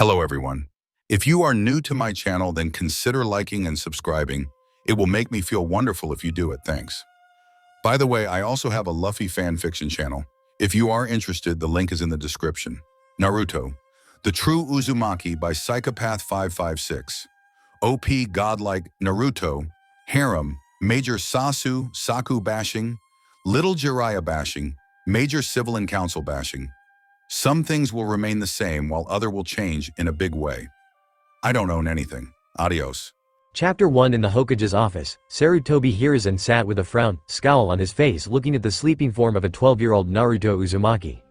Hello everyone. If you are new to my channel, then consider liking and subscribing. It will make me feel wonderful if you do it, thanks. By the way, I also have a Luffy fan fiction channel. If you are interested, the link is in the description. Naruto, The True Uzumaki by Psychopath 556. OP godlike Naruto, harem, major Saku bashing, little jiraiya bashing, major civil and council bashing. Some things will remain the same while other will change in a big way. I don't own anything. Adios. Chapter 1. In the Hokage's office, Sarutobi Hiruzen sat with a scowl on his face, looking at the sleeping form of a 12-year-old Naruto Uzumaki.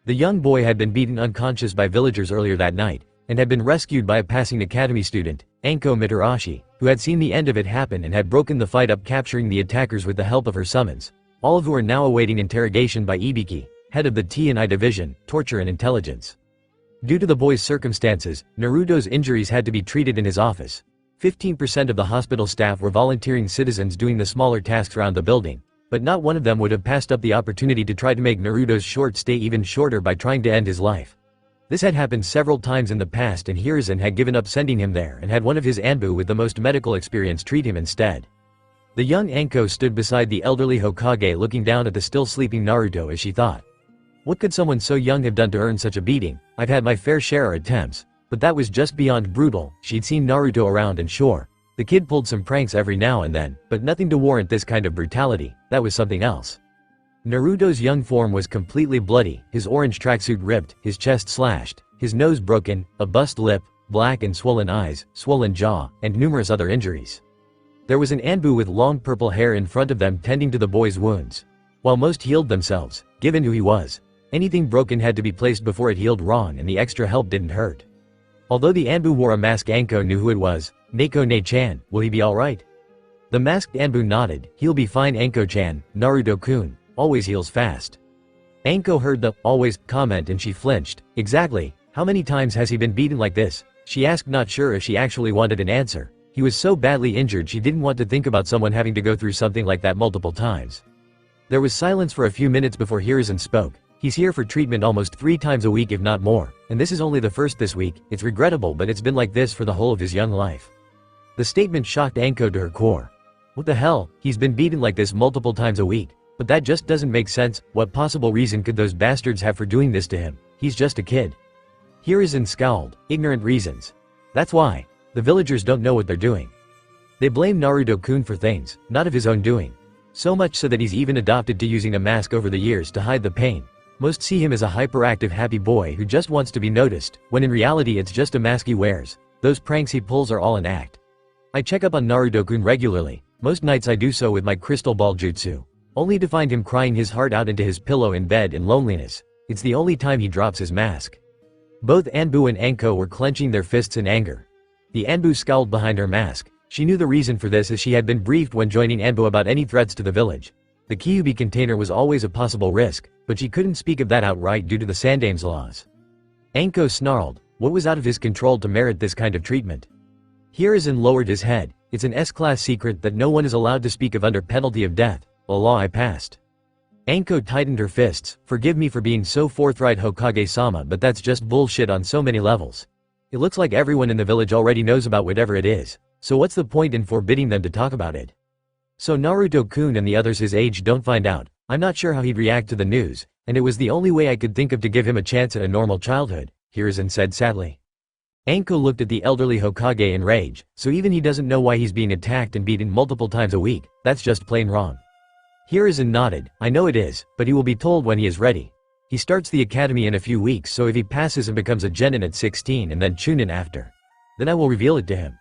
The young boy had been beaten unconscious by villagers earlier that night, and had been rescued by a passing academy student, Anko Mitarashi, who had seen the end of it happen and had broken the fight up, capturing the attackers with the help of her summons, all of who are now awaiting interrogation by Ibiki, head of the T&I division, torture and intelligence. Due to the boy's circumstances, Naruto's injuries had to be treated in his office. 15% of the hospital staff were volunteering citizens doing the smaller tasks around the building, but not one of them would have passed up the opportunity to try to make Naruto's short stay even shorter by trying to end his life. This had happened several times in the past, and Hiruzen had given up sending him there and had one of his anbu with the most medical experience treat him instead. The young Anko stood beside the elderly Hokage, looking down at the still sleeping Naruto as she thought. What could someone so young have done to earn such a beating? I've had my fair share of attempts, but that was just beyond brutal. She'd seen Naruto around, and sure, the kid pulled some pranks every now and then, but nothing to warrant this kind of brutality. That was something else. Naruto's young form was completely bloody, his orange tracksuit ripped, his chest slashed, his nose broken, a bust lip, black and swollen eyes, swollen jaw, and numerous other injuries. There was an anbu with long purple hair in front of them tending to the boy's wounds. While most healed themselves, given who he was, anything broken had to be placed before it healed wrong, and the extra help didn't hurt. Although the anbu wore a mask, Anko knew who it was. Neko Ne-chan, will he be alright? The masked anbu nodded. He'll be fine, Anko-chan. Naruto-kun always heals fast. Anko heard the always comment and she flinched. Exactly, how many times has he been beaten like this? She asked, not sure if she actually wanted an answer. He was so badly injured she didn't want to think about someone having to go through something like that multiple times. There was silence for a few minutes before Hiruzen spoke. He's here for treatment almost 3 times a week, if not more, and this is only the first this week. It's regrettable, but it's been like this for the whole of his young life. The statement shocked Anko to her core. What the hell, he's been beaten like this multiple times a week? But that just doesn't make sense. What possible reason could those bastards have for doing this to him? He's just a kid. Hiruzen scowled. Ignorant reasons. That's why. The villagers don't know what they're doing. They blame Naruto-kun for things, not of his own doing. So much so that he's even adopted to using a mask over the years to hide the pain. Most see him as a hyperactive happy boy who just wants to be noticed, when in reality it's just a mask he wears. Those pranks he pulls are all an act. I check up on Naruto-kun regularly. Most nights I do so with my crystal ball jutsu, only to find him crying his heart out into his pillow in bed in loneliness. It's the only time he drops his mask. Both Anbu and Anko were clenching their fists in anger. The Anbu scowled behind her mask. She knew the reason for this, as she had been briefed when joining Anbu about any threats to the village. The Kyuubi container was always a possible risk, but she couldn't speak of that outright due to the Sandame's laws. Anko snarled. What was out of his control to merit this kind of treatment? Hiruzen lowered his head. It's an S-class secret that no one is allowed to speak of under penalty of death, a law I passed. Anko tightened her fists. Forgive me for being so forthright, Hokage-sama, but that's just bullshit on so many levels. It looks like everyone in the village already knows about whatever it is, so what's the point in forbidding them to talk about it? So Naruto-kun and the others his age don't find out. I'm not sure how he'd react to the news, and it was the only way I could think of to give him a chance at a normal childhood, Hiruzen said sadly. Anko looked at the elderly Hokage in rage. So even he doesn't know why he's being attacked and beaten multiple times a week? That's just plain wrong. Hiruzen nodded. I know it is, but he will be told when he is ready. He starts the academy in a few weeks, so if he passes and becomes a genin at 16 and then chunin after, then I will reveal it to him.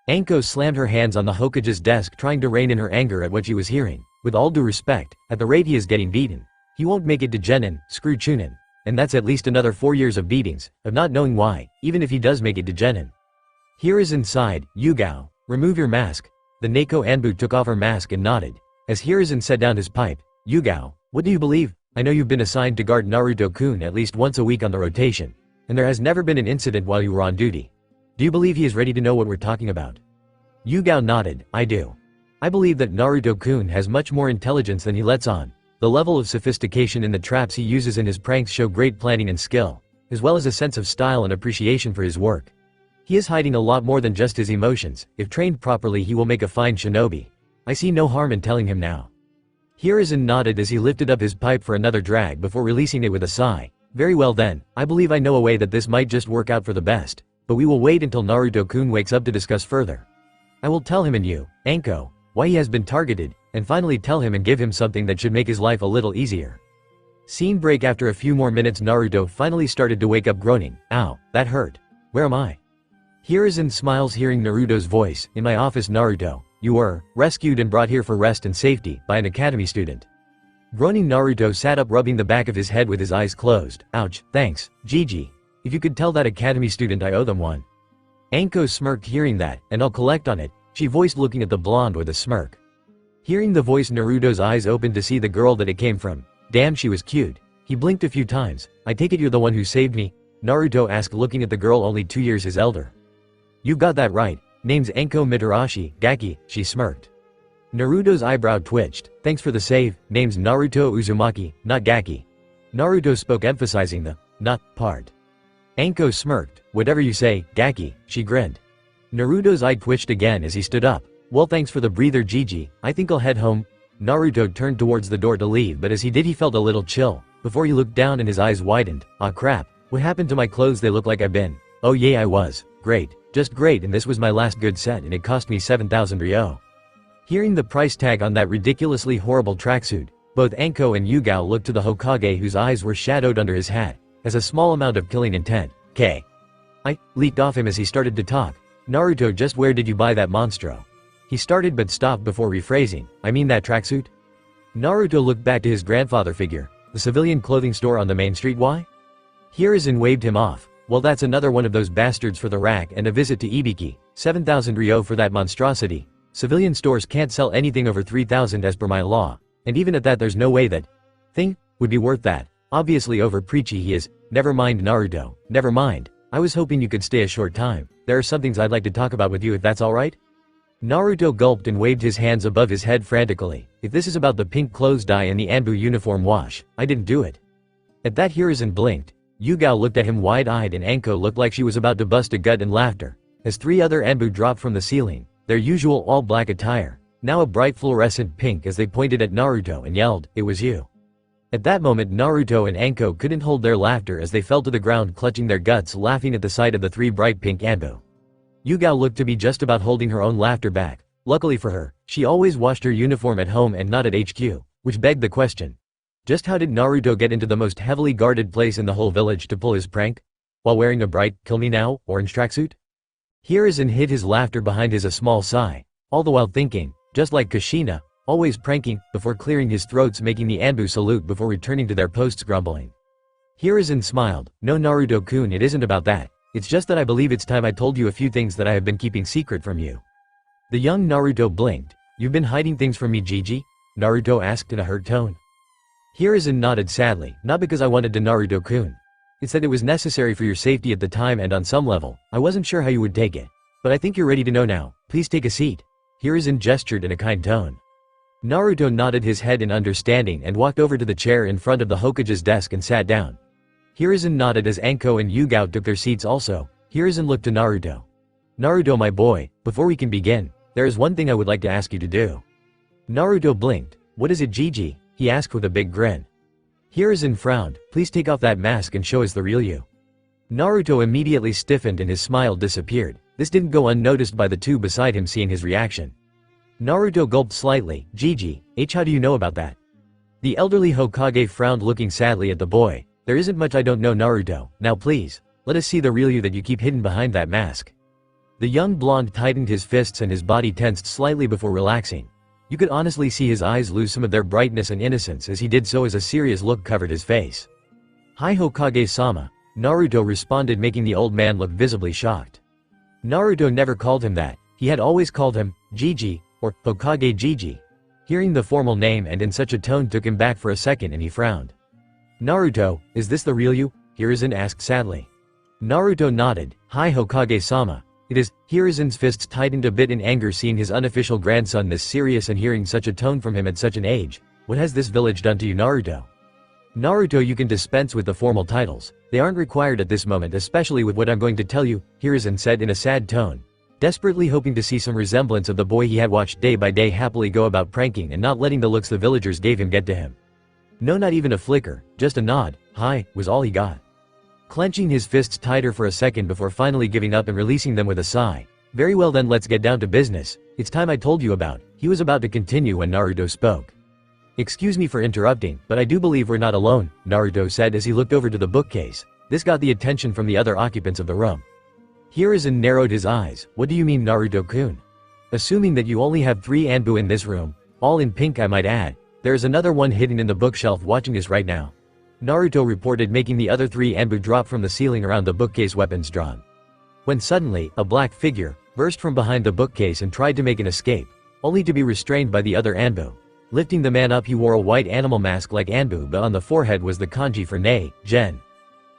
Anko slammed her hands on the Hokage's desk, trying to rein in her anger at what she was hearing. With all due respect, at the rate he is getting beaten, he won't make it to genin, screw chunin. And that's at least another 4 years of beatings, of not knowing why, even if he does make it to genin. Hiruzen sighed. Yugao, remove your mask. The Neko Anbu took off her mask and nodded. As Hiruzen set down his pipe, Yugao, what do you believe? I know you've been assigned to guard Naruto-kun at least once a week on the rotation, and there has never been an incident while you were on duty. Do you believe he is ready to know what we're talking about? Yugao nodded. I do. I believe that Naruto-kun has much more intelligence than he lets on. The level of sophistication in the traps he uses in his pranks show great planning and skill. as well as a sense of style and appreciation for his work. He is hiding a lot more than just his emotions. If trained properly, he will make a fine shinobi. I see no harm in telling him now. Hiruzen nodded as he lifted up his pipe for another drag before releasing it with a sigh. Very well then, I believe I know a way that this might just work out for the best, but we will wait until Naruto-kun wakes up to discuss further. I will tell him and you, Anko, why he has been targeted, and finally tell him and give him something that should make his life a little easier. Scene break. After a few more minutes, Naruto finally started to wake up, groaning, "Ow, that hurt. Where am I?" Hiruzen smiles hearing Naruto's voice. "In my office, Naruto. You were rescued and brought here for rest and safety by an academy student." Groaning, Naruto sat up, rubbing the back of his head with his eyes closed. "Ouch, thanks, Gigi. If you could tell that academy student I owe them one." Anko smirked hearing that, "And I'll collect on it," she voiced, looking at the blonde with a smirk. Hearing the voice, Naruto's eyes opened to see the girl that it came from. Damn, she was cute. He blinked a few times. "I take it you're the one who saved me?" Naruto asked, looking at the girl only 2 years his elder. "You got that right. Name's Anko Mitarashi, Gaki," she smirked. Naruto's eyebrow twitched. "Thanks for the save. Name's Naruto Uzumaki, not Gaki." Naruto spoke, emphasizing the "not" part. Anko smirked. "Whatever you say, Gaki," she grinned. Naruto's eye twitched again as he stood up. "Well, thanks for the breather, Gigi. I think I'll head home." Naruto turned towards the door to leave, but as he did he felt a little chill. Before he looked down and his eyes widened. "Ah crap, what happened to my clothes? They look like I've been." "Oh yeah, I was. Great. Just great, and this was my last good set and it cost me 7,000 ryo." Hearing the price tag on that ridiculously horrible tracksuit, both Anko and Yugao looked to the Hokage, whose eyes were shadowed under his hat, as a small amount of killing intent. I leaked off him as he started to talk. "Naruto, just where did you buy that monstro?" He started but stopped before rephrasing. "I mean that tracksuit?" Naruto looked back to his grandfather figure. "The civilian clothing store on the main street, why?" Hiruzen waved him off. "Well, that's another one of those bastards for the rack and a visit to Ibiki. 7,000 ryo for that monstrosity. Civilian stores can't sell anything over 3,000 as per my law, and even at that there's no way that thing would be worth that. Obviously over preachy he is." "Never mind, Naruto, never mind. I was hoping you could stay a short time. There are some things I'd like to talk about with you if that's alright." Naruto gulped and waved his hands above his head frantically. "If this is about the pink clothes dye and the anbu uniform wash, I didn't do it." At that, Hiruzen blinked. Yugao looked at him wide-eyed and Anko looked like she was about to bust a gut in laughter, as 3 other anbu dropped from the ceiling, their usual all-black attire, now a bright fluorescent pink, as they pointed at Naruto and yelled, "It was you." At that moment, Naruto and Anko couldn't hold their laughter as they fell to the ground, clutching their guts, laughing at the sight of the 3 bright pink anbu. Yugao looked to be just about holding her own laughter back. Luckily for her, she always washed her uniform at home and not at HQ, which begged the question. Just how did Naruto get into the most heavily guarded place in the whole village to pull his prank? While wearing a bright, kill me now, orange tracksuit? Hiruzen hid his laughter behind a small sigh, all the while thinking, just like Kushina, always pranking, before clearing his throats, making the anbu salute before returning to their posts, grumbling. Hiruzen smiled. "No, Naruto-kun, it isn't about that. It's just that I believe it's time I told you a few things that I have been keeping secret from you." The young Naruto blinked. "You've been hiding things from me, Gigi?" Naruto asked in a hurt tone. Hiruzen nodded sadly. "Not because I wanted to, Naruto-kun. It's that it was necessary for your safety at the time, and on some level, I wasn't sure how you would take it. But I think you're ready to know now. Please take a seat." Hiruzen gestured in a kind tone. Naruto nodded his head in understanding and walked over to the chair in front of the Hokage's desk and sat down. Hiruzen nodded as Anko and Yugao took their seats also. Hiruzen looked to Naruto. "Naruto, my boy, before we can begin, there is one thing I would like to ask you to do." Naruto blinked. "What is it, Gigi?" he asked with a big grin. Hiruzen frowned. "Please take off that mask and show us the real you." Naruto immediately stiffened and his smile disappeared. This didn't go unnoticed by the 2 beside him, seeing his reaction. Naruto gulped slightly. "Gigi, how do you know about that?" The elderly Hokage frowned, looking sadly at the boy. "There isn't much I don't know, Naruto. Now please, let us see the real you that you keep hidden behind that mask." The young blonde tightened his fists and his body tensed slightly before relaxing. You could honestly see his eyes lose some of their brightness and innocence as he did so, as a serious look covered his face. "Hi, Hokage-sama," Naruto responded, making the old man look visibly shocked. Naruto never called him that. He had always called him Gigi, or Hokage Gigi. Hearing the formal name and in such a tone took him back for a second, and he frowned. "Naruto, is this the real you?" Hiruzen asked sadly. Naruto nodded. "Hi, Hokage-sama. It is." Hiruzen's fists tightened a bit in anger, seeing his unofficial grandson this serious and hearing such a tone from him at such an age. "What has this village done to you, Naruto?" Naruto, you can dispense with the formal titles. They aren't required at this moment, especially with what I'm going to tell you, Hiruzen said in a sad tone, desperately hoping to see some resemblance of the boy he had watched day by day happily go about pranking and not letting the looks the villagers gave him get to him. No, not even a flicker, just a nod, hi, was all he got. Clenching his fists tighter for a second before finally giving up and releasing them with a sigh. Very well then, let's get down to business. It's time I told you about. He was about to continue when Naruto spoke. Excuse me for interrupting, but I do believe we're not alone, Naruto said as he looked over to the bookcase. This got the attention from the other occupants of the room. Hiruzen narrowed his eyes. What do you mean, Naruto-kun? Assuming that you only have 3 anbu in this room, all in pink I might add, there is another one hidden in the bookshelf watching us right now. Naruto reported, making the other 3 anbu drop from the ceiling around the bookcase, weapons drawn. When suddenly, a black figure burst from behind the bookcase and tried to make an escape, only to be restrained by the other anbu. Lifting the man up, he wore a white animal mask like anbu, but on the forehead was the kanji for nei, gen.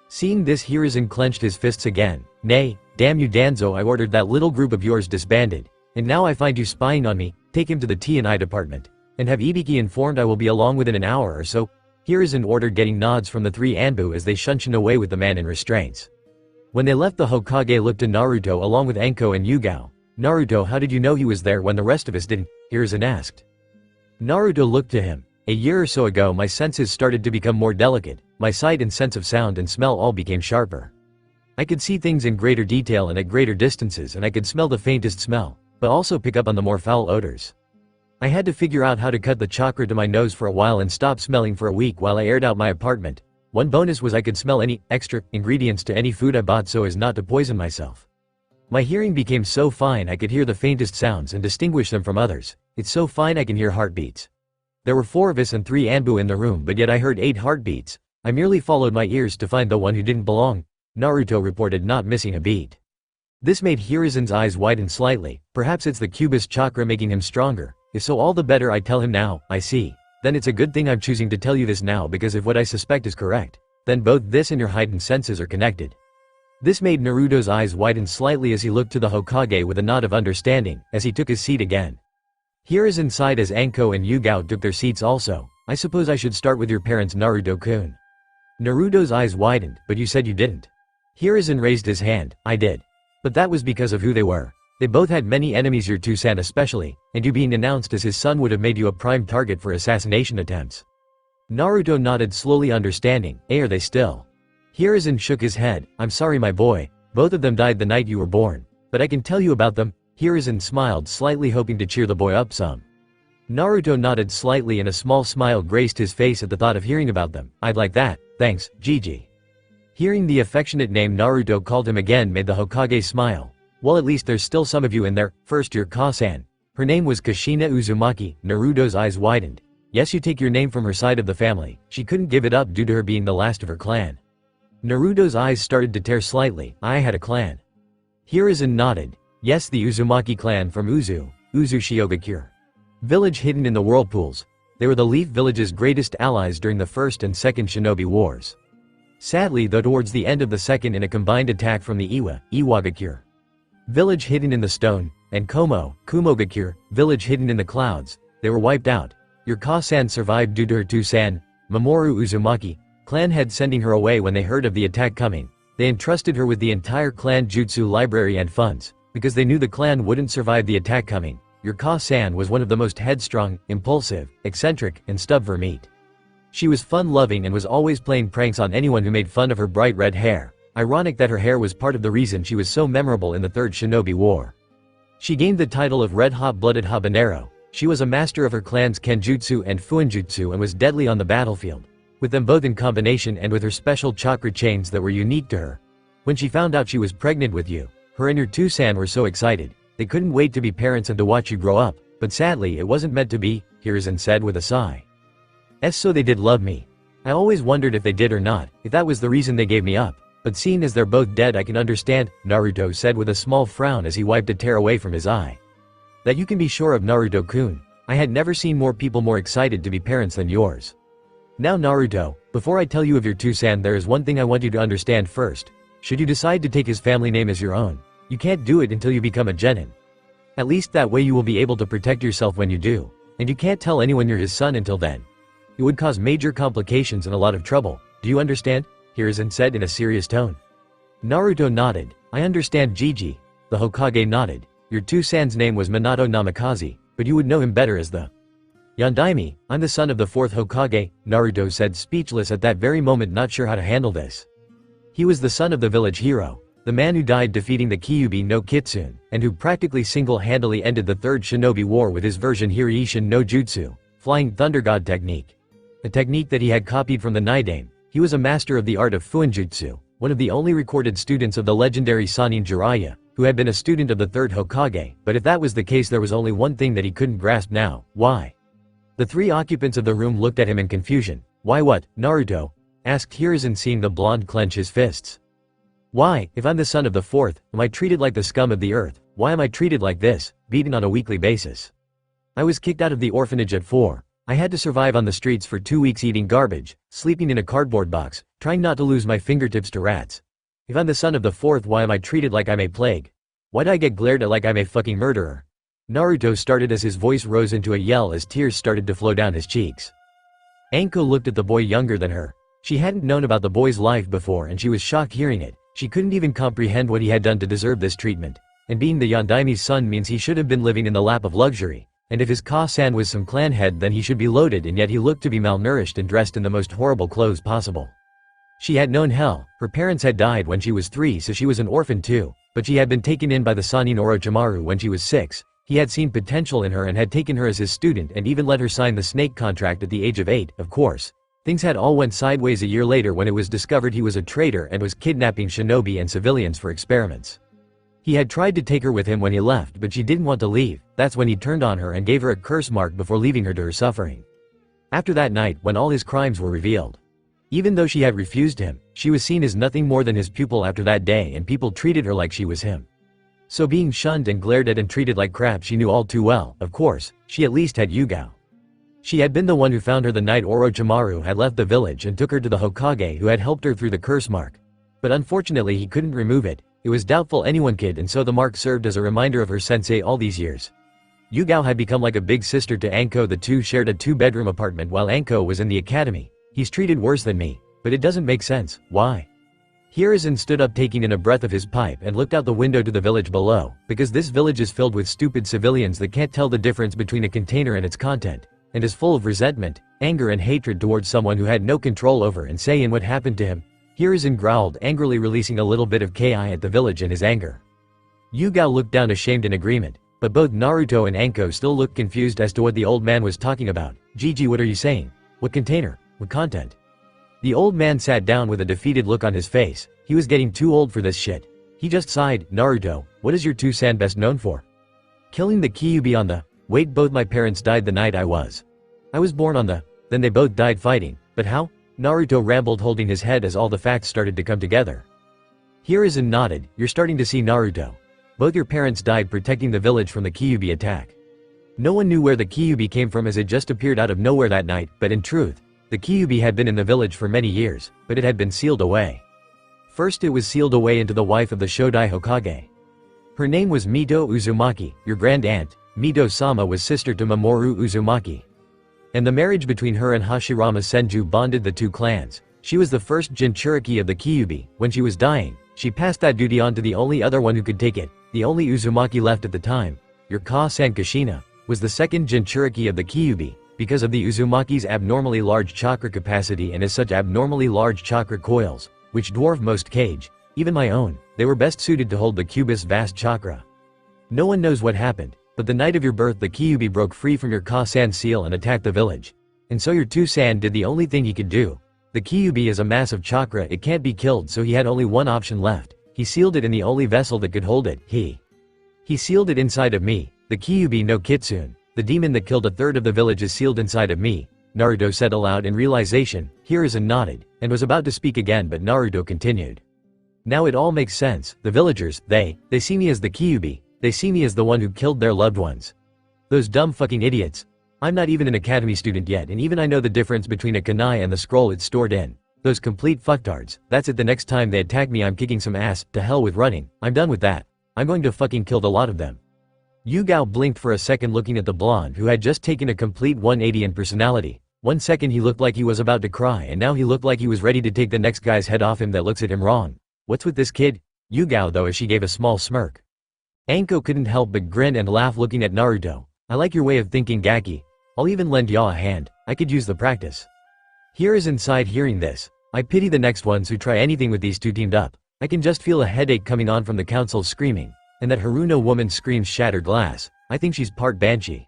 Seeing this, Hiruzen clenched his fists again. Nay, damn you Danzo, I ordered that little group of yours disbanded. And now I find you spying on me. Take him to the T&I department. And have Ibiki informed I will be along within an hour or so. Hiruzen ordered, getting nods from the 3 anbu as they shunshin away with the man in restraints. When they left, the Hokage looked to Naruto along with Anko and Yugao. Naruto, how did you know he was there when the rest of us didn't? Hiruzen asked. Naruto looked to him. A year or so ago my senses started to become more delicate, my sight and sense of sound and smell all became sharper. I could see things in greater detail and at greater distances, and I could smell the faintest smell, but also pick up on the more foul odors. I had to figure out how to cut the chakra to my nose for a while and stop smelling for a week while I aired out my apartment. One bonus was I could smell any extra ingredients to any food I bought so as not to poison myself. My hearing became so fine I could hear the faintest sounds and distinguish them from others. It's so fine I can hear heartbeats. There were 4 of us and 3 anbu in the room, but yet I heard 8 heartbeats. I merely followed my ears to find the one who didn't belong, Naruto reported, not missing a beat. This made Hiruzen's eyes widen slightly. Perhaps it's the Cubist chakra making him stronger. If so, all the better. I tell him now. I see. Then it's a good thing I'm choosing to tell you this now, because if what I suspect is correct, then both this and your heightened senses are connected. This made Naruto's eyes widen slightly as he looked to the Hokage with a nod of understanding, as he took his seat again. Hiruzen sighed as Anko and Yugao took their seats also. I suppose I should start with your parents, Naruto-kun. Naruto's eyes widened. But you said you didn't. Hiruzen raised his hand. I did. But that was because of who they were. They both had many enemies, your Two-san especially, and you being announced as his son would have made you a prime target for assassination attempts. Naruto nodded slowly, understanding. Are they still? Hiruzen shook his head. I'm sorry my boy, both of them died the night you were born. But I can tell you about them. Hiruzen smiled slightly, hoping to cheer the boy up some. Naruto nodded slightly and a small smile graced his face at the thought of hearing about them. I'd like that, thanks, Gigi. Hearing the affectionate name Naruto called him again made the Hokage smile. Well, at least there's still some of you in there. First, your Ka-san. Her name was Kushina Uzumaki. Naruto's eyes widened. Yes, you take your name from her side of the family. She couldn't give it up due to her being the last of her clan. Naruto's eyes started to tear slightly. I had a clan. Hiruzen nodded. Yes, the Uzumaki clan from Uzu-Shiogakure village hidden in the whirlpools. They were the Leaf Village's greatest allies during the First and Second Shinobi Wars. Sadly, though, towards the end of the second, in a combined attack from the Iwagakure village hidden in the stone, and Kumogakure village hidden in the clouds, they were wiped out. Your Ka-san survived due to her Two-san, Mamoru Uzumaki, clan head, sending her away when they heard of the attack coming. They entrusted her with the entire clan jutsu library and funds, because they knew the clan wouldn't survive the attack coming. Your Ka-san was one of the most headstrong, impulsive, eccentric, and stubborn meat. She was fun-loving and was always playing pranks on anyone who made fun of her bright red hair. Ironic that her hair was part of the reason she was so memorable in the Third Shinobi War. She gained the title of Red Hot-Blooded Habanero. She was a master of her clan's Kenjutsu and Fuinjutsu and was deadly on the battlefield. With them both in combination and with her special chakra chains that were unique to her. When she found out she was pregnant with you, her and your Two-san were so excited. They couldn't wait to be parents and to watch you grow up, but sadly it wasn't meant to be, Hiruzen said with a sigh. So they did love me. I always wondered if they did or not, if that was the reason they gave me up. But seeing as they're both dead I can understand, Naruto said with a small frown as he wiped a tear away from his eye. That you can be sure of, Naruto-kun. I had never seen more people more excited to be parents than yours. Now Naruto, before I tell you of your Two-san, there is one thing I want you to understand first. Should you decide to take his family name as your own, you can't do it until you become a genin. At least that way you will be able to protect yourself when you do, and you can't tell anyone you're his son until then. It would cause major complications and a lot of trouble. Do you understand? Hiruzen said in a serious tone. Naruto nodded. I understand, Jiji. The Hokage nodded. Your two-san's name was Minato Namikaze, but you would know him better as the Yondaime. I'm the son of the fourth Hokage, Naruto said, speechless at that very moment, not sure how to handle this. He was the son of the village hero, the man who died defeating the Kyuubi no Kitsune, and who practically single-handedly ended the third shinobi war with his version Hiraishin no Jutsu, Flying Thunder God technique. A technique that he had copied from the Nidaime. He was a master of the art of Fuinjutsu, one of the only recorded students of the legendary Sannin Jiraiya, who had been a student of the third Hokage, but if that was the case there was only one thing that he couldn't grasp now: why? The three occupants of the room looked at him in confusion. Why what, Naruto? Asked Hiruzen, seeing the blonde clench his fists. Why, if I'm the son of the fourth, am I treated like the scum of the earth? Why am I treated like this, beaten on a weekly basis? I was kicked out of the orphanage at 4. I had to survive on the streets for 2 weeks, eating garbage, sleeping in a cardboard box, trying not to lose my fingertips to rats. If I'm the son of the fourth, why am I treated like I'm a plague? Why'd I get glared at like I'm a fucking murderer? Naruto started as his voice rose into a yell as tears started to flow down his cheeks. Anko looked at the boy younger than her. She hadn't known about the boy's life before and she was shocked hearing it. She couldn't even comprehend what he had done to deserve this treatment. And being the Yondaime's son means he should have been living in the lap of luxury. And if his Ka-san was some clan head, then he should be loaded, and yet he looked to be malnourished and dressed in the most horrible clothes possible. She had known hell. Her parents had died when she was 3, so she was an orphan too, but she had been taken in by the Sannin Orochimaru when she was 6. He had seen potential in her and had taken her as his student and even let her sign the snake contract at the age of 8, of course. Things had all went sideways a year later when it was discovered he was a traitor and was kidnapping shinobi and civilians for experiments. He had tried to take her with him when he left, but she didn't want to leave. That's when he turned on her and gave her a curse mark before leaving her to her suffering. After that night, when all his crimes were revealed, even though she had refused him, she was seen as nothing more than his pupil after that day, and people treated her like she was him. So being shunned and glared at and treated like crap, she knew all too well. Of course, she at least had Yugao. She had been the one who found her the night Orochimaru had left the village and took her to the Hokage, who had helped her through the curse mark. But unfortunately he couldn't remove it. It was doubtful anyone could, and so the mark served as a reminder of her sensei all these years. Yugao had become like a big sister to Anko. The two shared a 2-bedroom apartment while Anko was in the academy. He's treated worse than me. But it doesn't make sense. Why? Hiruzen stood up, taking in a breath of his pipe, and looked out the window to the village below, because this village is filled with stupid civilians that can't tell the difference between a container and its content, and is full of resentment, anger and hatred towards someone who had no control over and say in what happened to him. Hiruzen growled, angrily releasing a little bit of ki at the village in his anger. Yugao looked down, ashamed in agreement, but both Naruto and Anko still looked confused as to what the old man was talking about. Gigi, what are you saying? What container? What content? The old man sat down with a defeated look on his face. He was getting too old for this shit. He just sighed. Naruto, what is your two-san best known for? Killing the Kyuubi on the— Wait, both my parents died the night I was born on the— Then they both died fighting. But how? Naruto rambled, holding his head as all the facts started to come together. Hiruzen nodded. You're starting to see, Naruto. Both your parents died protecting the village from the Kyuubi attack. No one knew where the Kyuubi came from, as it just appeared out of nowhere that night, but in truth, the Kyuubi had been in the village for many years, but it had been sealed away. First it was sealed away into the wife of the Shodai Hokage. Her name was Mito Uzumaki. Your grand aunt, Mito-sama, was sister to Mamoru Uzumaki. And the marriage between her and Hashirama Senju bonded the two clans. She was the first jinchuriki of the Kyuubi. When she was dying, she passed that duty on to the only other one who could take it. The only Uzumaki left at the time, your Ka-san Kushina, was the second jinchuriki of the Kyuubi, because of the Uzumaki's abnormally large chakra capacity, and as such abnormally large chakra coils, which dwarf most kage, even my own. They were best suited to hold the Kyuubi's vast chakra. No one knows what happened, but the night of your birth the Kyuubi broke free from your Ka-san seal and attacked the village. And so your two-san did the only thing he could do. The Kyuubi is a mass of chakra, it can't be killed, so he had only one option left. He sealed it in the only vessel that could hold it. He sealed it inside of me. The Kyuubi no Kitsune, the demon that killed a third of the village, is sealed inside of me, Naruto said aloud in realization. Hiruzen nodded, and was about to speak again, but Naruto continued. Now it all makes sense. The villagers, they see me as the Kyuubi. They see me as the one who killed their loved ones. Those dumb fucking idiots. I'm not even an academy student yet, and even I know the difference between a kunai and the scroll it's stored in. Those complete fucktards. That's it. The next time they attack me, I'm kicking some ass. To hell with running. I'm done with that. I'm going to fucking kill the lot of them. Yugao blinked for a second, looking at the blonde who had just taken a complete 180 in personality. One second he looked like he was about to cry and now he looked like he was ready to take the next guy's head off him that looks at him wrong. What's with this kid? Yugao though as she gave a small smirk. Anko couldn't help but grin and laugh looking at Naruto. I like your way of thinking, Gaki. I'll even lend ya a hand, I could use the practice. Hiruzen sighed hearing this. I pity the next ones who try anything with these two teamed up. I can just feel a headache coming on from the council screaming. And that Haruno woman screams shattered glass. I think she's part banshee.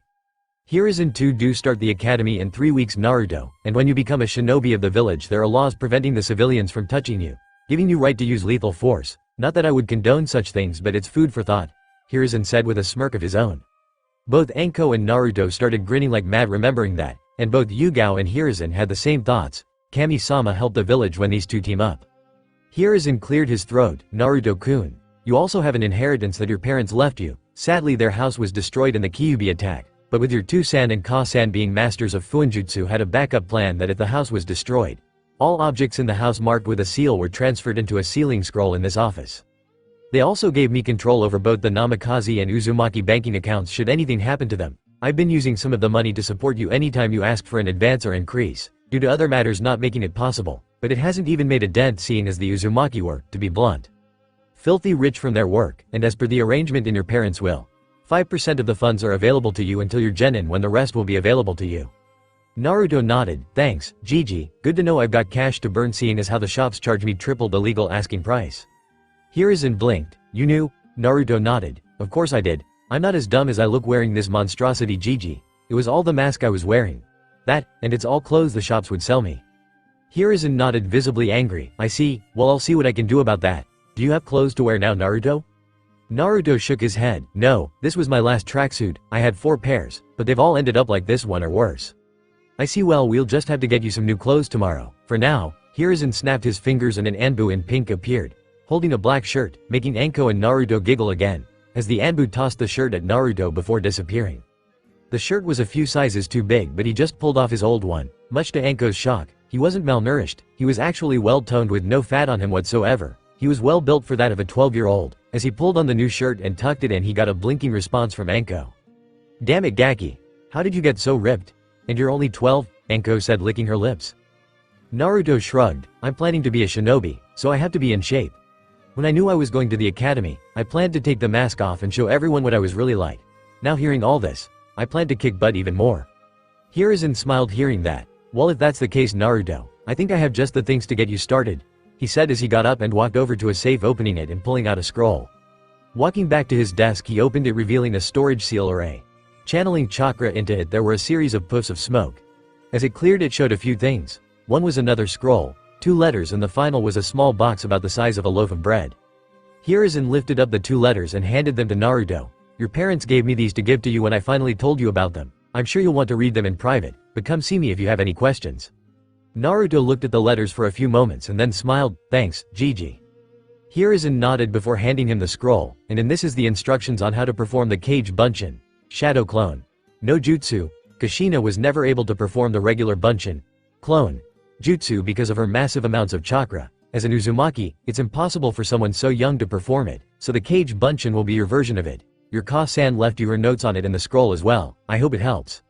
Hiruzen too do start the academy in 3 weeks Naruto, and when you become a shinobi of the village there are laws preventing the civilians from touching you, giving you right to use lethal force. Not that I would condone such things but it's food for thought, Hiruzen said with a smirk of his own. Both Anko and Naruto started grinning like mad remembering that, and both Yugao and Hiruzen had the same thoughts. Kami-sama helped the village when these two team up. Hiruzen cleared his throat. Naruto-kun, you also have an inheritance that your parents left you. Sadly their house was destroyed in the Kyuubi attack, but with your two-san and ka-san being masters of fuinjutsu had a backup plan that if the house was destroyed, all objects in the house marked with a seal were transferred into a sealing scroll in this office. They also gave me control over both the namikaze and Uzumaki banking accounts should anything happen to them. I've been using some of the money to support you anytime you ask for an advance or increase, due to other matters not making it possible, but it hasn't even made a dent seeing as the Uzumaki were, to be blunt, filthy rich from their work, and as per the arrangement in your parents' will, 5% of the funds are available to you until your genin when the rest will be available to you. Naruto nodded. Thanks, Gigi, good to know I've got cash to burn seeing as how the shops charge me triple the legal asking price. Hiruzen blinked. You knew? Naruto nodded. Of course I did. I'm not as dumb as I look wearing this monstrosity Gigi. It was all the mask I was wearing. That, and it's all clothes the shops would sell me. Hiruzen nodded visibly angry. I see, well I'll see what I can do about that. Do you have clothes to wear now Naruto? Naruto shook his head. No, this was my last tracksuit. I had 4 pairs, but they've all ended up like this one or worse. I see, well we'll just have to get you some new clothes tomorrow. For now, Hiruzen snapped his fingers and an anbu in pink appeared, holding a black shirt, making Anko and Naruto giggle again, as the anbu tossed the shirt at Naruto before disappearing. The shirt was a few sizes too big but he just pulled off his old one. Much to Anko's shock, he wasn't malnourished, he was actually well-toned with no fat on him whatsoever. He was well built for that of a 12-year-old. As he pulled on the new shirt and tucked it in he got a blinking response from Anko. Damn it Gaki. How did you get so ripped? And you're only 12? Anko said licking her lips. Naruto shrugged. I'm planning to be a shinobi, so I have to be in shape. When I knew I was going to the academy, I planned to take the mask off and show everyone what I was really like. Now hearing all this, I plan to kick butt even more. Hiruzen smiled hearing that. Well if that's the case Naruto, I think I have just the things to get you started, he said as he got up and walked over to a safe opening it and pulling out a scroll. Walking back to his desk he opened it revealing a storage seal array. Channeling chakra into it there were a series of puffs of smoke. As it cleared it showed a few things. One was another scroll, 2 letters and the final was a small box about the size of a loaf of bread. Hiruzen lifted up the 2 letters and handed them to Naruto. Your parents gave me these to give to you when I finally told you about them. I'm sure you'll want to read them in private, but come see me if you have any questions. Naruto looked at the letters for a few moments and then smiled. Thanks, Gigi. Hiruzen nodded before handing him the scroll, and this is the instructions on how to perform the Kage Bunshin, Shadow Clone. No Jutsu, Kushina was never able to perform the regular Bunshin, Clone, Jutsu because of her massive amounts of chakra. As an Uzumaki, it's impossible for someone so young to perform it, so the Kage Bunshin will be your version of it. Your Ka-san left you her notes on it in the scroll as well, I hope it helps.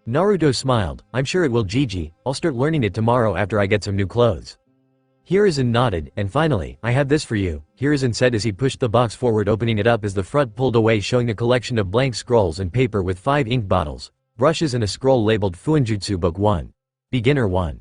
Naruto smiled. I'm sure it will Gigi, I'll start learning it tomorrow after I get some new clothes. Hiruzen nodded, and finally, I have this for you, Hiruzen said as he pushed the box forward opening it up as the front pulled away showing a collection of blank scrolls and paper with 5 ink bottles, brushes and a scroll labeled Fuinjutsu Book 1. Beginner 1.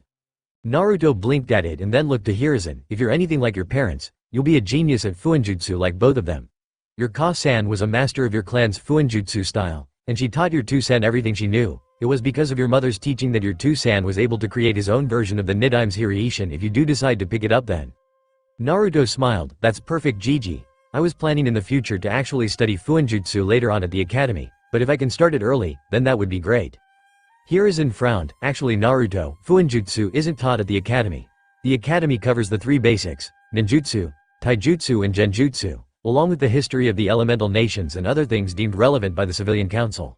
Naruto blinked at it and then looked to Hiruzen. If you're anything like your parents, you'll be a genius at Fuinjutsu like both of them. Your Ka-san was a master of your clan's Fuinjutsu style, and she taught your two-san everything she knew. It was because of your mother's teaching that your two-san was able to create his own version of the Nidaim's Hiraishin if you do decide to pick it up then. Naruto smiled. That's perfect Gigi. I was planning in the future to actually study Fuinjutsu later on at the academy, but if I can start it early, then that would be great. Hiruzen frowned. Actually Naruto, Fuinjutsu isn't taught at the academy. The academy covers the 3 basics, ninjutsu, taijutsu and genjutsu, along with the history of the elemental nations and other things deemed relevant by the civilian council.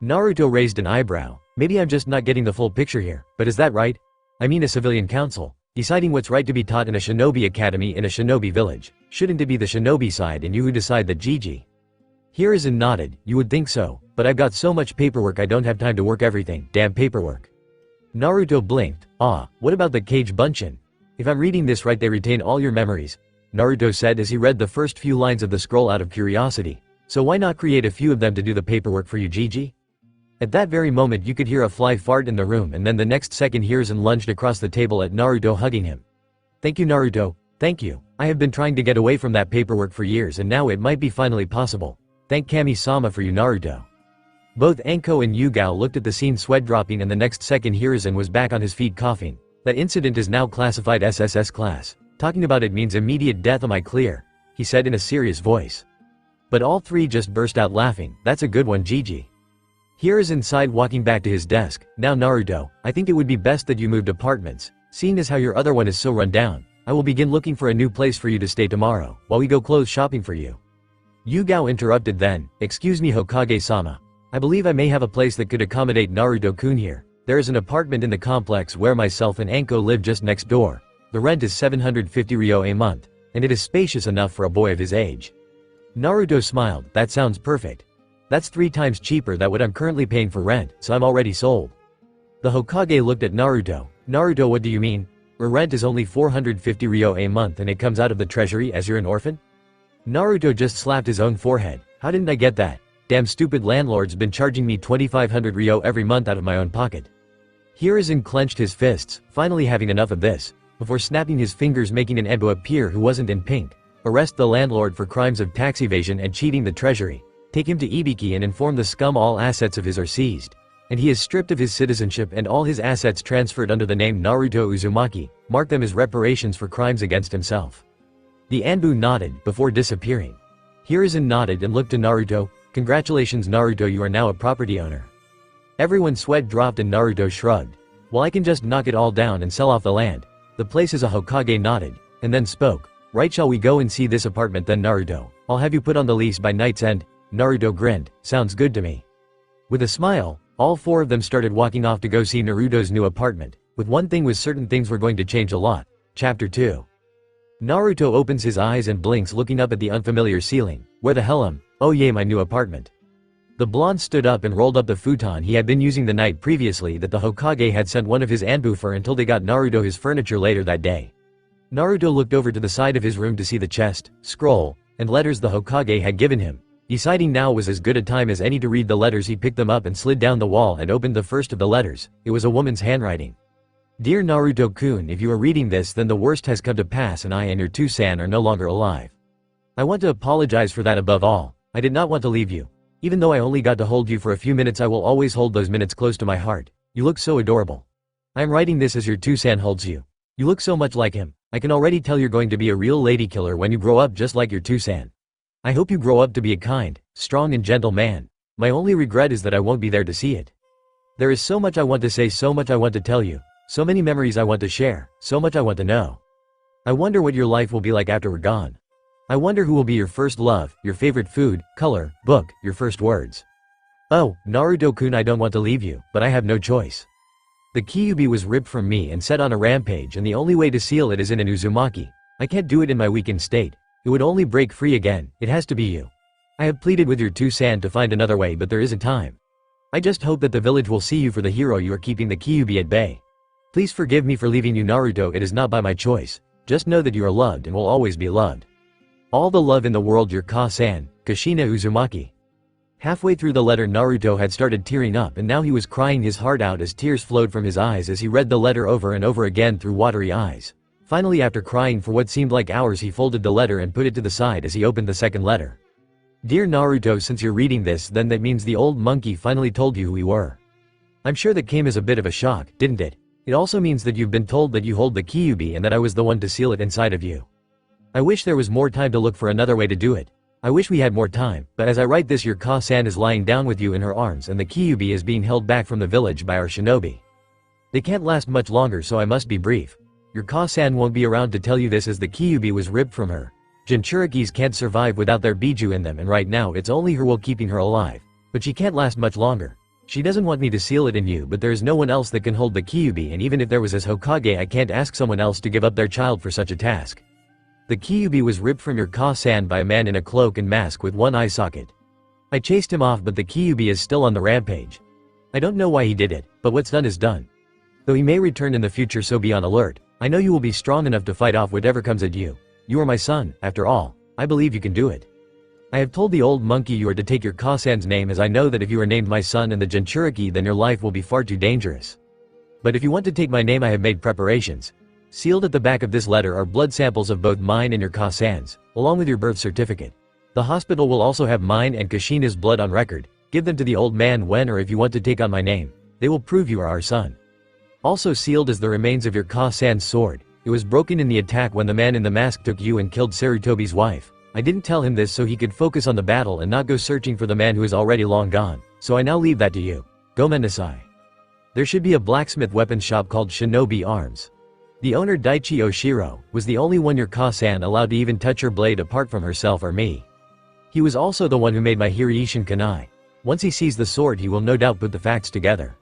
Naruto raised an eyebrow. Maybe I'm just not getting the full picture here, but is that right? I mean a civilian council, deciding what's right to be taught in a shinobi academy in a shinobi village. Shouldn't it be the shinobi side and you who decide that Gigi? Hiruzen nodded. You would think so, but I've got so much paperwork I don't have time to work everything. Damn paperwork. Naruto blinked. Ah, what about the cage bunshin? If I'm reading this right, they retain all your memories, Naruto said as he read the first few lines of the scroll out of curiosity. So why not create a few of them to do the paperwork for you, Gigi? At that very moment you could hear a fly fart in the room, and then the next second Hiruzen lunged across the table at Naruto, hugging him. Thank you, Naruto, thank you. I have been trying to get away from that paperwork for years, and now it might be finally possible. Thank Kami-sama for you, Naruto. Both Anko and Yugao looked at the scene, sweat dropping, and the next second Hiruzen was back on his feet coughing. That incident is now classified SSS class. Talking about it means immediate death, am I clear? He said in a serious voice. But all three just burst out laughing. That's a good one, Gigi. Hiruzen sighed, walking back to his desk. Now Naruto, I think it would be best that you moved apartments. Seeing as how your other one is so run down, I will begin looking for a new place for you to stay tomorrow, while we go clothes shopping for you. Yugao interrupted then. Excuse me, Hokage-sama. I believe I may have a place that could accommodate Naruto-kun here. There is an apartment in the complex where myself and Anko live just next door. The rent is 750 ryo a month, and it is spacious enough for a boy of his age. Naruto smiled. That sounds perfect. That's 3 times cheaper than what I'm currently paying for rent, so I'm already sold. The Hokage looked at Naruto. Naruto, what do you mean? Our rent is only 450 ryo a month and it comes out of the treasury as you're an orphan? Naruto just slapped his own forehead. How didn't I get that? Damn stupid landlord's been charging me 2500 ryo every month out of my own pocket. Hiruzen clenched his fists, finally having enough of this, before snapping his fingers, making an anbu appear who wasn't in pink. Arrest the landlord for crimes of tax evasion and cheating the treasury. Take him to Ibiki and inform the scum all assets of his are seized. And he is stripped of his citizenship and all his assets transferred under the name Naruto Uzumaki. Mark them as reparations for crimes against himself. The anbu nodded before disappearing. Hiruzen nodded and looked to Naruto. Congratulations, Naruto, you are now a property owner. Everyone's sweat dropped and Naruto shrugged. Well, I can just knock it all down and sell off the land. The place is a Hokage nodded, and then spoke. Right, shall we go and see this apartment then, Naruto? I'll have you put on the lease by night's end. Naruto grinned. Sounds good to me. With a smile, all 4 of them started walking off to go see Naruto's new apartment. With one thing was certain, things were going to change a lot. Chapter 2. Naruto opens his eyes and blinks, looking up at the unfamiliar ceiling. Where the hell am? Oh yay, my new apartment. The blonde stood up and rolled up the futon he had been using the night previously that the Hokage had sent one of his anbu for until they got Naruto his furniture later that day. Naruto looked over to the side of his room to see the chest, scroll, and letters the Hokage had given him. Deciding now was as good a time as any to read the letters, he picked them up and slid down the wall and opened the first of the letters. It was a woman's handwriting. Dear Naruto-kun, if you are reading this, then the worst has come to pass and I and your two-san are no longer alive. I want to apologize for that. Above all, I did not want to leave you. Even though I only got to hold you for a few minutes, I will always hold those minutes close to my heart. You look so adorable. I am writing this as your two-san holds you. You look so much like him. I can already tell you're going to be a real lady killer when you grow up, just like your two-san. I hope you grow up to be a kind, strong and gentle man. My only regret is that I won't be there to see it. There is so much I want to say, so much I want to tell you, so many memories I want to share, so much I want to know. I wonder what your life will be like after we're gone. I wonder who will be your first love, your favorite food, color, book, your first words. Oh, Naruto-kun, I don't want to leave you, but I have no choice. The Kyuubi was ripped from me and set on a rampage, and the only way to seal it is in an Uzumaki. I can't do it in my weakened state. It would only break free again. It has to be you. I have pleaded with your two-san to find another way, but there isn't time. I just hope that the village will see you for the hero you are, keeping the Kyuubi at bay. Please forgive me for leaving you, Naruto. It is not by my choice. Just know that you are loved and will always be loved. All the love in the world, your Ka-san, Kushina Uzumaki. Halfway through the letter, Naruto had started tearing up, and now he was crying his heart out as tears flowed from his eyes as he read the letter over and over again through watery eyes. Finally, after crying for what seemed like hours, he folded the letter and put it to the side as he opened the second letter. Dear Naruto, since you're reading this, then that means the old monkey finally told you who we were. I'm sure that came as a bit of a shock, didn't it? It also means that you've been told that you hold the Kyuubi and that I was the one to seal it inside of you. I wish there was more time to look for another way to do it. I wish we had more time, but as I write this, your Ka-san is lying down with you in her arms and the Kyuubi is being held back from the village by our shinobi. They can't last much longer, so I must be brief. Your Ka-san won't be around to tell you this as the Kyuubi was ripped from her. Jinchurikis can't survive without their biju in them, and right now it's only her will keeping her alive. But she can't last much longer. She doesn't want me to seal it in you, but there is no one else that can hold the Kyuubi, and even if there was as Hokage, I can't ask someone else to give up their child for such a task. The Kyuubi was ripped from your Ka-san by a man in a cloak and mask with one eye socket. I chased him off, but the Kyuubi is still on the rampage. I don't know why he did it, but what's done is done. Though he may return in the future, so be on alert. I know you will be strong enough to fight off whatever comes at you. You are my son, after all. I believe you can do it. I have told the old monkey you are to take your Kasan's name, as I know that if you are named my son in the jinchuriki, then your life will be far too dangerous. But if you want to take my name, I have made preparations. Sealed at the back of this letter are blood samples of both mine and your Kasan's, along with your birth certificate. The hospital will also have mine and Kushina's blood on record. Give them to the old man when or if you want to take on my name. They will prove you are our son. Also sealed is the remains of your Kasan's sword. It was broken in the attack when the man in the mask took you and killed Sarutobi's wife. I didn't tell him this so he could focus on the battle and not go searching for the man who is already long gone, so I now leave that to you. Gomen Nasai. There should be a blacksmith weapons shop called Shinobi Arms. The owner, Daichi Oshiro, was the only one your Kasan allowed to even touch her blade apart from herself or me. He was also the one who made my Hireishin Kanai. Once he sees the sword, he will no doubt put the facts together.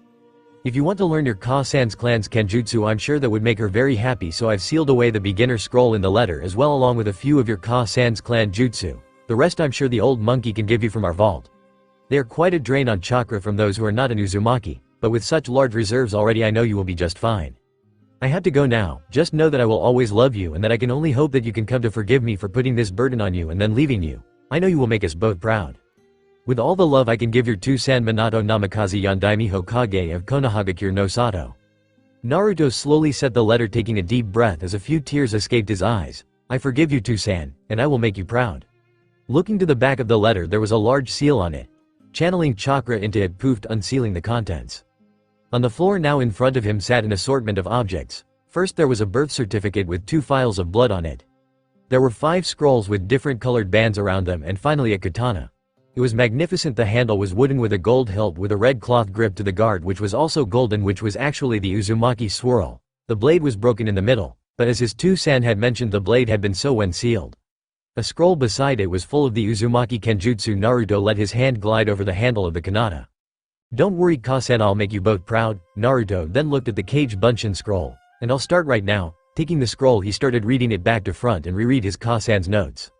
If you want to learn your Kasan's clan's kenjutsu, I'm sure that would make her very happy, so I've sealed away the beginner scroll in the letter as well, along with a few of your Kasan's clan jutsu. The rest I'm sure the old monkey can give you from our vault. They are quite a drain on chakra from those who are not an Uzumaki, but with such large reserves already, I know you will be just fine. I have to go now. Just know that I will always love you and that I can only hope that you can come to forgive me for putting this burden on you and then leaving you. I know you will make us both proud. With all the love I can give, your two-san Minato Namikaze Yondaime Hokage of Konohagakure no Sato. Naruto slowly said the letter, taking a deep breath as a few tears escaped his eyes. I forgive you, two-san, and I will make you proud. Looking to the back of the letter, there was a large seal on it. Channeling chakra into it, poofed, unsealing the contents. On the floor now in front of him sat an assortment of objects. First there was a birth certificate with 2 files of blood on it. There were 5 scrolls with different colored bands around them, and finally a katana. It was magnificent. The handle was wooden with a gold hilt with a red cloth grip to the guard, which was also golden, which was actually the Uzumaki swirl. The blade was broken in the middle, but as his two-san had mentioned, the blade had been so when sealed. A scroll beside it was full of the Uzumaki kenjutsu. Naruto let his hand glide over the handle of the kanata. Don't worry, Kasan, I'll make you both proud. Naruto then looked at the Kage Bunshin scroll. And I'll start right now. Taking the scroll, he started reading it back to front and reread his Kasan's notes.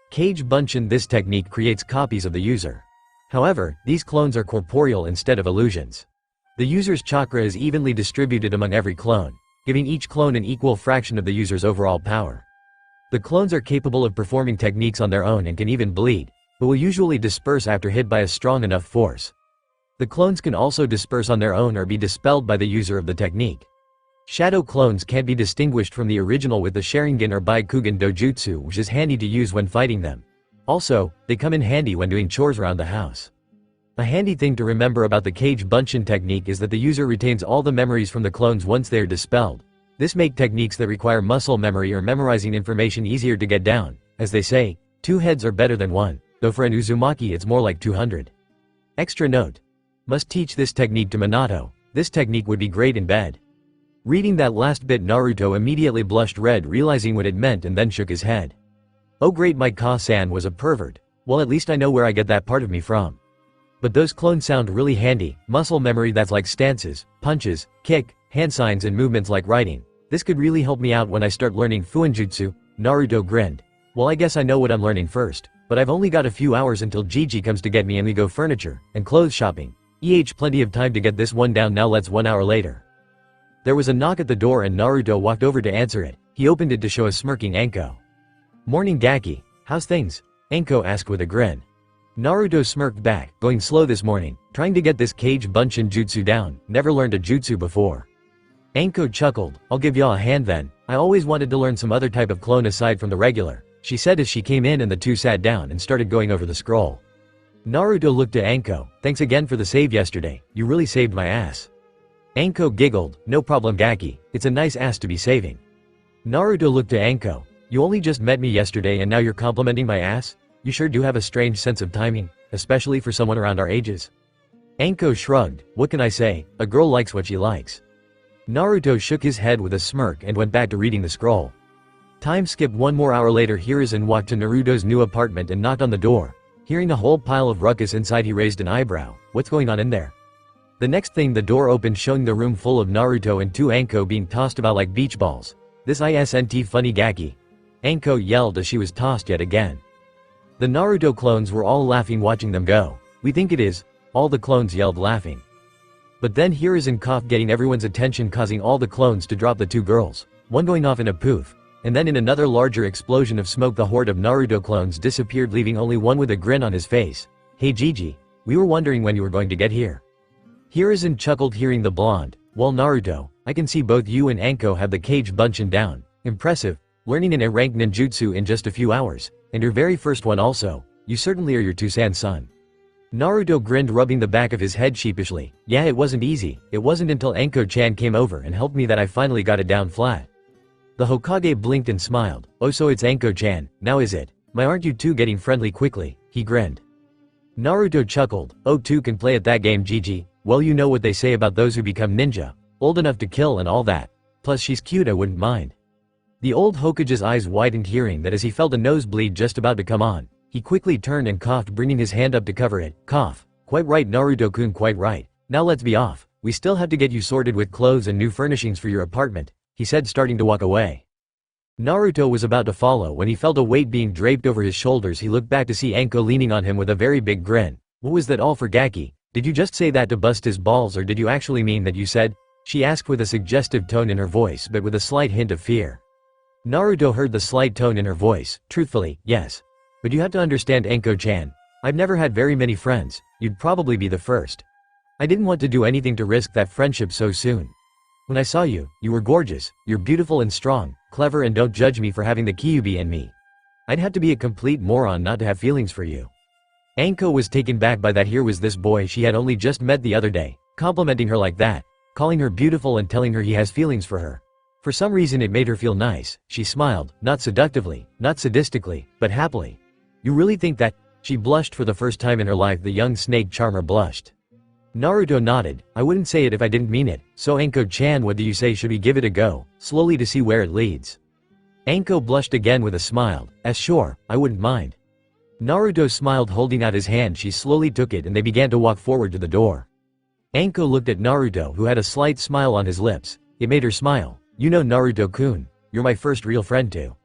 Kage Bunshin. This technique creates copies of the user. However, these clones are corporeal instead of illusions. The user's chakra is evenly distributed among every clone, giving each clone an equal fraction of the user's overall power. The clones are capable of performing techniques on their own and can even bleed, but will usually disperse after hit by a strong enough force. The clones can also disperse on their own or be dispelled by the user of the technique. Shadow clones can be distinguished from the original with the Sharingan or Byakugan dojutsu, which is handy to use when fighting them. Also, they come in handy when doing chores around the house. A handy thing to remember about the Kage Bunshin technique is that the user retains all the memories from the clones once they are dispelled. This makes techniques that require muscle memory or memorizing information easier to get down. As they say, 2 heads are better than 1, though for an Uzumaki it's more like 200. Extra note. Must teach this technique to Minato. This technique would be great in bed. Reading that last bit, Naruto immediately blushed red, realizing what it meant, and then shook his head. Oh great, my Ka-san was a pervert. Well, at least I know where I get that part of me from. But those clones sound really handy. Muscle memory, that's like stances, punches, kick, hand signs, and movements like writing. This could really help me out when I start learning Fuinjutsu. Naruto grinned. Well, I guess I know what I'm learning first, but I've only got a few hours until Gigi comes to get me and we go furniture and clothes shopping. Plenty of time to get this one down. Now let's 1 hour later. There was a knock at the door and Naruto walked over to answer it. He opened it to show a smirking Anko. Morning Gaki, how's things? Anko asked with a grin. Naruto smirked back, going slow this morning, trying to get this Kage Bunshin jutsu down, never learned a jutsu before. Anko chuckled, I'll give ya a hand then, I always wanted to learn some other type of clone aside from the regular, she said as she came in and the two sat down and started going over the scroll. Naruto looked to Anko, thanks again for the save yesterday, you really saved my ass. Anko giggled, no problem Gaki, it's a nice ass to be saving. Naruto looked to Anko, you only just met me yesterday and now you're complimenting my ass? You sure do have a strange sense of timing, especially for someone around our ages. Anko shrugged, what can I say, a girl likes what she likes. Naruto shook his head with a smirk and went back to reading the scroll. Time skipped 1 more hour later. Hiruzen walked to Naruto's new apartment and knocked on the door. Hearing a whole pile of ruckus inside, he raised an eyebrow, what's going on in there? The next thing, the door opened showing the room full of Naruto and 2 Anko being tossed about like beach balls. This isn't funny Gaki. Anko yelled as she was tossed yet again. The Naruto clones were all laughing watching them go. We think it is, all the clones yelled laughing. But then Hiruzen coughed, getting everyone's attention, causing all the clones to drop the two girls, one going off in a poof. And then in another larger explosion of smoke, the horde of Naruto clones disappeared, leaving only one with a grin on his face. "Hey Gigi, we were wondering when you were going to get here." Hiruzen chuckled, hearing the blonde. "Well Naruto, I can see both you and Anko have the cage bunching down. Impressive, learning an A-rank ninjutsu in just a few hours, and your very first one also. You certainly are your Tusan's son." Naruto grinned, rubbing the back of his head sheepishly. "Yeah, it wasn't easy. It wasn't until Anko-chan came over and helped me that I finally got it down flat." The Hokage blinked and smiled. "Oh, so it's Anko-chan, now is it? Aren't you two getting friendly quickly?" he grinned. Naruto chuckled. "Oh, two can play at that game, Gigi. Well, you know what they say about those who become ninja. Old enough to kill and all that. Plus she's cute, I wouldn't mind." The old Hokage's eyes widened, hearing that, as he felt a nosebleed just about to come on. He quickly turned and coughed, bringing his hand up to cover it. Cough. "Quite right Naruto-kun, quite right. Now let's be off. We still have to get you sorted with clothes and new furnishings for your apartment," he said, starting to walk away. Naruto was about to follow when he felt a weight being draped over his shoulders. He looked back to see Anko leaning on him with a very big grin. "What was that all for, Gaki? Did you just say that to bust his balls, or did you actually mean that you said?" she asked with a suggestive tone in her voice, but with a slight hint of fear. Naruto heard the slight tone in her voice. "Truthfully, yes. But you have to understand, Anko-chan. I've never had very many friends. You'd probably be the first. I didn't want to do anything to risk that friendship so soon. When I saw you, you were gorgeous. You're beautiful and strong, clever, and don't judge me for having the Kyuubi in me. I'd have to be a complete moron not to have feelings for you." Anko was taken back by that. Here was this boy she had only just met the other day, complimenting her like that, calling her beautiful and telling her he has feelings for her. For some reason it made her feel nice. She smiled, not seductively, not sadistically, but happily. "You really think that?" She blushed for the first time in her life. The young snake charmer blushed. Naruto nodded. "I wouldn't say it if I didn't mean it. So Anko-chan, what do you say, should we give it a go, slowly to see where it leads?" Anko blushed again with a smile. Sure, I wouldn't mind." Naruto smiled, holding out his hand. She slowly took it and they began to walk forward to the door. Anko looked at Naruto, who had a slight smile on his lips. It made her smile. "You know Naruto-kun, you're my first real friend too."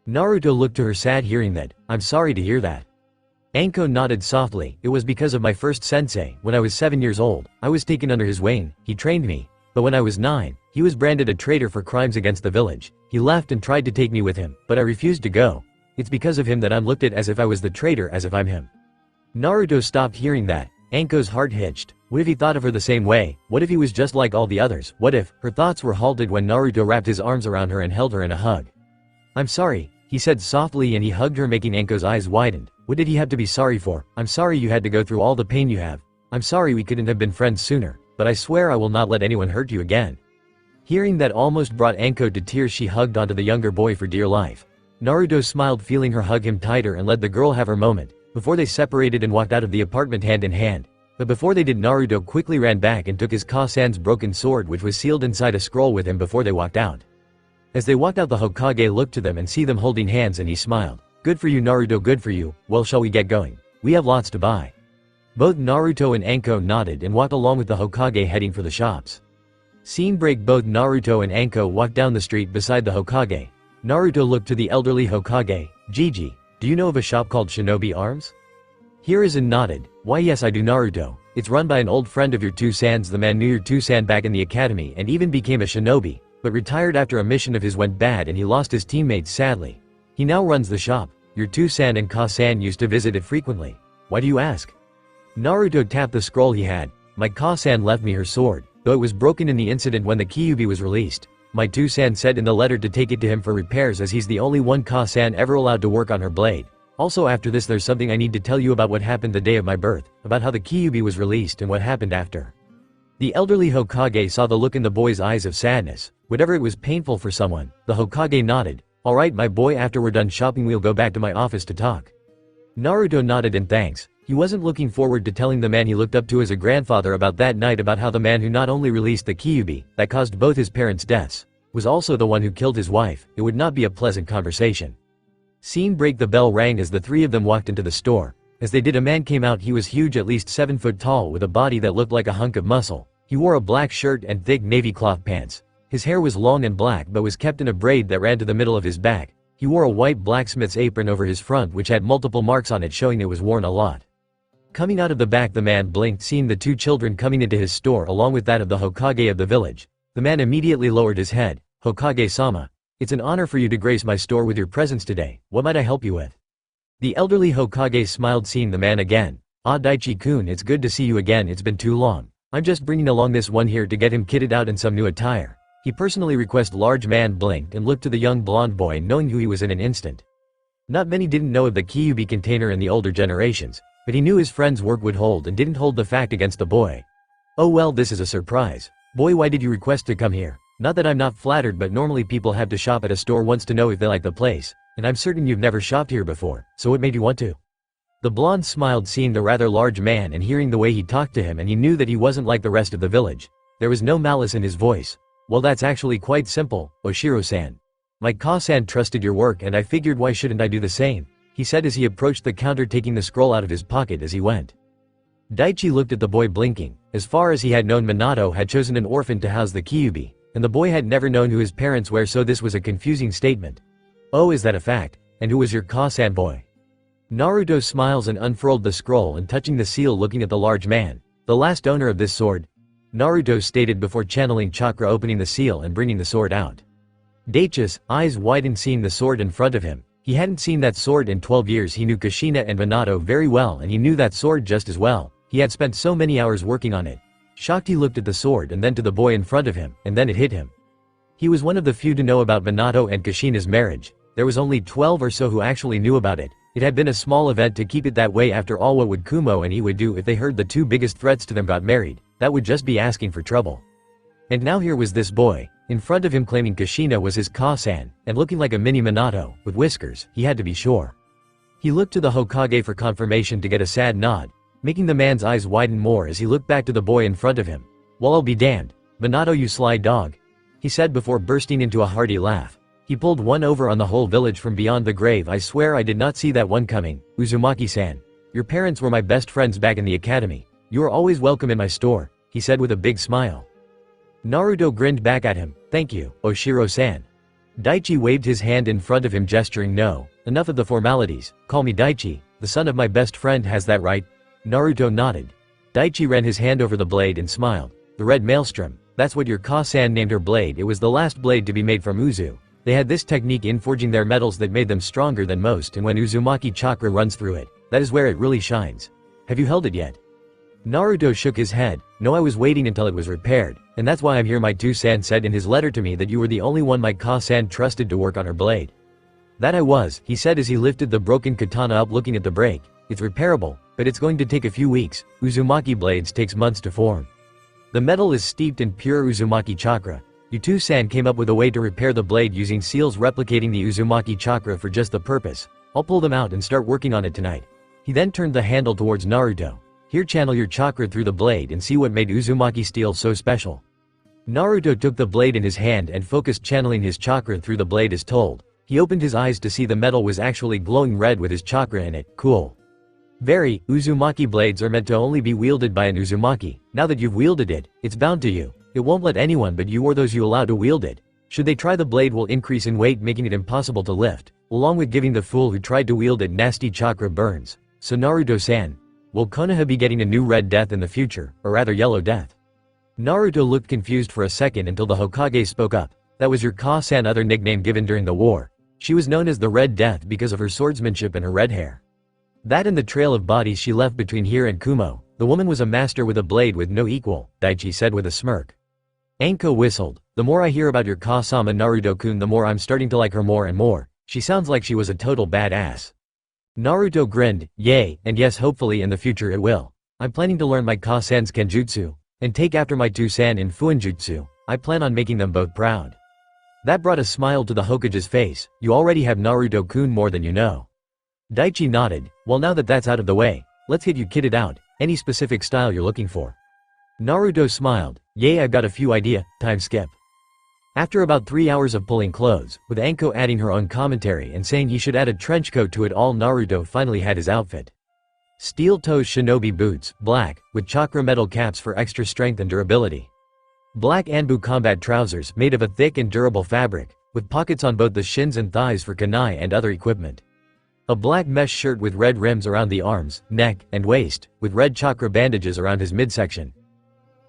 Naruto looked to her, sad, hearing that. "I'm sorry to hear that." Anko nodded softly. "It was because of my first sensei. When I was 7 years old, I was taken under his wing. He trained me. But when I was 9, he was branded a traitor for crimes against the village. He left and tried to take me with him, but I refused to go. It's because of him that I'm looked at as if I was the traitor, as if I'm him." Naruto stopped, hearing that. Anko's heart hitched. What if he thought of her the same way? What if he was just like all the others? What if? Her thoughts were halted when Naruto wrapped his arms around her and held her in a hug. "I'm sorry," he said softly, and he hugged her, making Anko's eyes widen. "What did he have to be sorry for? I'm sorry you had to go through all the pain you have. I'm sorry we couldn't have been friends sooner, but I swear I will not let anyone hurt you again." Hearing that almost brought Anko to tears. She hugged onto the younger boy for dear life. Naruto smiled, feeling her hug him tighter, and let the girl have her moment, before they separated and walked out of the apartment hand in hand. But before they did, Naruto quickly ran back and took his Ka-san's broken sword, which was sealed inside a scroll, with him before they walked out. As they walked out, the Hokage looked to them and see them holding hands, and he smiled. "Good for you Naruto, good for you. Well, shall we get going? We have lots to buy." Both Naruto and Anko nodded and walked along with the Hokage, heading for the shops. Scene break. Both Naruto and Anko walked down the street beside the Hokage. Naruto looked to the elderly Hokage. "Gigi, do you know of a shop called Shinobi Arms?" Hiruzen nodded. "Why yes, I do Naruto. It's run by an old friend of your Tusan's. The man knew your Tusan back in the academy and even became a shinobi, but retired after a mission of his went bad and he lost his teammates sadly. He now runs the shop. Your Tusan and Ka-san used to visit it frequently." "Why do you ask?" Naruto tapped the scroll he had. "My Ka-san left me her sword, though it was broken in the incident when the Kyuubi was released. My Tusan said in the letter to take it to him for repairs, as he's the only one Ka-san ever allowed to work on her blade. Also, after this, there's something I need to tell you about what happened the day of my birth, about how the Kyuubi was released and what happened after." The elderly Hokage saw the look in the boy's eyes of sadness. Whatever it was painful for someone, the Hokage nodded. "Alright my boy, after we're done shopping we'll go back to my office to talk." Naruto nodded in thanks. He wasn't looking forward to telling the man he looked up to as a grandfather about that night, about how the man who not only released the Kyuubi, that caused both his parents' deaths, was also the one who killed his wife. It would not be a pleasant conversation. Scene break. The bell rang as the three of them walked into the store. As they did, a man came out. He was huge, at least 7 foot tall, with a body that looked like a hunk of muscle. He wore a black shirt and thick navy cloth pants. His hair was long and black but was kept in a braid that ran to the middle of his back. He wore a white blacksmith's apron over his front which had multiple marks on it, showing it was worn a lot. Coming out of the back, the man blinked, seeing the two children coming into his store along with that of the Hokage of the village. The man immediately lowered his head. "Hokage-sama, it's an honor for you to grace my store with your presence today. What might I help you with?" The elderly Hokage smiled, seeing the man again. "Ah, Daichi-kun, it's good to see you again, it's been too long. I'm just bringing along this one here to get him kitted out in some new attire." He personally requested. Large man blinked and looked to the young blonde boy, knowing who he was in an instant. Not many didn't know of the Kyuubi container in the older generations, but he knew his friend's work would hold and didn't hold the fact against the boy. "Oh well, this is a surprise. Boy, why did you request to come here? Not that I'm not flattered, but normally people have to shop at a store once to know if they like the place, and I'm certain you've never shopped here before, so what made you want to?" The blonde smiled, seeing the rather large man and hearing the way he talked to him, and he knew that he wasn't like the rest of the village. There was no malice in his voice. "Well, that's actually quite simple, Oshiro-san. My Ka-san trusted your work and I figured why shouldn't I do the same," he said as he approached the counter, taking the scroll out of his pocket as he went. Daichi looked at the boy, blinking. As far as he had known, Minato had chosen an orphan to house the Kyuubi, and the boy had never known who his parents were, so this was a confusing statement. "Oh, is that a fact? And who was your Ka-san boy?" Naruto smiles and unfurled the scroll and touching the seal, looking at the large man. "The last owner of this sword," Naruto stated before channeling chakra, opening the seal and bringing the sword out. Daichi's eyes widened, seeing the sword in front of him. He hadn't seen that sword in 12 years. He knew Kushina and Minato very well, and he knew that sword just as well. He had spent so many hours working on it. Shocked, he looked at the sword and then to the boy in front of him, and then it hit him. He was one of the few to know about Minato and Kushina's marriage. There was only 12 or so who actually knew about it. It had been a small event to keep it that way. After all, what would Kumo and he would do if they heard the two biggest threats to them got married? That would just be asking for trouble. And now here was this boy, in front of him, claiming Kushina was his Ka-san, and looking like a mini Minato, with whiskers. He had to be sure. He looked to the Hokage for confirmation to get a sad nod, making the man's eyes widen more as he looked back to the boy in front of him. "Well, I'll be damned. Minato, you sly dog," he said before bursting into a hearty laugh. He pulled one over on the whole village from beyond the grave. "I swear I did not see that one coming. Uzumaki-san. Your parents were my best friends back in the academy. You are always welcome in my store," he said with a big smile. Naruto grinned back at him. "Thank you, Oshiro-san." Daichi waved his hand in front of him, gesturing no. "Enough of the formalities. Call me Daichi. The son of my best friend, has that right?" Naruto nodded. Daichi ran his hand over the blade and smiled. "The red maelstrom. That's what your Ka-san named her blade. It was the last blade to be made from Uzu. They had this technique in forging their metals that made them stronger than most, and when Uzumaki chakra runs through it, that is where it really shines. Have you held it yet?" Naruto shook his head. "No, I was waiting until it was repaired, and that's why I'm here. My two-san said in his letter to me that you were the only one my Ka-san trusted to work on her blade." "That I was," he said as he lifted the broken katana up, looking at the break. "It's repairable, but it's going to take a few weeks. Uzumaki blades takes months to form. The metal is steeped in pure Uzumaki chakra. You two-san came up with a way to repair the blade using seals replicating the Uzumaki chakra for just the purpose. I'll pull them out and start working on it tonight." He then turned the handle towards Naruto. "Here, channel your chakra through the blade and see what made Uzumaki steel so special." Naruto took the blade in his hand and focused, channeling his chakra through the blade as told. He opened his eyes to see the metal was actually glowing red with his chakra in it. Cool. Very. Uzumaki blades are meant to only be wielded by an Uzumaki. Now that you've wielded it, it's bound to you. It won't let anyone but you or those you allow to wield it. Should they try, the blade will increase in weight, making it impossible to lift, along with giving the fool who tried to wield it nasty chakra burns. So Naruto-san, will Konoha be getting a new red death in the future, or rather yellow death? Naruto looked confused for a second until the Hokage spoke up. "That was your Ka-san other nickname given during the war. She was known as the Red Death because of her swordsmanship and her red hair. That and the trail of bodies she left between here and Kumo. The woman was a master with a blade with no equal," Daichi said with a smirk. Anko whistled. "The more I hear about your Ka-sama, Naruto-kun, the more I'm starting to like her more and more. She sounds like she was a total badass." Naruto grinned. "Yay, and yes, hopefully in the future it will. I'm planning to learn my Ka-san's kenjutsu, and take after my two-san in fuinjutsu. I plan on making them both proud." That brought a smile to the Hokage's face. "You already have Naruto-kun more than you know." Daichi nodded. "Well, now that that's out of the way, let's get you kitted out. Any specific style you're looking for?" Naruto smiled. "Yay, I've got a few idea. Time skip." After about 3 hours of pulling clothes, with Anko adding her own commentary and saying he should add a trench coat to it all, Naruto finally had his outfit. Steel-toes shinobi boots, black, with chakra metal caps for extra strength and durability. Black anbu combat trousers made of a thick and durable fabric, with pockets on both the shins and thighs for kunai and other equipment. A black mesh shirt with red rims around the arms, neck, and waist, with red chakra bandages around his midsection.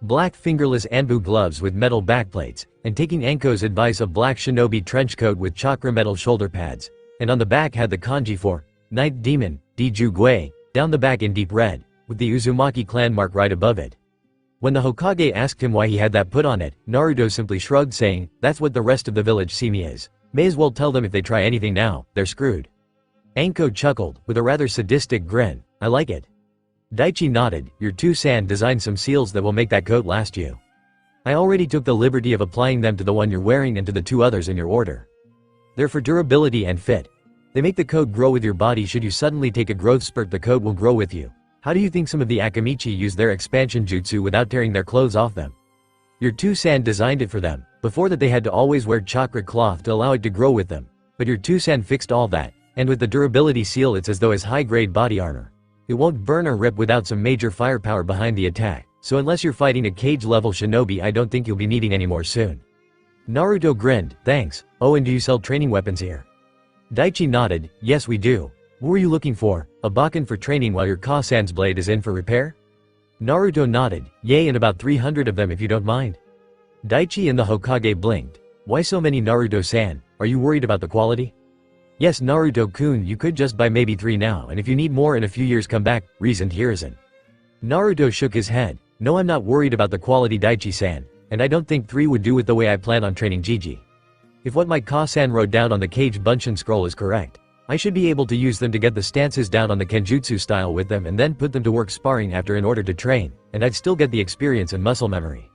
Black fingerless anbu gloves with metal backplates, and taking Anko's advice a black shinobi trench coat with chakra metal shoulder pads, and on the back had the kanji for Night Demon, Diju Gui, down the back in deep red, with the Uzumaki clan mark right above it. When the Hokage asked him why he had that put on it, Naruto simply shrugged saying, "That's what the rest of the village see me as. May as well tell them if they try anything now, they're screwed." Anko chuckled, with a rather sadistic grin, "I like it." Daichi nodded, "Your 2-san designed some seals that will make that coat last you. I already took the liberty of applying them to the one you're wearing and to the 2 others in your order. They're for durability and fit. They make the coat grow with your body. Should you suddenly take a growth spurt, the coat will grow with you. How do you think some of the Akamichi use their expansion jutsu without tearing their clothes off them? Your 2-san designed it for them. Before that they had to always wear chakra cloth to allow it to grow with them. But your 2-san fixed all that, and with the durability seal it's as though it's high-grade body armor. It won't burn or rip without some major firepower behind the attack, so unless you're fighting a cage-level shinobi I don't think you'll be needing any more soon." Naruto grinned, "Thanks. Oh, and do you sell training weapons here?" Daichi nodded, "Yes we do. What were you looking for? A bakken for training while your Ka-san's blade is in for repair?" Naruto nodded, "Yay, and about 300 of them if you don't mind." Daichi and the Hokage blinked. "Why so many, Naruto-san? Are you worried about the quality?" "Yes, Naruto-kun, you could just buy maybe 3 now, and if you need more in a few years come back," reasoned Hiruzen. Naruto shook his head. "No, I'm not worried about the quality, Daichi-san, and I don't think 3 would do with the way I plan on training Gigi. If what my Ka-san wrote down on the Kage Bunshin scroll is correct, I should be able to use them to get the stances down on the Kenjutsu style with them and then put them to work sparring after in order to train, and I'd still get the experience and muscle memory."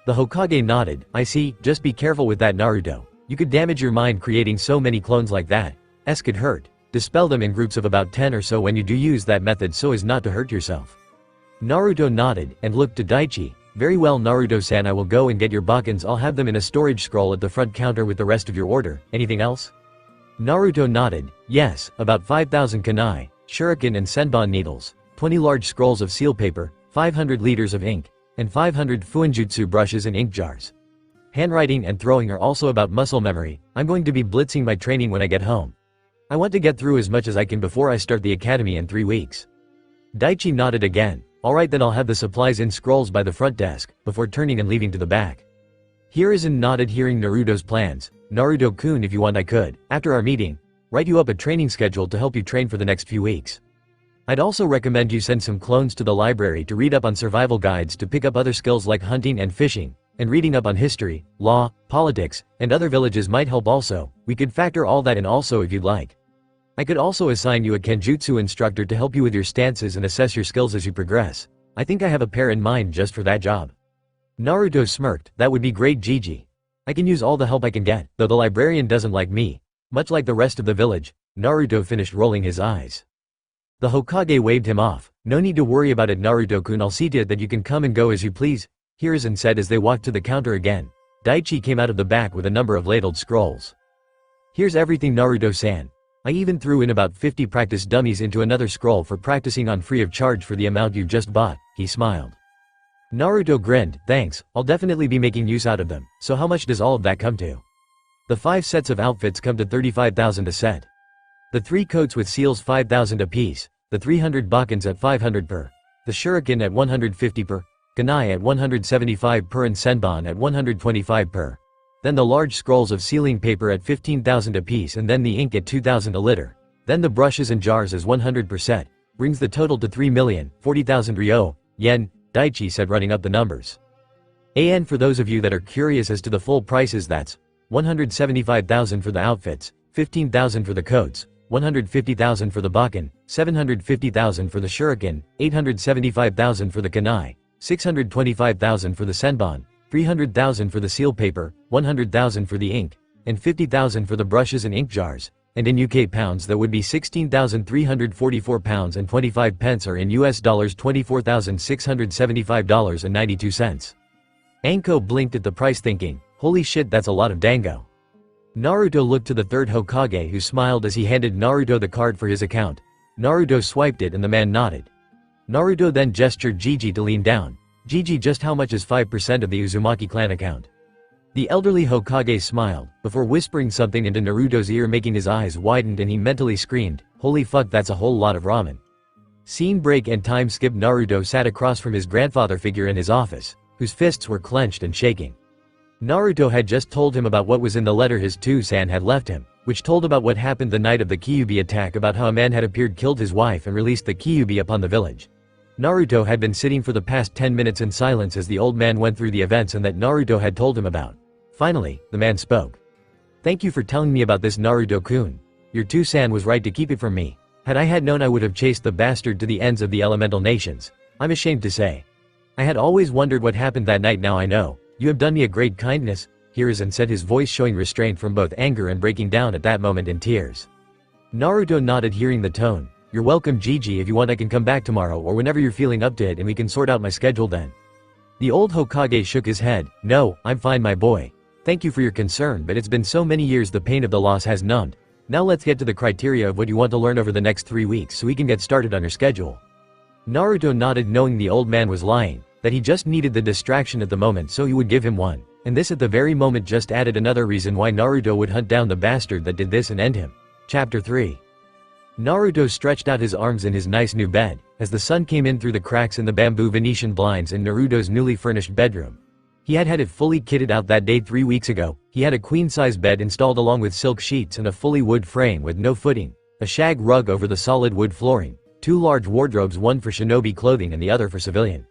The Hokage nodded, "I see, just be careful with that, Naruto. You could damage your mind creating so many clones like that. Could hurt. Dispel them in groups of about 10 or so when you do use that method so as not to hurt yourself." Naruto nodded, and looked to Daichi. "Very well, Naruto-san, I will go and get your bakkens. I'll have them in a storage scroll at the front counter with the rest of your order. Anything else?" Naruto nodded, "Yes, about 5,000 kunai, shuriken and senbon needles, 20 large scrolls of seal paper, 500 liters of ink, and 500 fuinjutsu brushes and ink jars. Handwriting and throwing are also about muscle memory. I'm going to be blitzing my training when I get home. I want to get through as much as I can before I start the academy in 3 weeks." Daichi nodded again. "Alright, then I'll have the supplies in scrolls by the front desk, before turning and leaving to the back." Hiruzen nodded, hearing Naruto's plans. "Naruto-kun, if you want I could, after our meeting, write you up a training schedule to help you train for the next few weeks. I'd also recommend you send some clones to the library to read up on survival guides to pick up other skills like hunting and fishing, and reading up on history, law, politics, and other villages might help also. We could factor all that in also if you'd like. I could also assign you a Kenjutsu instructor to help you with your stances and assess your skills as you progress. I think I have a pair in mind just for that job." Naruto smirked, "That would be great, Gigi. I can use all the help I can get, though the librarian doesn't like me. Much like the rest of the village." Naruto finished rolling his eyes. The Hokage waved him off. "No need to worry about it, Naruto-kun, I'll see to it that you can come and go as you please," Hiruzen said as they walked to the counter again. Daichi came out of the back with a number of ladled scrolls. "Here's everything, Naruto-san. I even threw in about 50 practice dummies into another scroll for practicing on free of charge for the amount you just bought," he smiled. Naruto grinned, "Thanks, I'll definitely be making use out of them. So how much does all of that come to?" "The 5 sets of outfits come to 35,000 a set. The 3 coats with seals 5,000 apiece, the 300 bakkens at 500 per, the shuriken at 150 per, kunai at 175 per and senbon at 125 per. Then the large scrolls of sealing paper at 15,000 apiece and then the ink at 2,000 a liter. Then the brushes and jars as 100 per set. Brings the total to 3,040,000 ryo, yen," Daichi said, running up the numbers. "And for those of you that are curious as to the full prices, that's 175,000 for the outfits, 15,000 for the coats, 150,000 for the bakken, 750,000 for the shuriken, 875,000 for the kunai, 625,000 for the senbon, 300,000 for the seal paper, 100,000 for the ink, and 50,000 for the brushes and ink jars, and in UK pounds that would be 16,344 pounds and 25 pence, or in US dollars $24,675.92. Anko blinked at the price thinking, "Holy shit, that's a lot of dango." Naruto looked to the third Hokage, who smiled as he handed Naruto the card for his account. Naruto swiped it and the man nodded. Naruto then gestured Gigi to lean down. "Gigi, just how much is 5% of the Uzumaki clan account?" The elderly Hokage smiled, before whispering something into Naruto's ear, making his eyes widened and he mentally screamed, Holy fuck, that's a whole lot of ramen. Scene break and time skip. Naruto sat across from his grandfather figure in his office, whose fists were clenched and shaking. Naruto had just told him about what was in the letter his two-san had left him, which told about what happened the night of the Kyuubi attack, about how a man had appeared, killed his wife and released the Kyuubi upon the village. Naruto had been sitting for the past 10 minutes in silence as the old man went through the events and that Naruto had told him about. Finally, the man spoke. "Thank you for telling me about this, Naruto-kun. Your two-san was right to keep it from me. Had I had known, I would have chased the bastard to the ends of the elemental nations. I'm ashamed to say. I had always wondered what happened that night. Now I know. You have done me a great kindness," Hiruzen said, his voice showing restraint from both anger and breaking down at that moment in tears. Naruto nodded, hearing the tone. "You're welcome, Gigi. If you want, I can come back tomorrow or whenever you're feeling up to it, and we can sort out my schedule then." The old Hokage shook his head. "No, I'm fine, my boy. Thank you for your concern, but it's been so many years, the pain of the loss has numbed. Now let's get to the criteria of what you want to learn over the next 3 weeks so we can get started on your schedule." Naruto nodded, knowing the old man was lying, that he just needed the distraction at the moment, so he would give him one, and this at the very moment just added another reason why Naruto would hunt down the bastard that did this and end him. Chapter 3. Naruto stretched out his arms in his nice new bed, as the sun came in through the cracks in the bamboo Venetian blinds in Naruto's newly furnished bedroom. He had had it fully kitted out that day 3 weeks ago. He had a queen-size bed installed along with silk sheets and a fully wood frame with no footing, a shag rug over the solid wood flooring, 2 large wardrobes, one for shinobi clothing and the other for civilian.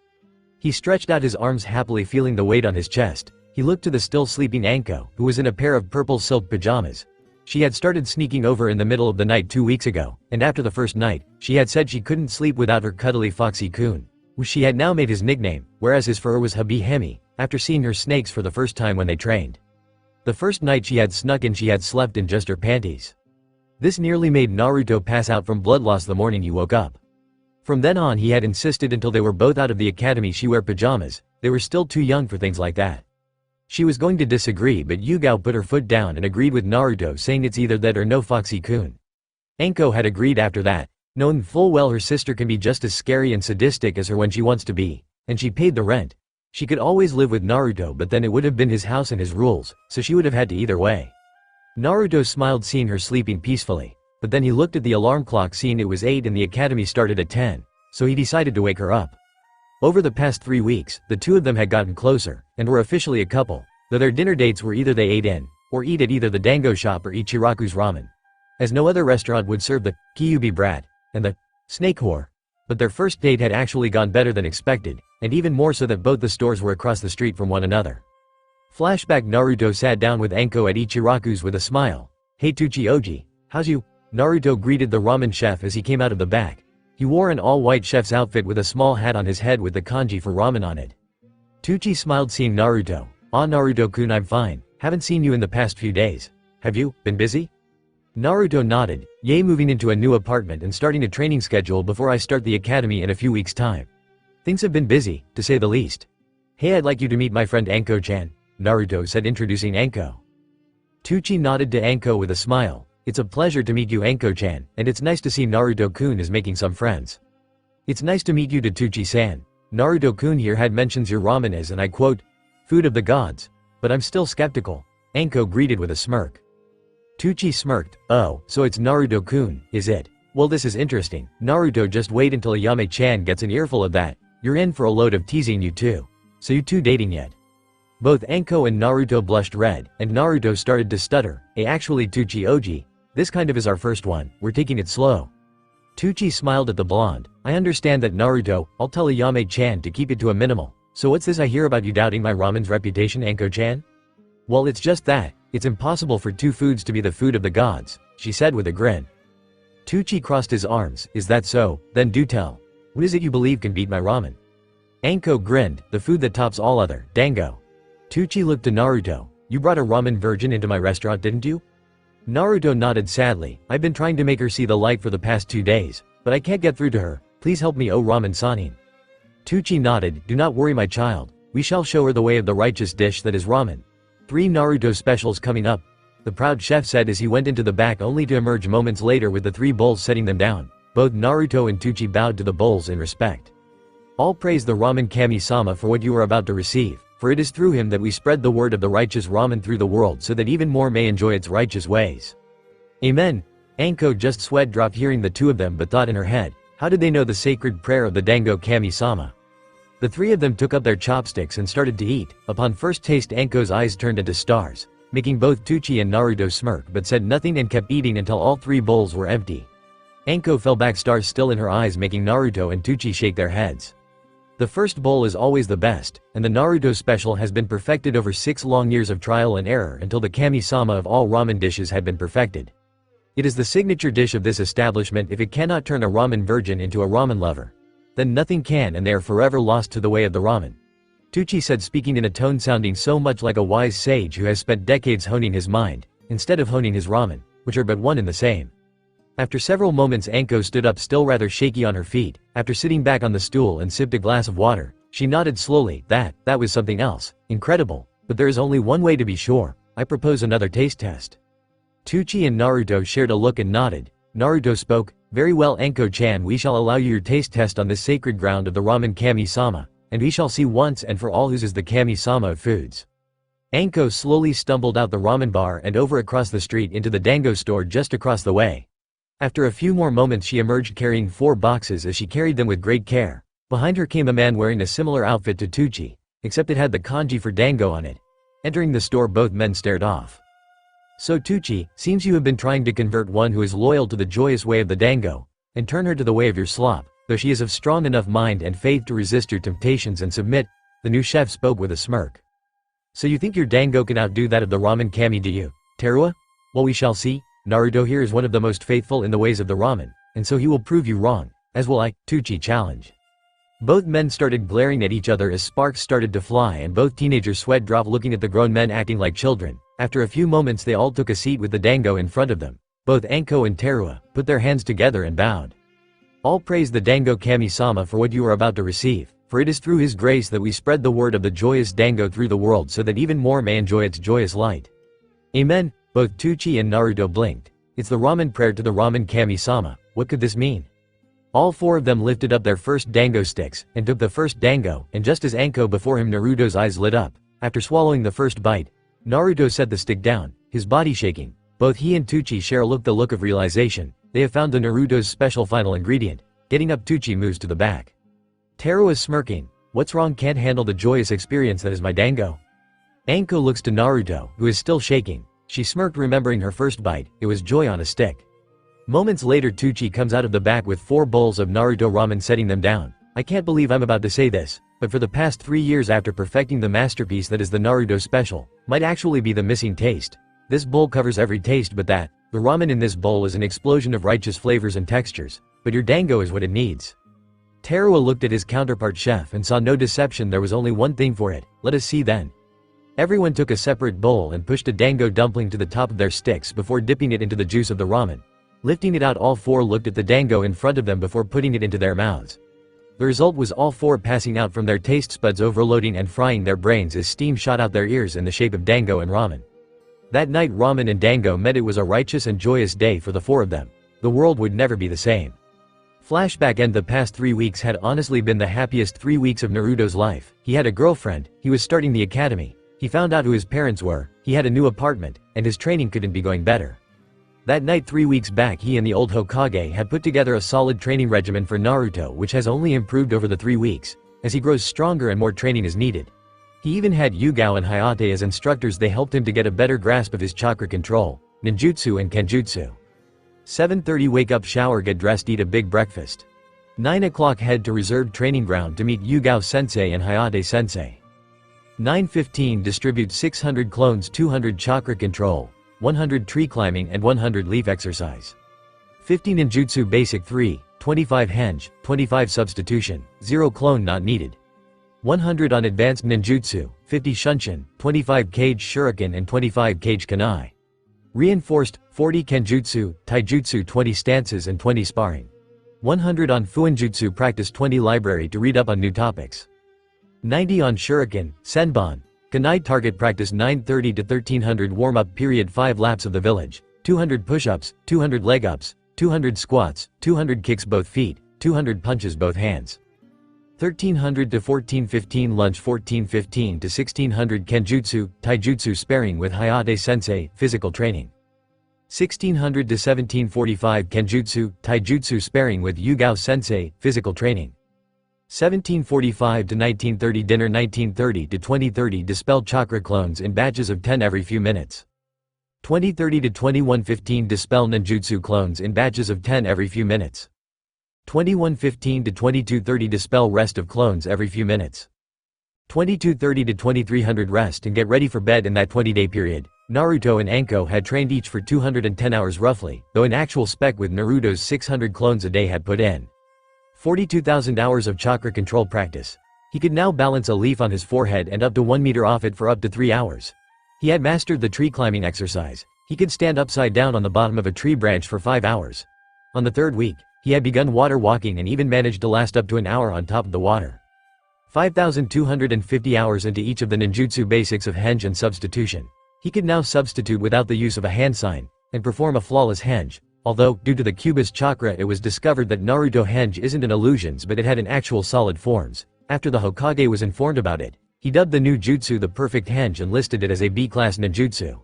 He stretched out his arms happily, feeling the weight on his chest. He looked to the still sleeping Anko, who was in a pair of purple silk pajamas. She had started sneaking over in the middle of the night 2 weeks ago, and after the first night, she had said she couldn't sleep without her cuddly Foxy-kun, which she had now made his nickname, whereas his fur was Habi-Hemi, after seeing her snakes for the first time when they trained. The first night she had snuck in, she had slept in just her panties. This nearly made Naruto pass out from blood loss the morning he woke up. From then on he had insisted until they were both out of the academy she wear pajamas. They were still too young for things like that. She was going to disagree, but Yugao put her foot down and agreed with Naruto, saying it's either that or no, Foxy-kun. Anko had agreed after that, knowing full well her sister can be just as scary and sadistic as her when she wants to be, and she paid the rent. She could always live with Naruto, but then it would have been his house and his rules, so she would have had to either way. Naruto smiled seeing her sleeping peacefully, but then he looked at the alarm clock, seeing it was 8 and the academy started at 10, so he decided to wake her up. Over the past 3 weeks, the two of them had gotten closer, and were officially a couple, though their dinner dates were either they ate in, or eat at either the dango shop or Ichiraku's ramen, as no other restaurant would serve the Kyuubi brat and the snake whore. But their first date had actually gone better than expected, and even more so that both the stores were across the street from one another. Flashback: Naruto sat down with Anko at Ichiraku's with a smile. "Hey Tsuchi-oji, how's you?" Naruto greeted the ramen chef as he came out of the back. He wore an all-white chef's outfit with a small hat on his head with the kanji for ramen on it. Tsuchi smiled seeing Naruto. "Ah, Naruto-kun, I'm fine. Haven't seen you in the past few days. Have you been busy?" Naruto nodded. "Yay, moving into a new apartment and starting a training schedule before I start the academy in a few weeks' time. Things have been busy, to say the least." "Hey, I'd like you to meet my friend Anko-chan," Naruto said, introducing Anko. Tsuchi nodded to Anko with a smile. "It's a pleasure to meet you, Anko-chan, and it's nice to see Naruto-kun is making some friends." "It's nice to meet you to Tsuchi-san. Naruto-kun here had mentions your ramen is, and I quote, food of the gods. But I'm still skeptical," Anko greeted with a smirk. Tsuchi smirked. "Oh, so it's Naruto-kun, is it? Well, this is interesting. Naruto, just wait until Ayame-chan gets an earful of that. You're in for a load of teasing, you two. So you two dating yet?" Both Anko and Naruto blushed red, and Naruto started to stutter. Actually Tsuchi-oji, this kind of is our first one, we're taking it slow." Tsuchi smiled at the blonde. "I understand that, Naruto. I'll tell Ayame-chan to keep it to a minimal. So what's this I hear about you doubting my ramen's reputation, Anko-chan?" "Well, it's just that. It's impossible for two foods to be the food of the gods," she said with a grin. Tsuchi crossed his arms. "Is that so? Then do tell. What is it you believe can beat my ramen?" Anko grinned. "The food that tops all other, dango." Tsuchi looked to Naruto. "You brought a ramen virgin into my restaurant, didn't you?" Naruto nodded sadly. "I've been trying to make her see the light for the past 2 days, but I can't get through to her. Please help me, oh ramen sanin." Tsuchi nodded. "Do not worry, my child. We shall show her the way of the righteous dish that is ramen. 3 Naruto specials coming up," the proud chef said as he went into the back, only to emerge moments later with the 3 bowls, setting them down. Both Naruto and Tsuchi bowed to the bowls in respect. "All praise the ramen kami-sama for what you are about to receive, for it is through him that we spread the word of the righteous ramen through the world so that even more may enjoy its righteous ways. Amen." Anko just sweat dropped hearing the two of them but thought in her head, how did they know the sacred prayer of the Dango Kami-sama? The three of them took up their chopsticks and started to eat. Upon first taste Anko's eyes turned into stars, making both Tuchi and Naruto smirk but said nothing and kept eating until all three bowls were empty. Anko fell back, stars still in her eyes, making Naruto and Tuchi shake their heads. The first bowl is always the best, and the Naruto special has been perfected over 6 long years of trial and error until the Kami-sama of all ramen dishes had been perfected. It is the signature dish of this establishment. If it cannot turn a ramen virgin into a ramen lover, then nothing can, and they are forever lost to the way of the ramen. Tuchi said, speaking in a tone sounding so much like a wise sage who has spent decades honing his mind, instead of honing his ramen, which are but one and the same. After several moments Anko stood up, still rather shaky on her feet. After sitting back on the stool and sipped a glass of water, she nodded slowly. That was something else. Incredible. But there is only one way to be sure. I propose another taste test. Tuchi and Naruto shared a look and nodded. Naruto spoke, very well Anko-chan, we shall allow you your taste test on this sacred ground of the ramen Kami-sama, and we shall see once and for all whose is the Kami-sama of foods. Anko slowly stumbled out the ramen bar and over across the street into the dango store just across the way. After a few more moments she emerged carrying 4 boxes as she carried them with great care. Behind her came a man wearing a similar outfit to Tuchi, except it had the kanji for dango on it. Entering the store both men stared off. So Tuchi, seems you have been trying to convert one who is loyal to the joyous way of the dango, and turn her to the way of your slop, though she is of strong enough mind and faith to resist your temptations and submit, the new chef spoke with a smirk. So you think your dango can outdo that of the ramen kami, do you, Teruya? Well, we shall see. Naruto here is one of the most faithful in the ways of the ramen, and so he will prove you wrong, as will I, Tuchi challenged. Both men started glaring at each other as sparks started to fly and both teenagers sweat dropped looking at the grown men acting like children. After a few moments they all took a seat with the dango in front of them. Both Anko and Teruya put their hands together and bowed. All praise the dango Kami-sama for what you are about to receive, for it is through his grace that we spread the word of the joyous dango through the world so that even more may enjoy its joyous light. Amen. Both Tuchi and Naruto blinked. It's the ramen prayer to the ramen Kami-sama. What could this mean? All 4 of them lifted up their first dango sticks and took the first dango, and just as Anko before him Naruto's eyes lit up. After swallowing the first bite, Naruto set the stick down, his body shaking. Both he and Tuchi share the look of realization. They have found the Naruto's special final ingredient. Getting up Tuchi moves to the back. Teruya is smirking. What's wrong? Can't handle the joyous experience that is my dango? Anko looks to Naruto, who is still shaking. She smirked remembering her first bite. It was joy on a stick. Moments later Tuchi comes out of the back with 4 bowls of Naruto ramen, setting them down. I can't believe I'm about to say this, but for the past 3 years after perfecting the masterpiece that is the Naruto special, might actually be the missing taste. This bowl covers every taste but that. The ramen in this bowl is an explosion of righteous flavors and textures, but your dango is what it needs. Teruya looked at his counterpart chef and saw no deception. There was only one thing for it. Let us see then. Everyone took a separate bowl and pushed a dango dumpling to the top of their sticks before dipping it into the juice of the ramen. Lifting it out, all 4 looked at the dango in front of them before putting it into their mouths. The result was all 4 passing out from their taste buds, overloading and frying their brains as steam shot out their ears in the shape of dango and ramen. That night ramen and dango met. It was a righteous and joyous day for the 4 of them. The world would never be the same. Flashback end. The past 3 weeks had honestly been the happiest 3 weeks of Naruto's life. He had a girlfriend, he was starting the academy, he found out who his parents were, he had a new apartment, and his training couldn't be going better. That night 3 weeks back he and the old Hokage had put together a solid training regimen for Naruto, which has only improved over the 3 weeks. As he grows stronger and more training is needed. He even had Yugao and Hayate as instructors. They helped him to get a better grasp of his chakra control, ninjutsu and kenjutsu. 7:30 wake up, shower, get dressed, eat a big breakfast. 9 o'clock head to reserved training ground to meet Yugao sensei and Hayate sensei. 9:15 distribute 600 clones, 200 chakra control, 100 tree climbing and 100 leaf exercise. 50 ninjutsu basic 3, 25 henge, 25 substitution, 0 clone not needed. 100 on advanced ninjutsu, 50 shunshin, 25 cage shuriken and 25 cage kanai. Reinforced, 40 kenjutsu, taijutsu, 20 stances and 20 sparring. 100 on fuinjutsu, practice 20 library to read up on new topics. 90 on shuriken, senbon, kanai, target practice 930 to 1300 warm-up period, 5 laps of the village, 200 push-ups, 200 leg-ups, 200 squats, 200 kicks both feet, 200 punches both hands. 1300 to 1415 lunch, 1415 to 1600 kenjutsu, taijutsu, sparring with Hayate sensei, physical training. 1600 to 1745 Kenjutsu, Taijutsu sparring with Yugao Sensei, physical training. 1745 to 1930 Dinner 1930 to 2030 Dispel chakra clones in batches of 10 every few minutes. 2030 to 2115 Dispel ninjutsu clones in batches of 10 every few minutes. 2115 to 2230 Dispel rest of clones every few minutes. 2230 to 2300 Rest and get ready for bed in that 20-day period. Naruto and Anko had trained each for 210 hours roughly, though in actual spec with Naruto's 600 clones a day had put in 42,000 hours of chakra control practice. He could now balance a leaf on his forehead and up to 1 meter off it for up to 3 hours. He had mastered the tree climbing exercise. He could stand upside down on the bottom of a tree branch for 5 hours. On the third week, he had begun water walking and even managed to last up to an hour on top of the water. 5,250 hours into each of the ninjutsu basics of henge and substitution. He could now substitute without the use of a hand sign, and perform a flawless henge, although, due to the Cubist chakra it was discovered that Naruto henge isn't an illusions but it had an actual solid forms. After the Hokage was informed about it, he dubbed the new jutsu the perfect henge and listed it as a B-class ninjutsu.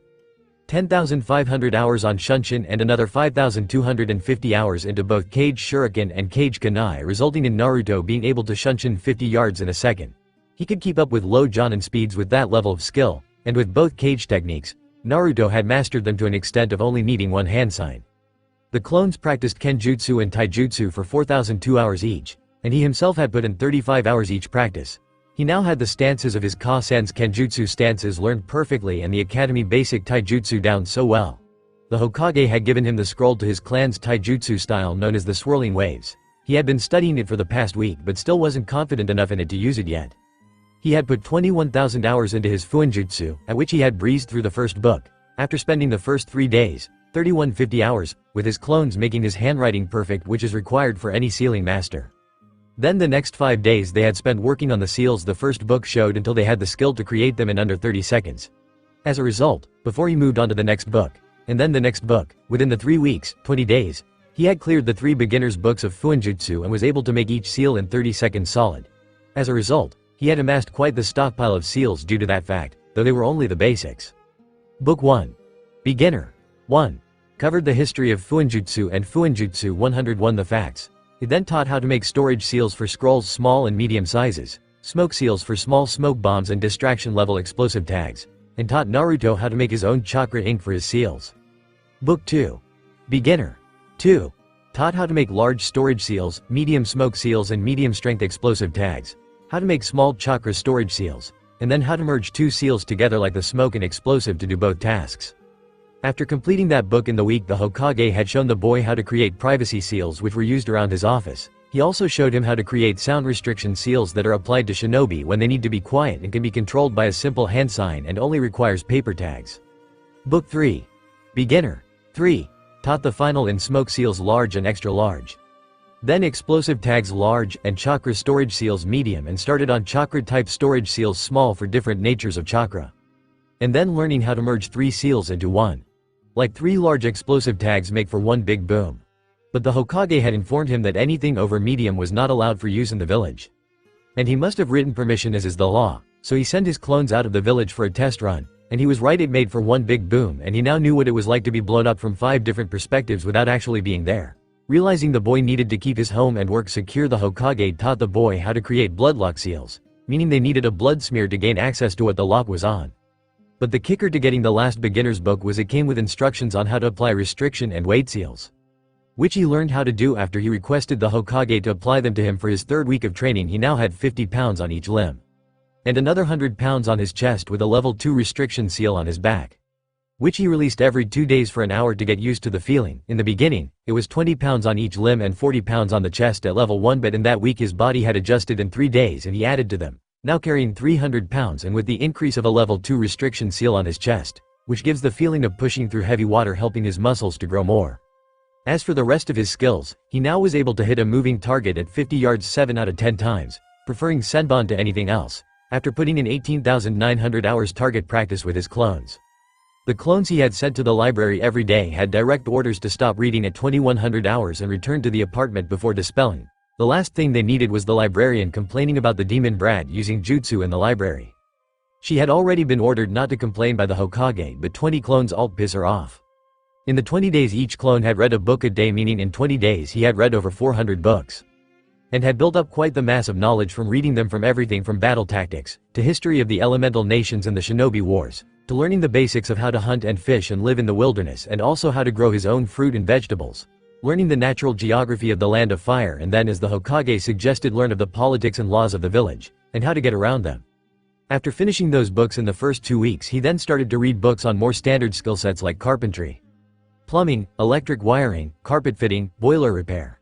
10,500 hours on Shunshin and another 5,250 hours into both Cage Shuriken and Cage Kunai, resulting in Naruto being able to Shunshin 50 yards in a second. He could keep up with low Jonin speeds with that level of skill, and with both cage techniques, Naruto had mastered them to an extent of only needing one hand sign. The clones practiced Kenjutsu and Taijutsu for 4,002 hours each, and he himself had put in 35 hours each practice. He now had the stances of his Ka-sen's Kenjutsu stances learned perfectly and the academy basic Taijutsu down so well. The Hokage had given him the scroll to his clan's Taijutsu style known as the Swirling Waves. He had been studying it for the past week but still wasn't confident enough in it to use it yet. He had put 21,000 hours into his Fuinjutsu, at which he had breezed through the first book, after spending the first 3 days, 3150 hours, with his clones making his handwriting perfect, which is required for any sealing master. Then the next 5 days they had spent working on the seals the first book showed until they had the skill to create them in under 30 seconds. As a result, before he moved on to the next book, and then the next book, within the 3 weeks, 20 days, he had cleared the 3 beginners books of Fuinjutsu and was able to make each seal in 30 seconds solid. As a result, he had amassed quite the stockpile of seals due to that fact, though they were only the basics. Book 1. Beginner. 1. Covered the history of Fuinjutsu and Fuinjutsu 101 the facts. It then taught how to make storage seals for scrolls small and medium sizes, smoke seals for small smoke bombs and distraction level explosive tags, and taught Naruto how to make his own chakra ink for his seals. Book 2. Beginner. 2. Taught how to make large storage seals, medium smoke seals and medium strength explosive tags, how to make small chakra storage seals, and then how to merge 2 seals together like the smoke and explosive to do both tasks. After completing that book in the week, the Hokage had shown the boy how to create privacy seals which were used around his office. He also showed him how to create sound restriction seals that are applied to shinobi when they need to be quiet and can be controlled by a simple hand sign and only requires paper tags. Book 3. Beginner. 3. Taught the final in smoke seals large and extra large. Then explosive tags large and chakra storage seals medium and started on chakra type storage seals small for different natures of chakra. And then learning how to merge 3 seals into one. Like 3 large explosive tags make for one big boom. But the Hokage had informed him that anything over medium was not allowed for use in the village. And he must have written permission as is the law, so he sent his clones out of the village for a test run, and he was right, it made for one big boom and he now knew what it was like to be blown up from 5 different perspectives without actually being there. Realizing the boy needed to keep his home and work secure, the Hokage taught the boy how to create bloodlock seals, meaning they needed a blood smear to gain access to what the lock was on. But the kicker to getting the last beginner's book was it came with instructions on how to apply restriction and weight seals, which he learned how to do after he requested the Hokage to apply them to him for his 3rd week of training. He now had 50 pounds on each limb, and another 100 pounds on his chest with a level 2 restriction seal on his back, which he released every 2 days for an hour to get used to the feeling. In the beginning, it was 20 pounds on each limb and 40 pounds on the chest at level 1, but in that week his body had adjusted in 3 days and he added to them, now carrying 300 pounds and with the increase of a level 2 restriction seal on his chest, which gives the feeling of pushing through heavy water, helping his muscles to grow more. As for the rest of his skills, he now was able to hit a moving target at 50 yards 7 out of 10 times, preferring Senbon to anything else, after putting in 18,900 hours target practice with his clones. The clones he had sent to the library every day had direct orders to stop reading at 2100 hours and return to the apartment before dispelling. The last thing they needed was the librarian complaining about the demon brat using jutsu in the library. She had already been ordered not to complain by the Hokage, but 20 clones all piss her off. In the 20 days each clone had read a book a day, meaning in 20 days he had read over 400 books. And had built up quite the mass of knowledge from reading them, from everything from battle tactics, to history of the elemental nations and the shinobi wars, to learning the basics of how to hunt and fish and live in the wilderness, and also how to grow his own fruit and vegetables. Learning the natural geography of the land of fire, and then, as the Hokage suggested, learn of the politics and laws of the village, and how to get around them. After finishing those books in the first 2 weeks, he then started to read books on more standard skill sets like carpentry, plumbing, electric wiring, carpet fitting, boiler repair,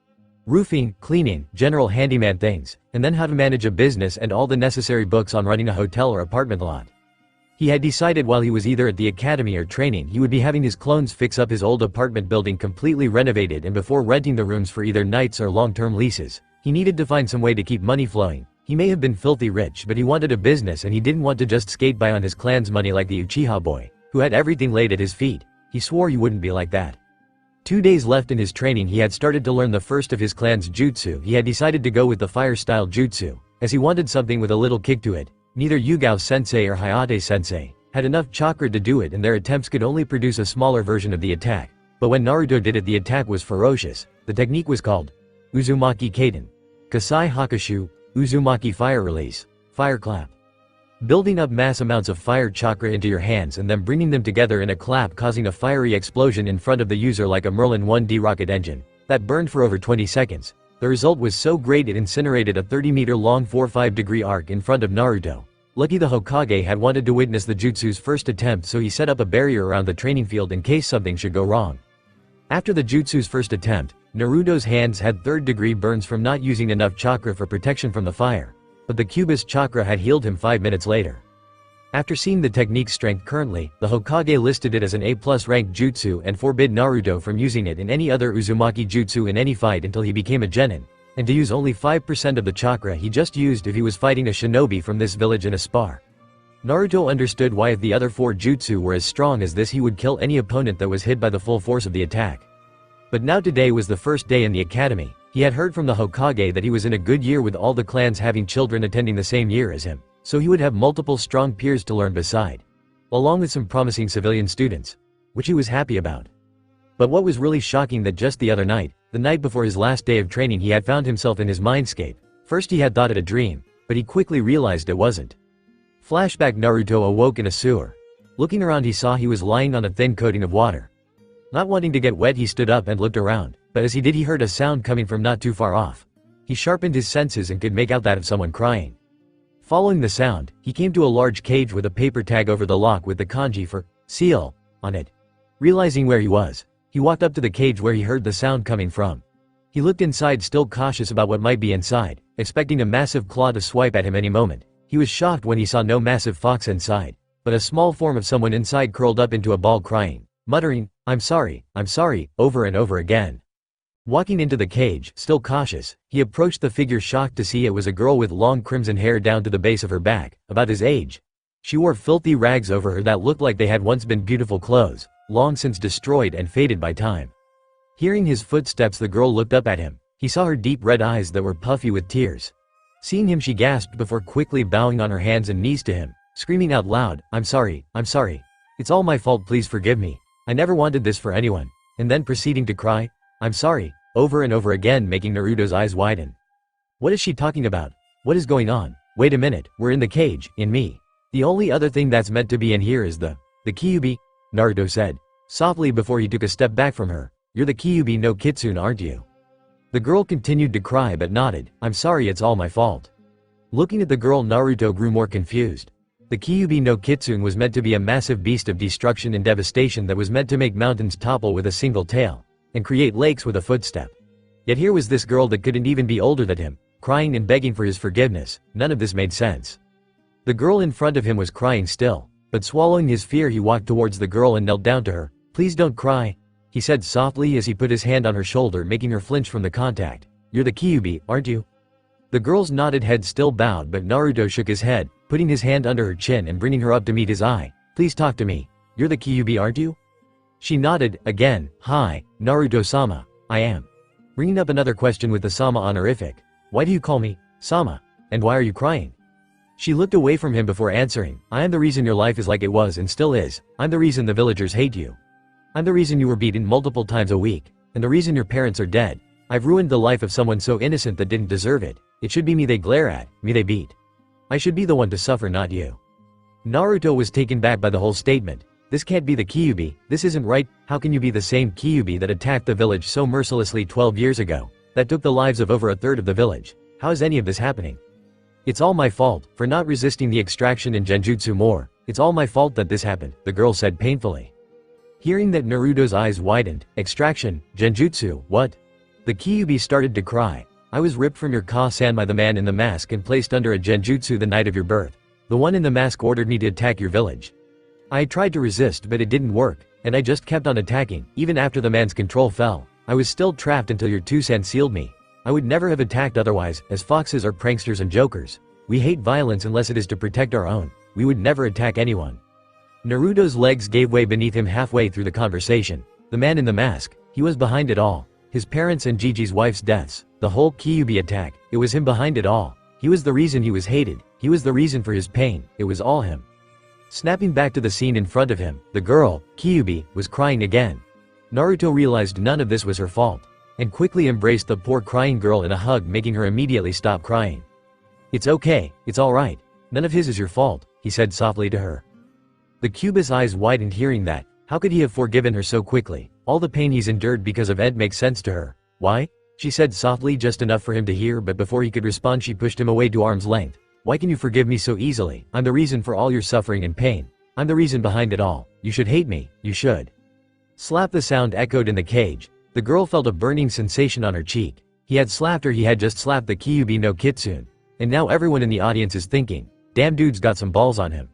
roofing, cleaning, general handyman things, and then how to manage a business and all the necessary books on running a hotel or apartment lot. He had decided while he was either at the academy or training, he would be having his clones fix up his old apartment building completely renovated, and before renting the rooms for either nights or long-term leases, he needed to find some way to keep money flowing. He may have been filthy rich, but he wanted a business, and he didn't want to just skate by on his clan's money like the Uchiha boy, who had everything laid at his feet. He swore he wouldn't be like that. 2 days left in his training, he had started to learn the first of his clan's jutsu. He had decided to go with the fire-style jutsu, as he wanted something with a little kick to it. Neither Yugao-sensei or Hayate-sensei had enough chakra to do it, and their attempts could only produce a smaller version of the attack. But when Naruto did it, the attack was ferocious. The technique was called Uzumaki Kaden, Kasai Hakushu, Uzumaki Fire Release, Fire Clap. Building up mass amounts of fire chakra into your hands and then bringing them together in a clap, causing a fiery explosion in front of the user like a Merlin 1D rocket engine that burned for over 20 seconds. The result was so great it incinerated a 30-meter long 4-5 degree arc in front of Naruto. Lucky the Hokage had wanted to witness the jutsu's first attempt, so he set up a barrier around the training field in case something should go wrong. After the jutsu's first attempt, Naruto's hands had third-degree burns from not using enough chakra for protection from the fire. But the Cubist chakra had healed him 5 minutes later. After seeing the technique's strength currently, the Hokage listed it as an A+ ranked jutsu and forbid Naruto from using it in any other Uzumaki jutsu in any fight until he became a genin, and to use only 5% of the chakra he just used if he was fighting a shinobi from this village in a spar. Naruto understood why if the other 4 jutsu were as strong as this, he would kill any opponent that was hit by the full force of the attack. But now today was the first day in the academy. He had heard from the Hokage that he was in a good year with all the clans having children attending the same year as him, so he would have multiple strong peers to learn beside, along with some promising civilian students, which he was happy about. But what was really shocking that just the other night, the night before his last day of training, he had found himself in his mindscape. First he had thought it a dream, but he quickly realized it wasn't. Flashback: Naruto awoke in a sewer. Looking around, he saw he was lying on a thin coating of water. Not wanting to get wet, he stood up and looked around, but as he did, he heard a sound coming from not too far off. He sharpened his senses and could make out that of someone crying. Following the sound, he came to a large cage with a paper tag over the lock with the kanji for seal on it. Realizing where he was, he walked up to the cage where he heard the sound coming from. He looked inside, still cautious about what might be inside, expecting a massive claw to swipe at him any moment. He was shocked when he saw no massive fox inside, but a small form of someone inside curled up into a ball crying, muttering, I'm sorry, over and over again. Walking into the cage, still cautious, he approached the figure, shocked to see it was a girl with long crimson hair down to the base of her back, about his age. She wore filthy rags over her that looked like they had once been beautiful clothes, long since destroyed and faded by time. Hearing his footsteps, the girl looked up at him. He saw her deep red eyes that were puffy with tears. Seeing him, she gasped before quickly bowing on her hands and knees to him, screaming out loud, I'm sorry. It's all my fault, please forgive me. I never wanted this for anyone. And then proceeding to cry, I'm sorry, over and over again, making Naruto's eyes widen. What is she talking about? What is going on? Wait a minute, we're in the cage, in me. The only other thing that's meant to be in here is the Kyuubi, Naruto said, softly before he took a step back from her. You're the Kyuubi no Kitsune, aren't you? The girl continued to cry but nodded, I'm sorry, it's all my fault. Looking at the girl, Naruto grew more confused. The Kyuubi no Kitsune was meant to be a massive beast of destruction and devastation that was meant to make mountains topple with a single tail, and create lakes with a footstep. Yet here was this girl that couldn't even be older than him, crying and begging for his forgiveness. None of this made sense. The girl in front of him was crying still, but swallowing his fear, he walked towards the girl and knelt down to her. Please don't cry, he said softly as he put his hand on her shoulder, making her flinch from the contact. You're the Kyuubi, aren't you? The girl's nodded head still bowed, but Naruto shook his head, putting his hand under her chin and bringing her up to meet his eye. Please talk to me. You're the Kyuubi, aren't you? She nodded, again. Hi, Naruto-sama, I am. Bringing up another question with the sama honorific. Why do you call me sama? And why are you crying? She looked away from him before answering. I am the reason your life is like it was and still is. I'm the reason the villagers hate you. I'm the reason you were beaten multiple times a week, and the reason your parents are dead. I've ruined the life of someone so innocent that didn't deserve it. It should be me they glare at, me they beat. I should be the one to suffer, not you." Naruto was taken back by the whole statement. This can't be the Kyuubi, this isn't right. How can you be the same Kyuubi that attacked the village so mercilessly 12 years ago, that took the lives of over a third of the village? How is any of this happening? It's all my fault, for not resisting the extraction and genjutsu more. It's all my fault that this happened, the girl said painfully. Hearing that, Naruto's eyes widened. Extraction, genjutsu, what? The Kyuubi started to cry. I was ripped from your ka-san by the man in the mask and placed under a genjutsu the night of your birth. The one in the mask ordered me to attack your village. I tried to resist but it didn't work, and I just kept on attacking. Even after the man's control fell, I was still trapped until your two-san sealed me. I would never have attacked otherwise, as foxes are pranksters and jokers. We hate violence unless it is to protect our own. We would never attack anyone. Naruto's legs gave way beneath him halfway through the conversation. The man in the mask, he was behind it all. His parents and Gigi's wife's deaths, the whole Kyuubi attack, it was him behind it all. He was the reason he was hated, he was the reason for his pain, it was all him. Snapping back to the scene in front of him, the girl, Kyuubi, was crying again. Naruto realized none of this was her fault, and quickly embraced the poor crying girl in a hug, making her immediately stop crying. "It's okay, it's alright. None of his is your fault," he said softly to her. The Kyuubi's eyes widened hearing that. How could he have forgiven her so quickly? All the pain he's endured because of Ed makes sense to her. "Why?" she said softly, just enough for him to hear, but before he could respond she pushed him away to arm's length. "Why can you forgive me so easily? I'm the reason for all your suffering and pain. I'm the reason behind it all. You should hate me, you should." Slap the sound echoed in the cage. The girl felt a burning sensation on her cheek. He had slapped her, he had just slapped the Kyuubi no Kitsune. And now everyone in the audience is thinking, damn, dude's got some balls on him.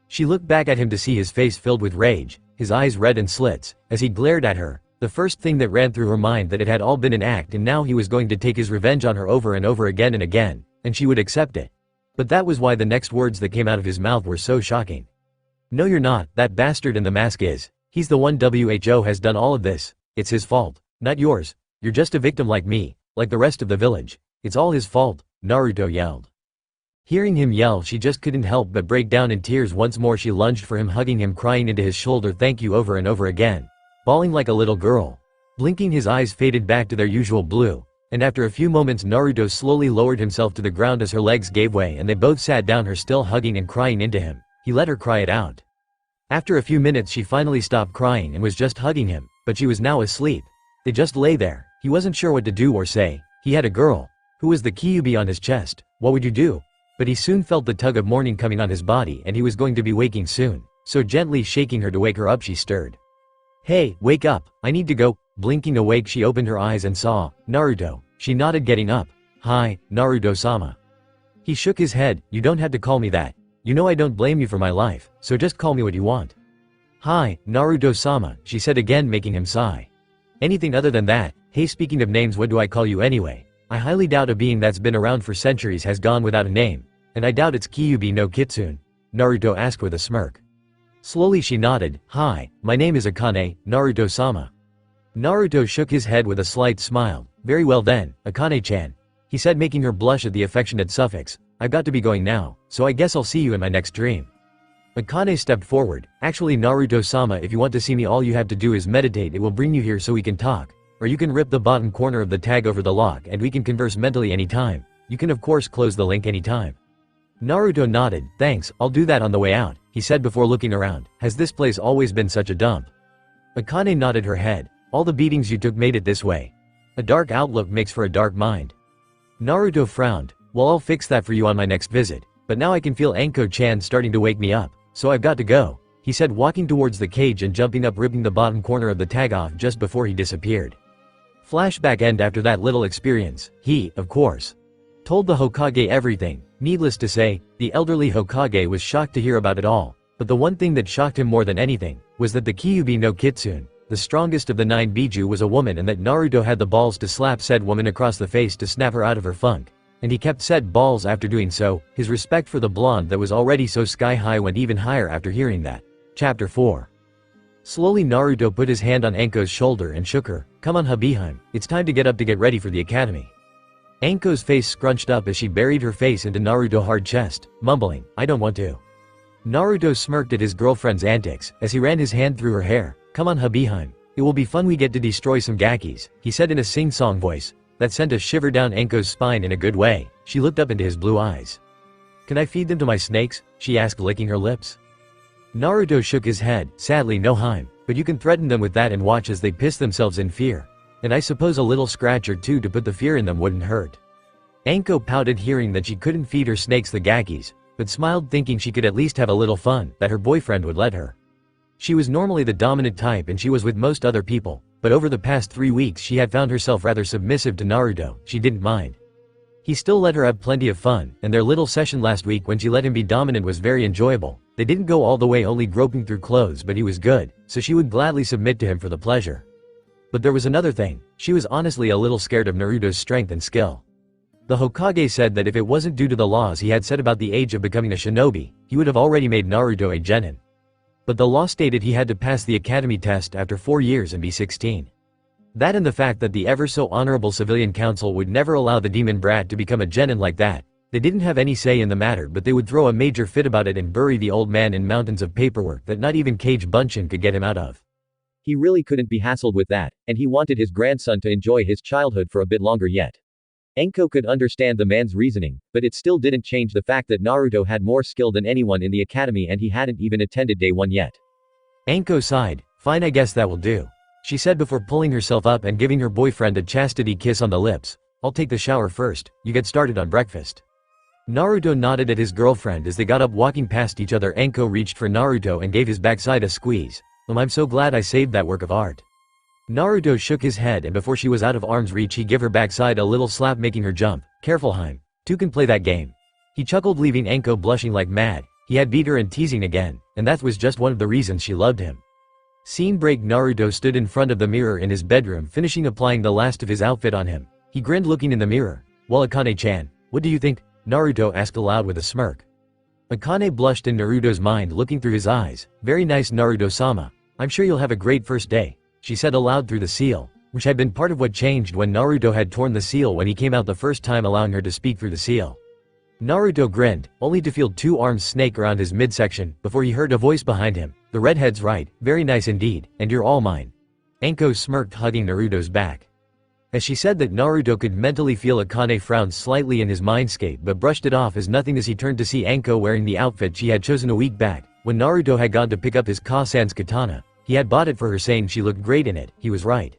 She looked back at him to see his face filled with rage, his eyes red in slits, as he glared at her. The first thing that ran through her mind that it had all been an act and now he was going to take his revenge on her over and over again and again, and she would accept it. But that was why the next words that came out of his mouth were so shocking. "No you're not, that bastard in the mask is. He's the one who has done all of this. It's his fault, not yours. You're just a victim like me, like the rest of the village. It's all his fault," Naruto yelled. Hearing him yell, she just couldn't help but break down in tears. Once more she lunged for him, hugging him, crying into his shoulder thank you over and over again, bawling like a little girl. Blinking, his eyes faded back to their usual blue, and after a few moments Naruto slowly lowered himself to the ground as her legs gave way and they both sat down, her still hugging and crying into him. He let her cry it out. After a few minutes she finally stopped crying and was just hugging him, but she was now asleep. They just lay there. He wasn't sure what to do or say. He had a girl, who was the Kyuubi, on his chest. What would you do? But he soon felt the tug of morning coming on his body and he was going to be waking soon. So gently shaking her to wake her up, she stirred. "Hey, wake up, I need to go." Blinking awake, she opened her eyes and saw Naruto. She nodded, getting up. "Hi, Naruto-sama." He shook his head. "You don't have to call me that. You know I don't blame you for my life, so just call me what you want." "Hi, Naruto-sama," she said again, making him sigh. "Anything other than that? Hey, speaking of names, what do I call you anyway? I highly doubt a being that's been around for centuries has gone without a name. And I doubt it's Kyuubi no Kitsune," Naruto asked with a smirk. Slowly she nodded. "Hi, my name is Akane, Naruto-sama." Naruto shook his head with a slight smile. "Very well then, Akane-chan," he said, making her blush at the affectionate suffix. "I've got to be going now, so I guess I'll see you in my next dream." Akane stepped forward. "Actually, Naruto-sama, if you want to see me, all you have to do is meditate. It will bring you here so we can talk. Or you can rip the bottom corner of the tag over the lock and we can converse mentally anytime. You can of course close the link anytime." Naruto nodded. "Thanks, I'll do that on the way out," he said before looking around. "Has this place always been such a dump?" Akane nodded her head. "All the beatings you took made it this way. A dark outlook makes for a dark mind." Naruto frowned. "Well, I'll fix that for you on my next visit. But now I can feel Anko-chan starting to wake me up, so I've got to go," he said, walking towards the cage and jumping up, ripping the bottom corner of the tag off just before he disappeared. Flashback end. After that little experience, he, of course, told the Hokage everything. Needless to say, the elderly Hokage was shocked to hear about it all. But the one thing that shocked him more than anything was that the Kyuubi no Kitsune, the strongest of the 9 Biju, was a woman, and that Naruto had the balls to slap said woman across the face to snap her out of her funk. And he kept said balls after doing so. His respect for the blonde that was already so sky high went even higher after hearing that. Chapter 4. Slowly Naruto put his hand on Anko's shoulder and shook her. "Come on, Habiheim, it's time to get up to get ready for the academy." Anko's face scrunched up as she buried her face into Naruto's hard chest, mumbling, "I don't want to." Naruto smirked at his girlfriend's antics as he ran his hand through her hair. "Come on Hubbyheim. It will be fun, we get to destroy some gakis," he said in a sing-song voice that sent a shiver down Anko's spine in a good way. She looked up into his blue eyes. "Can I feed them to my snakes?" she asked, licking her lips. Naruto shook his head. "Sadly no Heim, but you can threaten them with that and watch as they piss themselves in fear. And I suppose a little scratch or two to put the fear in them wouldn't hurt." Anko pouted, hearing that she couldn't feed her snakes the gakis, but smiled, thinking she could at least have a little fun, that her boyfriend would let her. She was normally the dominant type and she was with most other people, but over the past 3 weeks she had found herself rather submissive to Naruto. She didn't mind. He still let her have plenty of fun, and their little session last week when she let him be dominant was very enjoyable. They didn't go all the way only groping through clothes, but he was good, so she would gladly submit to him for the pleasure. But there was another thing. She was honestly a little scared of Naruto's strength and skill. The Hokage said that if it wasn't due to the laws he had set about the age of becoming a shinobi, he would have already made Naruto a genin. But the law stated he had to pass the academy test after 4 years and be 16. That and the fact that the ever so honorable civilian council would never allow the demon brat to become a genin like that. They didn't have any say in the matter, but they would throw a major fit about it and bury the old man in mountains of paperwork that not even Kage Bunshin could get him out of. He really couldn't be hassled with that, and he wanted his grandson to enjoy his childhood for a bit longer yet. Enko could understand the man's reasoning, but it still didn't change the fact that Naruto had more skill than anyone in the academy and he hadn't even attended day 1 yet. Enko sighed. "Fine, I guess that will do," she said before pulling herself up and giving her boyfriend a chastity kiss on the lips. "I'll take the shower first, you get started on breakfast." Naruto nodded at his girlfriend as they got up, walking past each other. Enko reached for Naruto and gave his backside a squeeze. "I'm so glad I saved that work of art." Naruto shook his head, and before she was out of arm's reach he gave her backside a little slap, making her jump. "Careful Heim. Two can play that game." He chuckled, leaving Enko blushing like mad. He had beat her and teasing again, and that was just one of the reasons she loved him. Scene break. Naruto stood in front of the mirror in his bedroom, finishing applying the last of his outfit on him. He grinned, looking in the mirror. "Well, Akane-chan, what do you think?" Naruto asked aloud with a smirk. Akane blushed in Naruto's mind, looking through his eyes. "Very nice, Naruto-sama. I'm sure you'll have a great first day," she said aloud through the seal, which had been part of what changed when Naruto had torn the seal when he came out the first time, allowing her to speak through the seal. Naruto grinned, only to feel 2 arms snake around his midsection, before he heard a voice behind him. "The redhead's right, very nice indeed, and you're all mine." Enko smirked, hugging Naruto's back. As she said that, Naruto could mentally feel Akane frown slightly in his mindscape, but brushed it off as nothing as he turned to see Enko wearing the outfit she had chosen a week back. When Naruto had gone to pick up his Kasan's katana, he had bought it for her, saying she looked great in it. He was right.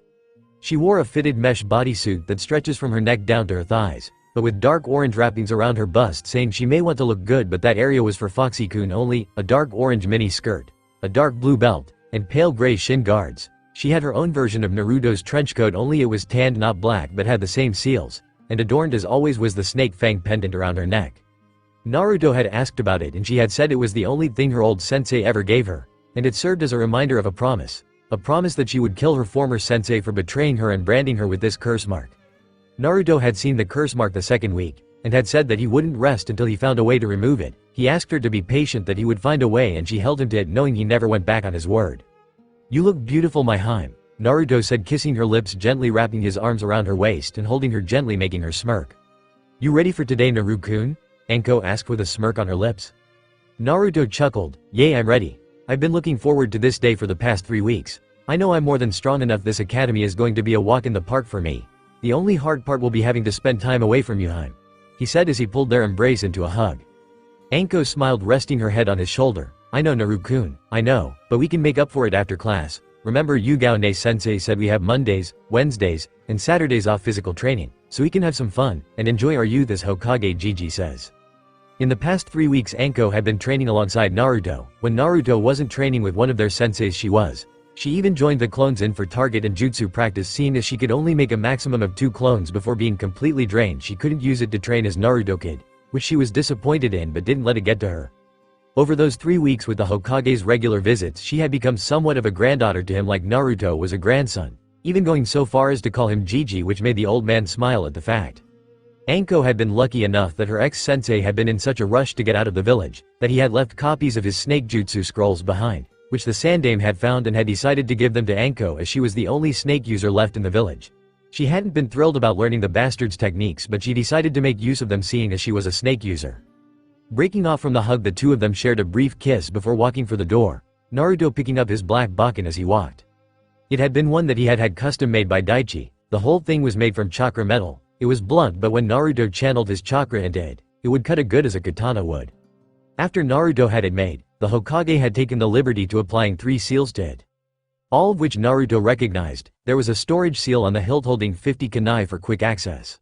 She wore a fitted mesh bodysuit that stretches from her neck down to her thighs, but with dark orange wrappings around her bust, saying she may want to look good, but that area was for Foxy-kun only. A dark orange mini skirt, a dark blue belt, and pale gray shin guards. She had her own version of Naruto's trenchcoat, only it was tanned, not black, but had the same seals, and adorned as always was the snake fang pendant around her neck. Naruto had asked about it and she had said it was the only thing her old sensei ever gave her, and it served as a reminder of a promise that she would kill her former sensei for betraying her and branding her with this curse mark. Naruto had seen the curse mark the second week, and had said that he wouldn't rest until he found a way to remove it. He asked her to be patient, that he would find a way, and she held him to it, knowing he never went back on his word. "You look beautiful, my Heim," Naruto said, kissing her lips, gently wrapping his arms around her waist and holding her gently, making her smirk. "You ready for today, Naru-kun?" Enko asked with a smirk on her lips. Naruto chuckled. "Yay, I'm ready. I've been looking forward to this day for the past 3 weeks. I know I'm more than strong enough. This academy is going to be a walk in the park for me. The only hard part will be having to spend time away from you, Heim," he said as he pulled their embrace into a hug. Enko smiled, resting her head on his shoulder. "I know, Naru-kun, I know, but we can make up for it after class. Remember, Yugao-ne sensei said we have Mondays, Wednesdays, and Saturdays off physical training, so we can have some fun and enjoy our youth, as Hokage Gigi says." In the past 3 weeks Enko had been training alongside Naruto. When Naruto wasn't training with one of their senseis, she was. She even joined the clones in for target and jutsu practice, seeing as she could only make a maximum of 2 clones before being completely drained. She couldn't use it to train as Naruto could, which she was disappointed in, but didn't let it get to her. Over those 3 weeks with the Hokage's regular visits, she had become somewhat of a granddaughter to him, like Naruto was a grandson, even going so far as to call him Gigi, which made the old man smile at the fact. Enko had been lucky enough that her ex-sensei had been in such a rush to get out of the village, that he had left copies of his snake jutsu scrolls behind, which the Sandame had found and had decided to give them to Enko, as she was the only snake user left in the village. She hadn't been thrilled about learning the bastard's techniques, but she decided to make use of them, seeing as she was a snake user. Breaking off from the hug, the two of them shared a brief kiss before walking for the door. Naruto picking up his black bakken as he walked. It had been one that he had had custom made by Daichi. The whole thing was made from chakra metal. It was blunt, but when Naruto channeled his chakra into it, it would cut as good as a katana would. After Naruto had it made, the Hokage had taken the liberty to applying 3 seals to it. All of which Naruto recognized. There was a storage seal on the hilt holding 50 kunai for quick access.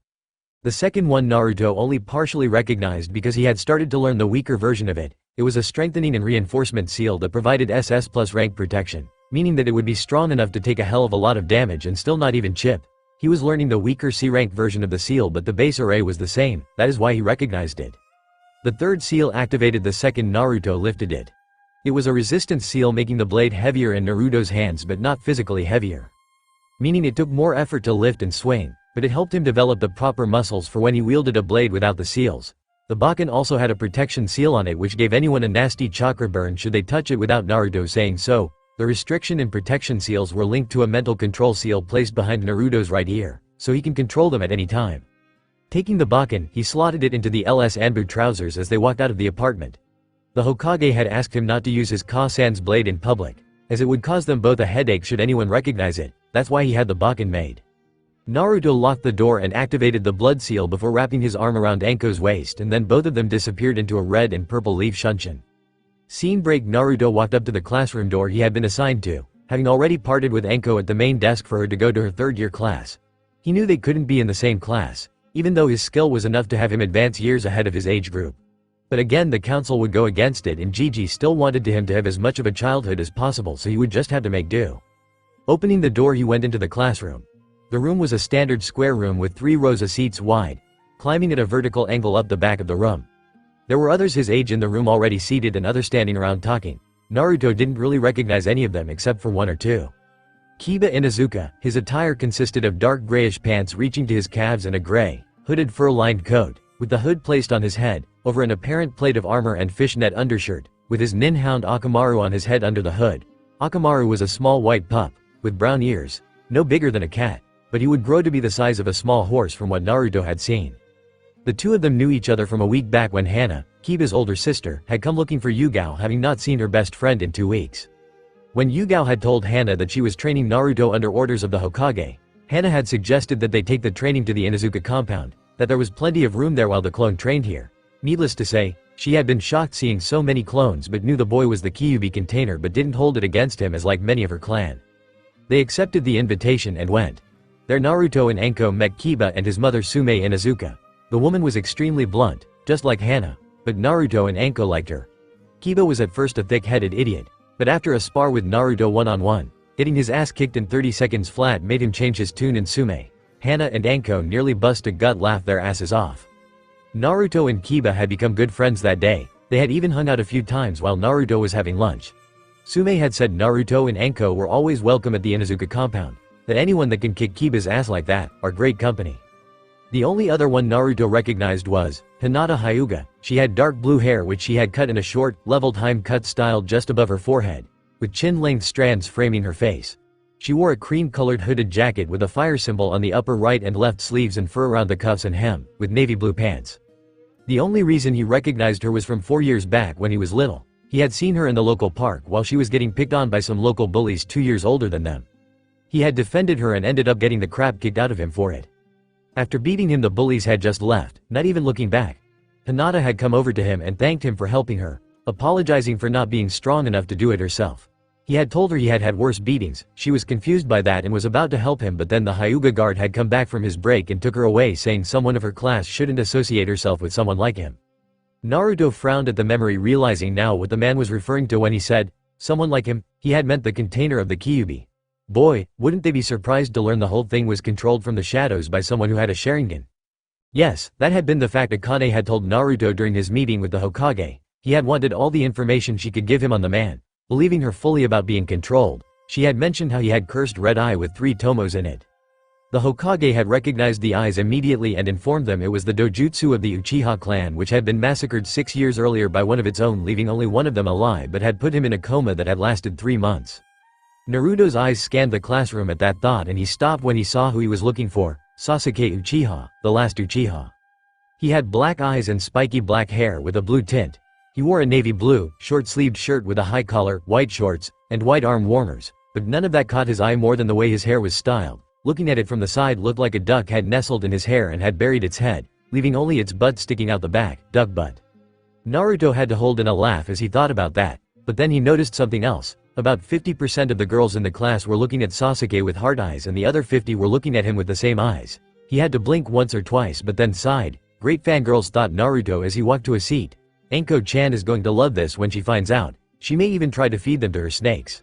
The second one Naruto only partially recognized because he had started to learn the weaker version of it. It was a strengthening and reinforcement seal that provided SS plus rank protection, meaning that it would be strong enough to take a hell of a lot of damage and still not even chip. He was learning the weaker C rank version of the seal, but the base array was the same. That is why he recognized it. The third seal activated the second Naruto lifted it. It was a resistance seal, making the blade heavier in Naruto's hands but not physically heavier. Meaning it took more effort to lift and swing, but it helped him develop the proper muscles for when he wielded a blade without the seals. The bakken also had a protection seal on it which gave anyone a nasty chakra burn should they touch it without Naruto saying so. The restriction and protection seals were linked to a mental control seal placed behind Naruto's right ear, so he can control them at any time. Taking the bakken, he slotted it into the LS anbu trousers as they walked out of the apartment. The Hokage had asked him not to use his Ka-san's blade in public, as it would cause them both a headache should anyone recognize it. That's why he had the bakken made. Naruto locked the door and activated the blood seal before wrapping his arm around Anko's waist, and then both of them disappeared into a red and purple leaf shunshin. Scene break. Naruto walked up to the classroom door he had been assigned to, having already parted with Anko at the main desk for her to go to her third-year class. He knew they couldn't be in the same class, even though his skill was enough to have him advance years ahead of his age group. But again the council would go against it, and Gigi still wanted him to have as much of a childhood as possible, so he would just have to make do. Opening the door he went into the classroom. The room was a standard square room with 3 rows of seats wide, climbing at a vertical angle up the back of the room. There were others his age in the room already seated and others standing around talking. Naruto didn't really recognize any of them except for 1 or 2. Kiba Inuzuka, his attire consisted of dark grayish pants reaching to his calves and a gray, hooded fur-lined coat, with the hood placed on his head, over an apparent plate of armor and fishnet undershirt, with his nin hound Akamaru on his head under the hood. Akamaru was a small white pup, with brown ears, no bigger than a cat, but he would grow to be the size of a small horse from what Naruto had seen. The two of them knew each other from a week back when Hana, Kiba's older sister, had come looking for Yugao, having not seen her best friend in 2 weeks. When Yugao had told Hana that she was training Naruto under orders of the Hokage, Hana had suggested that they take the training to the Inuzuka compound, that there was plenty of room there while the clone trained here. Needless to say, she had been shocked seeing so many clones but knew the boy was the Kyuubi container but didn't hold it against him as like many of her clan. They accepted the invitation and went. There Naruto and Anko met Kiba and his mother Sume Inuzuka. The woman was extremely blunt, just like Hana, but Naruto and Anko liked her. Kiba was at first a thick-headed idiot, but after a spar with Naruto one-on-one, getting his ass kicked in 30 seconds flat made him change his tune, and Sume, Hana and Anko nearly bust a gut laugh their asses off. Naruto and Kiba had become good friends that day. They had even hung out a few times while Naruto was having lunch. Sume had said Naruto and Anko were always welcome at the Inuzuka compound, that anyone that can kick Kiba's ass like that are great company. The only other one Naruto recognized was Hinata Hyuga. She had dark blue hair which she had cut in a short, leveled Heim cut style just above her forehead, with chin-length strands framing her face. She wore a cream-colored hooded jacket with a fire symbol on the upper right and left sleeves and fur around the cuffs and hem, with navy blue pants. The only reason he recognized her was from 4 years back when he was little. He had seen her in the local park while she was getting picked on by some local bullies 2 years older than them. He had defended her and ended up getting the crap kicked out of him for it. After beating him, the bullies had just left, not even looking back. Hinata had come over to him and thanked him for helping her, apologizing for not being strong enough to do it herself. He had told her he had had worse beatings. She was confused by that and was about to help him, but then the Hyuga guard had come back from his break and took her away, saying someone of her class shouldn't associate herself with someone like him. Naruto frowned at the memory, realizing now what the man was referring to when he said, someone like him. He had meant the container of the Kyuubi. Boy, wouldn't they be surprised to learn the whole thing was controlled from the shadows by someone who had a Sharingan. Yes, that had been the fact Akane had told Naruto during his meeting with the Hokage. He had wanted all the information she could give him on the man. Believing her fully about being controlled, she had mentioned how he had cursed red eye with 3 tomos in it. The Hokage had recognized the eyes immediately and informed them it was the dojutsu of the Uchiha clan, which had been massacred 6 years earlier by one of its own, leaving only one of them alive but had put him in a coma that had lasted 3 months. Naruto's eyes scanned the classroom at that thought, and he stopped when he saw who he was looking for, Sasuke Uchiha, the last Uchiha. He had black eyes and spiky black hair with a blue tint. He wore a navy blue, short-sleeved shirt with a high collar, white shorts, and white arm warmers, but none of that caught his eye more than the way his hair was styled. Looking at it from the side looked like a duck had nestled in his hair and had buried its head, leaving only its butt sticking out the back, duck butt. Naruto had to hold in a laugh as he thought about that, but then he noticed something else. About 50% of the girls in the class were looking at Sasuke with hard eyes and the other 50 were looking at him with the same eyes. He had to blink once or twice but then sighed. Great fangirls, thought Naruto as he walked to a seat. Anko-chan is going to love this when she finds out. She may even try to feed them to her snakes.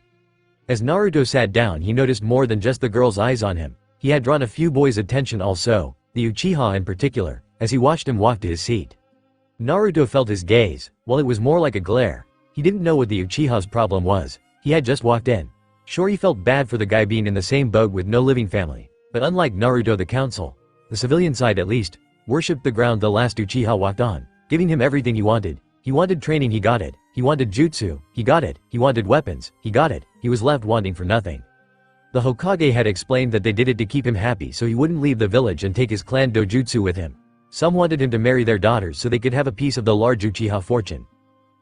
As Naruto sat down, he noticed more than just the girls' eyes on him. He had drawn a few boys' attention also, the Uchiha in particular, as he watched him walk to his seat. Naruto felt his gaze. While it was more like a glare, he didn't know what the Uchiha's problem was. He had just walked in. Sure, he felt bad for the guy being in the same boat with no living family, but unlike Naruto, the council, the civilian side at least, worshipped the ground. The last Uchiha walked on, giving him everything he wanted. He wanted training, he got it. He wanted jutsu, he got it. He wanted weapons, he got it. He was left wanting for nothing. The Hokage had explained that they did it to keep him happy so he wouldn't leave the village and take his clan dojutsu with him. Some wanted him to marry their daughters so they could have a piece of the large Uchiha fortune.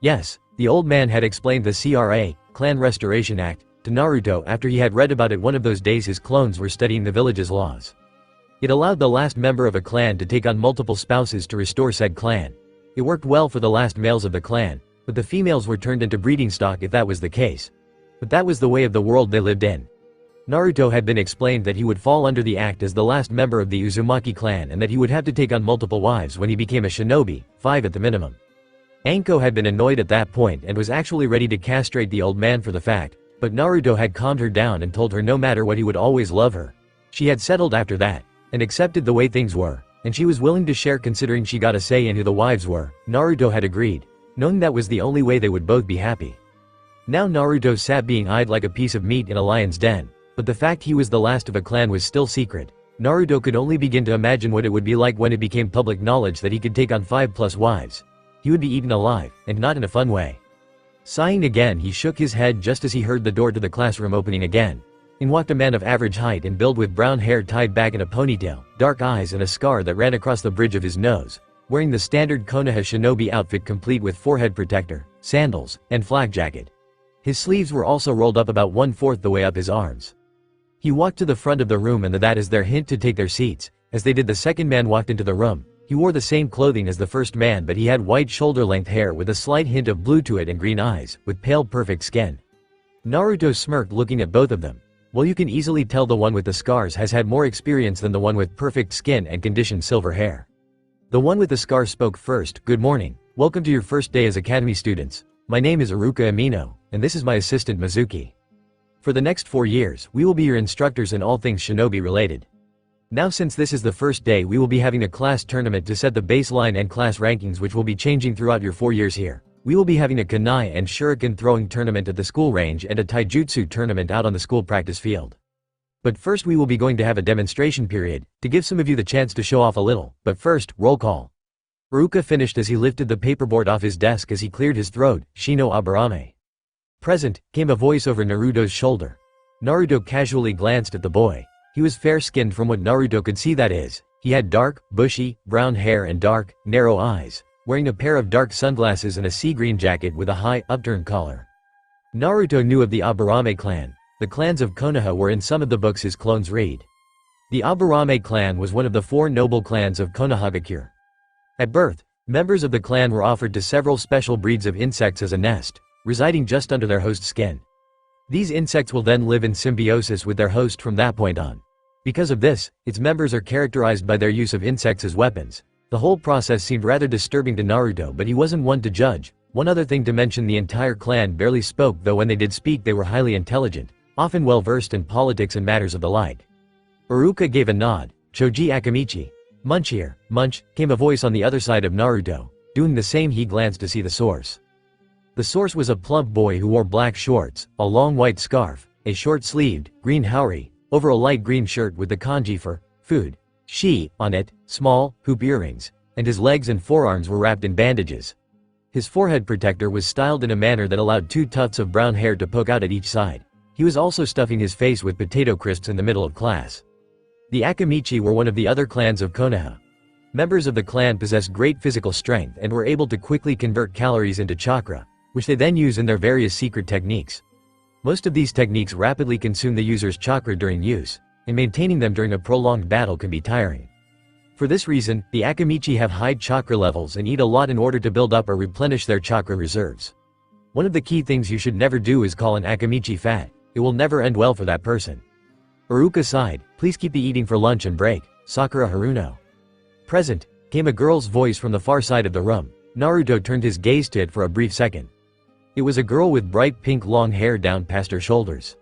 Yes, the old man had explained the CRA, Clan Restoration Act, to Naruto after he had read about it one of those days his clones were studying the village's laws. It allowed the last member of a clan to take on multiple spouses to restore said clan. It worked well for the last males of the clan, but the females were turned into breeding stock if that was the case. But that was the way of the world they lived in. Naruto had been explained that he would fall under the act as the last member of the Uzumaki clan and that he would have to take on multiple wives when he became a shinobi, 5 at the minimum. Anko had been annoyed at that point and was actually ready to castrate the old man for the fact, but Naruto had calmed her down and told her no matter what he would always love her. She had settled after that, and accepted the way things were, and she was willing to share considering she got a say in who the wives were. Naruto had agreed, knowing that was the only way they would both be happy. Now Naruto sat being eyed like a piece of meat in a lion's den, but the fact he was the last of a clan was still secret. Naruto could only begin to imagine what it would be like when it became public knowledge that he could take on 5+ wives. He would be eaten alive, and not in a fun way. Sighing again, he shook his head just as he heard the door to the classroom opening again. In walked a man of average height and build with brown hair tied back in a ponytail, dark eyes and a scar that ran across the bridge of his nose, wearing the standard Konoha shinobi outfit complete with forehead protector, sandals, and flak jacket. His sleeves were also rolled up about 1/4 the way up his arms. He walked to the front of the room and that is their hint to take their seats. As they did, the second man walked into the room. He wore the same clothing as the first man, but he had white shoulder-length hair with a slight hint of blue to it and green eyes, with pale perfect skin. Naruto smirked looking at both of them. Well, you can easily tell the one with the scars has had more experience than the one with perfect skin and conditioned silver hair. The one with the scar spoke first. Good morning. Welcome to your first day as academy students. My name is Iruka Amino, and this is my assistant Mizuki. For the next 4 years, we will be your instructors in all things shinobi related. Now since this is the first day, we will be having a class tournament to set the baseline and class rankings which will be changing throughout your 4 years here. We will be having a kunai and shuriken throwing tournament at the school range and a taijutsu tournament out on the school practice field. But first we will be going to have a demonstration period, to give some of you the chance to show off a little, but first, roll call. Iruka finished as he lifted the paperboard off his desk as he cleared his throat. Shino Aburame. Present, came a voice over Naruto's shoulder. Naruto casually glanced at the boy. He was fair-skinned from what Naruto could see, that is. He had dark, bushy, brown hair and dark, narrow eyes, wearing a pair of dark sunglasses and a sea green jacket with a high, upturned collar. Naruto knew of the Aburame clan. The clans of Konoha were in some of the books his clones read. The Aburame clan was one of the 4 noble clans of Konohagakure. At birth, members of the clan were offered to several special breeds of insects as a nest, residing just under their host's skin. These insects will then live in symbiosis with their host from that point on. Because of this, its members are characterized by their use of insects as weapons. The whole process seemed rather disturbing to Naruto, but he wasn't one to judge. One other thing to mention, the entire clan barely spoke, though when they did speak they were highly intelligent, often well versed in politics and matters of the like. Iruka gave a nod. Choji Akamichi. Munch here, munch, came a voice on the other side of Naruto. Doing the same, he glanced to see the source. The source was a plump boy who wore black shorts, a long white scarf, a short-sleeved, green haori, over a light green shirt with the kanji for food, shi, on it, small, hoop earrings, and his legs and forearms were wrapped in bandages. His forehead protector was styled in a manner that allowed 2 tufts of brown hair to poke out at each side. He was also stuffing his face with potato crisps in the middle of class. The Akamichi were one of the other clans of Konoha. Members of the clan possessed great physical strength and were able to quickly convert calories into chakra, which they then use in their various secret techniques. Most of these techniques rapidly consume the user's chakra during use, and maintaining them during a prolonged battle can be tiring. For this reason, the Akamichi have high chakra levels and eat a lot in order to build up or replenish their chakra reserves. One of the key things you should never do is call an Akamichi fat. It will never end well for that person. Iruka sighed, "Please keep the eating for lunch and break, Sakura Haruno." "Present," came a girl's voice from the far side of the room. Naruto turned his gaze to it for a brief second. It was a girl with bright pink long hair down past her shoulders.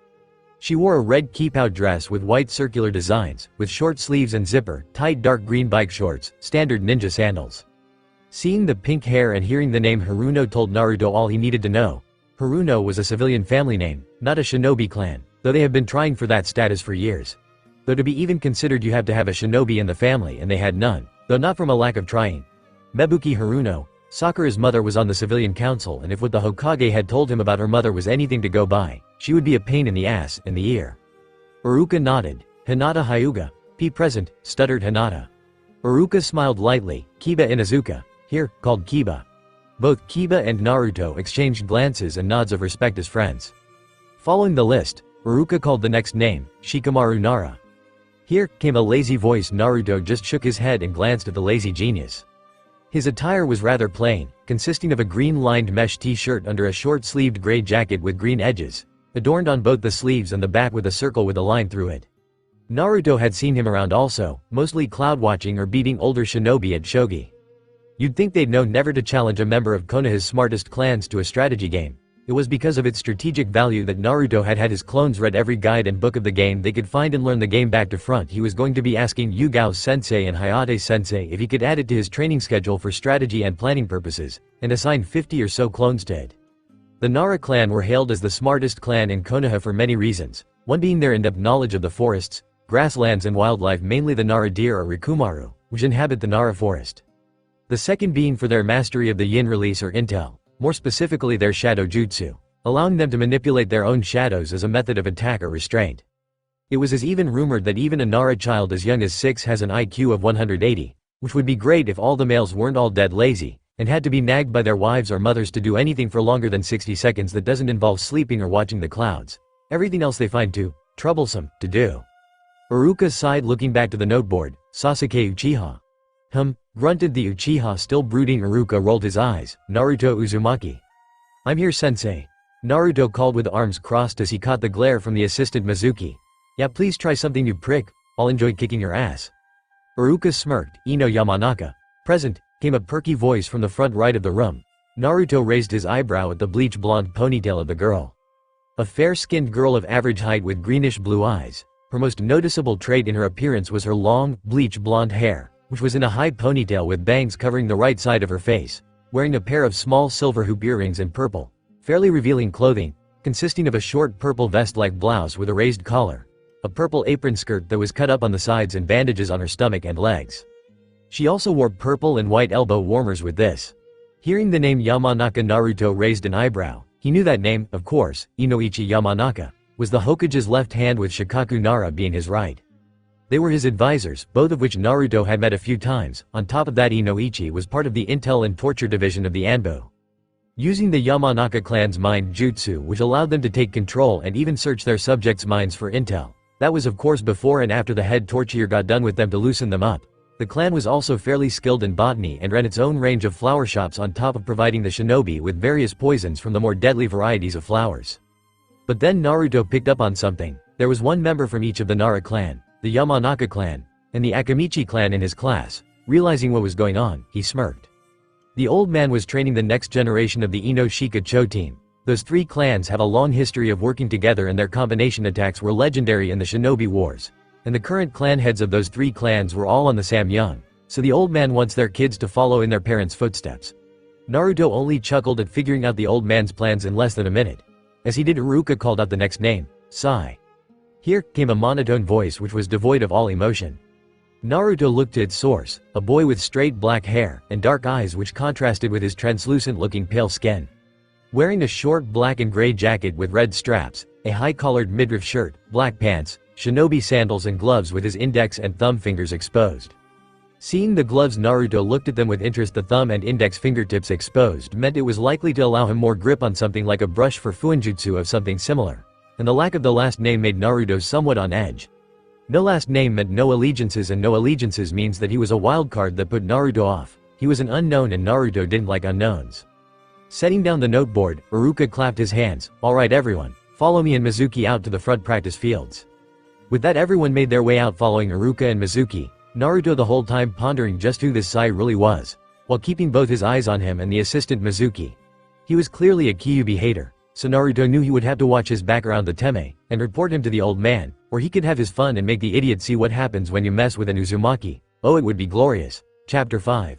She wore a red kippao dress with white circular designs, with short sleeves and zipper, tight dark green bike shorts, standard ninja sandals. Seeing the pink hair and hearing the name Haruno told Naruto all he needed to know. Haruno was a civilian family name, not a shinobi clan, though they have been trying for that status for years. Though to be even considered you have to have a shinobi in the family and they had none, though not from a lack of trying. Mebuki Haruno, Sakura's mother, was on the civilian council, and if what the Hokage had told him about her mother was anything to go by, she would be a pain in the ass, in the ear. Iruka nodded. "Hinata Hyuga." "P present," stuttered Hinata. Iruka smiled lightly. "Kiba Inuzuka. Here, called Kiba." Both Kiba and Naruto exchanged glances and nods of respect as friends. Following the list, Iruka called the next name, Shikamaru Nara. "Here," came a lazy voice. Naruto just shook his head and glanced at the lazy genius. His attire was rather plain, consisting of a green-lined mesh t-shirt under a short-sleeved gray jacket with green edges, adorned on both the sleeves and the back with a circle with a line through it. Naruto had seen him around also, mostly cloud-watching or beating older shinobi at shogi. You'd think they'd know never to challenge a member of Konoha's smartest clans to a strategy game. It was because of its strategic value that Naruto had his clones read every guide and book of the game they could find and learn the game back to front. He was going to be asking Yugao-sensei and Hayate-sensei if he could add it to his training schedule for strategy and planning purposes, and assign 50 or so clones to it. The Nara clan were hailed as the smartest clan in Konoha for many reasons, one being their in-depth knowledge of the forests, grasslands and wildlife, mainly the Nara deer or rikumaru, which inhabit the Nara forest. The second being for their mastery of the yin release or intel, more specifically their shadow jutsu, allowing them to manipulate their own shadows as a method of attack or restraint. It was even rumored that even a Nara child as young as 6 has an IQ of 180, which would be great if all the males weren't all dead lazy, and had to be nagged by their wives or mothers to do anything for longer than 60 seconds that doesn't involve sleeping or watching the clouds. Everything else they find too troublesome to do. Iruka sighed, looking back to the noteboard. "Sasuke Uchiha." Grunted the Uchiha, still brooding. Iruka rolled his eyes. "Naruto Uzumaki." "I'm here, sensei." Naruto called with arms crossed as he caught the glare from the assistant Mizuki. "Yeah, please try something, you prick. I'll enjoy kicking your ass." Iruka smirked. "Ino Yamanaka." "Present," came a perky voice from the front right of the room. Naruto raised his eyebrow at the bleach blonde ponytail of the girl. A fair-skinned girl of average height with greenish-blue eyes. Her most noticeable trait in her appearance was her long, bleach blonde hair, which was in a high ponytail with bangs covering the right side of her face, wearing a pair of small silver hoop earrings and purple, fairly revealing clothing, consisting of a short purple vest-like blouse with a raised collar, a purple apron skirt that was cut up on the sides, and bandages on her stomach and legs. She also wore purple and white elbow warmers with this. Hearing the name Yamanaka, Naruto raised an eyebrow. He knew that name, of course. Inoichi Yamanaka was the Hokage's left hand, with Shikaku Nara being his right. They were his advisors, both of which Naruto had met a few times. On top of that, Inoichi was part of the intel and torture division of the anbu. Using the Yamanaka clan's mind jutsu, which allowed them to take control and even search their subjects' minds for intel. That was of course before and after the head torturer got done with them to loosen them up. The clan was also fairly skilled in botany and ran its own range of flower shops, on top of providing the shinobi with various poisons from the more deadly varieties of flowers. But then Naruto picked up on something. There was one member from each of the Nara clan, the Yamanaka clan, and the Akamichi clan in his class. Realizing what was going on, he smirked. The old man was training the next generation of the Ino Shika Cho team. Those three clans have a long history of working together, and their combination attacks were legendary in the Shinobi Wars. And the current clan heads of those three clans were all on the Samyang, so the old man wants their kids to follow in their parents' footsteps. Naruto only chuckled at figuring out the old man's plans in less than a minute. As he did, Iruka called out the next name, Sai. Here came a monotone voice which was devoid of all emotion. Naruto looked to its source, a boy with straight black hair and dark eyes which contrasted with his translucent-looking pale skin. Wearing a short black and gray jacket with red straps, a high-collared midriff shirt, black pants, shinobi sandals and gloves with his index and thumb fingers exposed. Seeing the gloves, Naruto looked at them with interest. The thumb and index fingertips exposed meant it was likely to allow him more grip on something like a brush for fuinjutsu of something similar. And the lack of the last name made Naruto somewhat on edge. No last name meant no allegiances, and no allegiances means that he was a wild card that put Naruto off. He was an unknown and Naruto didn't like unknowns. Setting down the noteboard, Iruka clapped his hands. "Alright everyone, follow me and Mizuki out to the front practice fields." With that, everyone made their way out following Iruka and Mizuki, Naruto the whole time pondering just who this Sai really was, while keeping both his eyes on him and the assistant Mizuki. He was clearly a Kyuubi hater, so Naruto knew he would have to watch his back around the teme, and report him to the old man, or he could have his fun and make the idiot see what happens when you mess with an Uzumaki. Oh, it would be glorious. Chapter 5.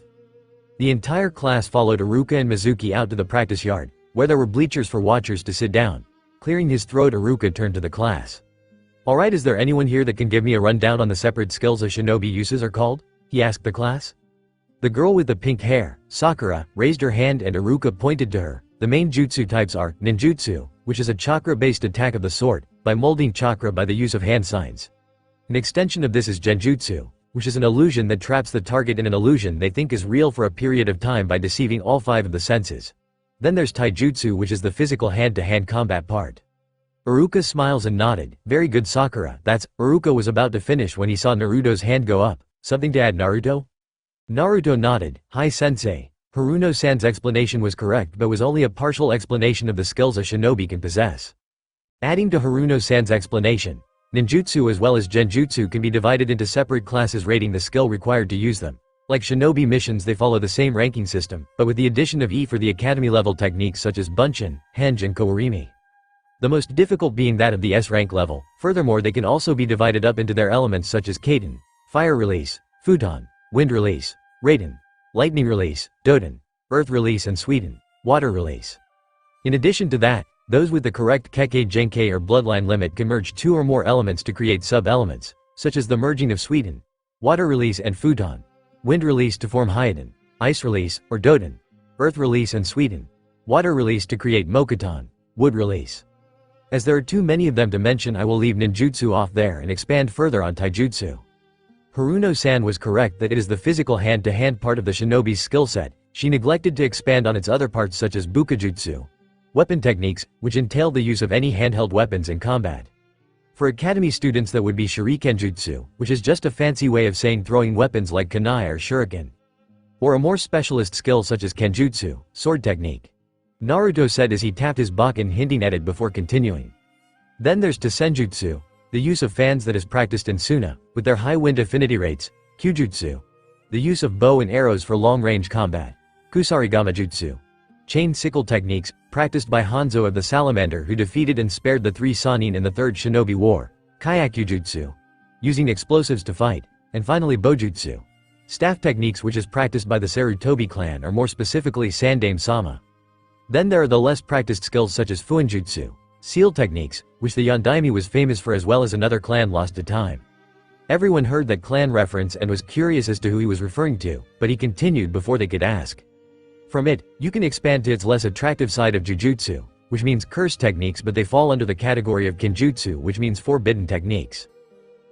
The entire class followed Iruka and Mizuki out to the practice yard, where there were bleachers for watchers to sit down. Clearing his throat, Iruka turned to the class. "Alright, is there anyone here that can give me a rundown on the separate skills a shinobi uses are called?" he asked the class. The girl with the pink hair, Sakura, raised her hand and Iruka pointed to her. The main jutsu types are ninjutsu, which is a chakra-based attack of the sword, by molding chakra by the use of hand signs. An extension of this is genjutsu, which is an illusion that traps the target in an illusion they think is real for a period of time by deceiving all 5 of the senses. Then there's taijutsu, which is the physical hand-to-hand combat part. Iruka smiles and nodded. "Very good, Sakura." Iruka was about to finish when he saw Naruto's hand go up. "Something to add, Naruto?" Naruto nodded. "Hi sensei." Haruno-san's explanation was correct but was only a partial explanation of the skills a shinobi can possess. Adding to Haruno-san's explanation, ninjutsu as well as genjutsu can be divided into separate classes rating the skill required to use them. Like shinobi missions, they follow the same ranking system, but with the addition of E for the academy level techniques such as bunshin, henge and kourimi. The most difficult being that of the S rank level. Furthermore, they can also be divided up into their elements such as kaiten, fire release, futon, wind release, raiden, lightning release, doden, earth release and suiten, water release. In addition to that, those with the correct kekkei genkei or bloodline limit can merge 2 or more elements to create sub-elements, such as the merging of suiten, water release and futon, wind release to form hyoden, ice release, or doden, earth release and suiten, water release to create mokuton, wood release. As there are too many of them to mention, I will leave ninjutsu off there and expand further on taijutsu. Haruno-san was correct that it is the physical hand-to-hand part of the shinobi's skill set. She neglected to expand on its other parts such as bukajutsu, weapon techniques, which entail the use of any handheld weapons in combat. For academy students, that would be shurikenjutsu, which is just a fancy way of saying throwing weapons like kunai or shuriken. Or a more specialist skill such as kenjutsu, sword technique. Naruto said as he tapped his bakken, hinting at it before continuing. Then there's Senjutsu, the use of fans that is practiced in Suna, with their high wind affinity rates, Kyujutsu, the use of bow and arrows for long-range combat, Kusarigama-jutsu, chain sickle techniques, practiced by Hanzo of the Salamander who defeated and spared the 3 Sannin in the 3rd Shinobi War, Kayakujutsu, using explosives to fight, and finally Bojutsu, staff techniques which is practiced by the Sarutobi clan or more specifically Sandame-sama. Then there are the less practiced skills such as Fuinjutsu, seal techniques, which the Yondaime was famous for as well as another clan lost to time. Everyone heard that clan reference and was curious as to who he was referring to, but he continued before they could ask. From it, you can expand to its less attractive side of Jujutsu, which means curse techniques, but they fall under the category of Kinjutsu, which means forbidden techniques.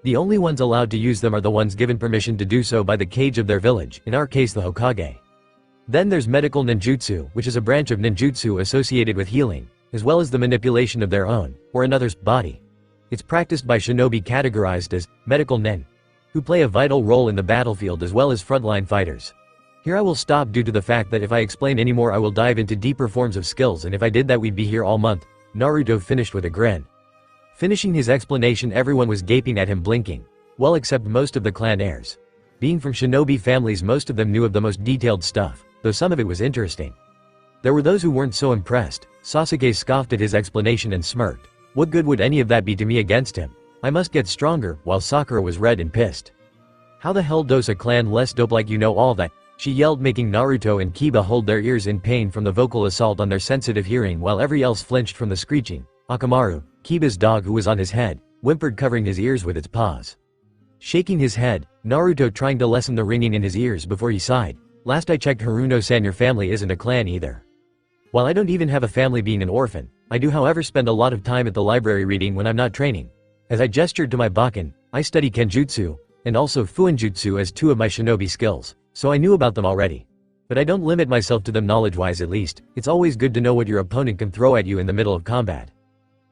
The only ones allowed to use them are the ones given permission to do so by the kage of their village, in our case the Hokage. Then there's medical ninjutsu, which is a branch of ninjutsu associated with healing, as well as the manipulation of their own, or another's, body. It's practiced by shinobi categorized as medical nin, who play a vital role in the battlefield as well as frontline fighters. Here I will stop due to the fact that if I explain any more I will dive into deeper forms of skills, and if I did that we'd be here all month. Naruto finished with a grin. Finishing his explanation, everyone was gaping at him, blinking. Well, except most of the clan heirs. Being from shinobi families, most of them knew of the most detailed stuff, though some of it was interesting. There were those who weren't so impressed. Sasuke scoffed at his explanation and smirked. What good would any of that be to me against him? I must get stronger, while Sakura was red and pissed. How the hell does a clan less dope like you know all that? She yelled, making Naruto and Kiba hold their ears in pain from the vocal assault on their sensitive hearing, while every else flinched from the screeching. Akamaru, Kiba's dog who was on his head, whimpered, covering his ears with its paws. Shaking his head, Naruto trying to lessen the ringing in his ears before he sighed. Last I checked, Haruno-san, your family isn't a clan either. While I don't even have a family, being an orphan, I do however spend a lot of time at the library reading when I'm not training. As I gestured to my bakken, I study Kenjutsu, and also fuinjutsu as two of my shinobi skills, so I knew about them already. But I don't limit myself to them knowledge-wise at least, it's always good to know what your opponent can throw at you in the middle of combat.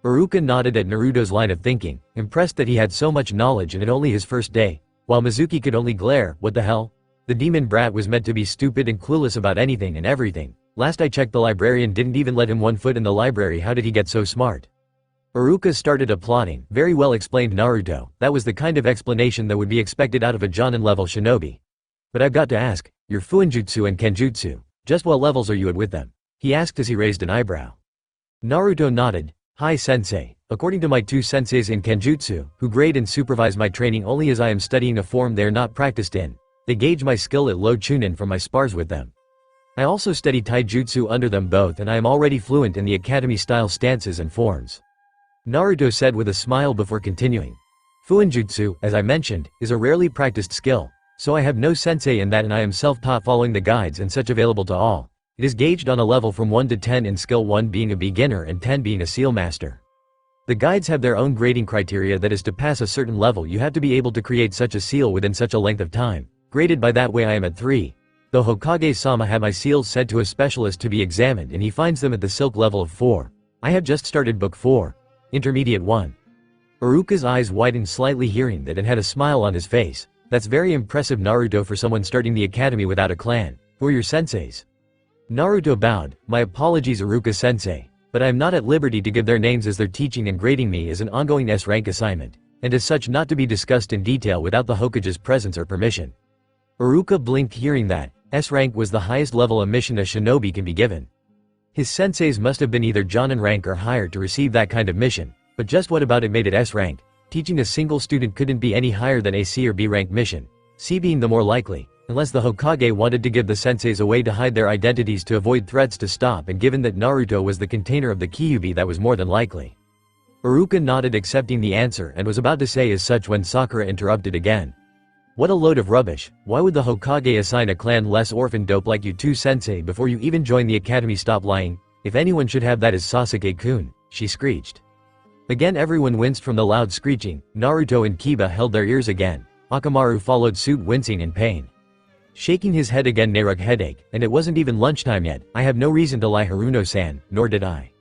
Iruka nodded at Naruto's line of thinking, impressed that he had so much knowledge and it only his first day, while Mizuki could only glare, what the hell? The demon brat was meant to be stupid and clueless about anything and everything. Last I checked the librarian didn't even let him 1 foot in the library, how did he get so smart? Iruka started applauding, very well explained Naruto, that was the kind of explanation that would be expected out of a Jonin-level shinobi. But I've got to ask, your fuinjutsu and kenjutsu, just what levels are you at with them? He asked as he raised an eyebrow. Naruto nodded, hi sensei, according to my two senseis in kenjutsu, who grade and supervise my training only as I am studying a form they are not practiced in, they gauge my skill at low chunin from my spars with them. I also study taijutsu under them both and I am already fluent in the academy-style stances and forms. Naruto said with a smile before continuing. Fuinjutsu, as I mentioned, is a rarely practiced skill, so I have no sensei in that and I am self-taught following the guides and such available to all. It is gauged on a level from 1 to 10 in skill 1 being a beginner and 10 being a seal master. The guides have their own grading criteria that is to pass a certain level you have to be able to create such a seal within such a length of time, graded by that way I am at 3. Though Hokage-sama had my seals sent to a specialist to be examined and he finds them at the silk level of 4. I have just started book 4. Intermediate 1. Iruka's eyes widened slightly hearing that and had a smile on his face. That's very impressive Naruto for someone starting the academy without a clan. Who are your senseis? Naruto bowed, my apologies Iruka-sensei, but I am not at liberty to give their names as their teaching and grading me is an ongoing S-rank assignment, and as such not to be discussed in detail without the Hokage's presence or permission. Iruka blinked hearing that. S-rank was the highest level a mission a shinobi can be given. His senseis must have been either Jonin rank or higher to receive that kind of mission, but just what about it made it S-rank? Teaching a single student couldn't be any higher than a C or B rank mission, C being the more likely, unless the Hokage wanted to give the senseis a way to hide their identities to avoid threats to stop, and given that Naruto was the container of the Kyuubi that was more than likely. Iruka nodded accepting the answer and was about to say as such when Sakura interrupted again. What a load of rubbish, why would the Hokage assign a clan less orphan dope like you two sensei before you even join the academy? Stop lying, if anyone should have that is Sasuke-kun, she screeched. Again everyone winced from the loud screeching, Naruto and Kiba held their ears again, Akamaru followed suit wincing in pain. Shaking his head again Naruk headache, and it wasn't even lunchtime yet, I have no reason to lie Haruno-san, nor did I.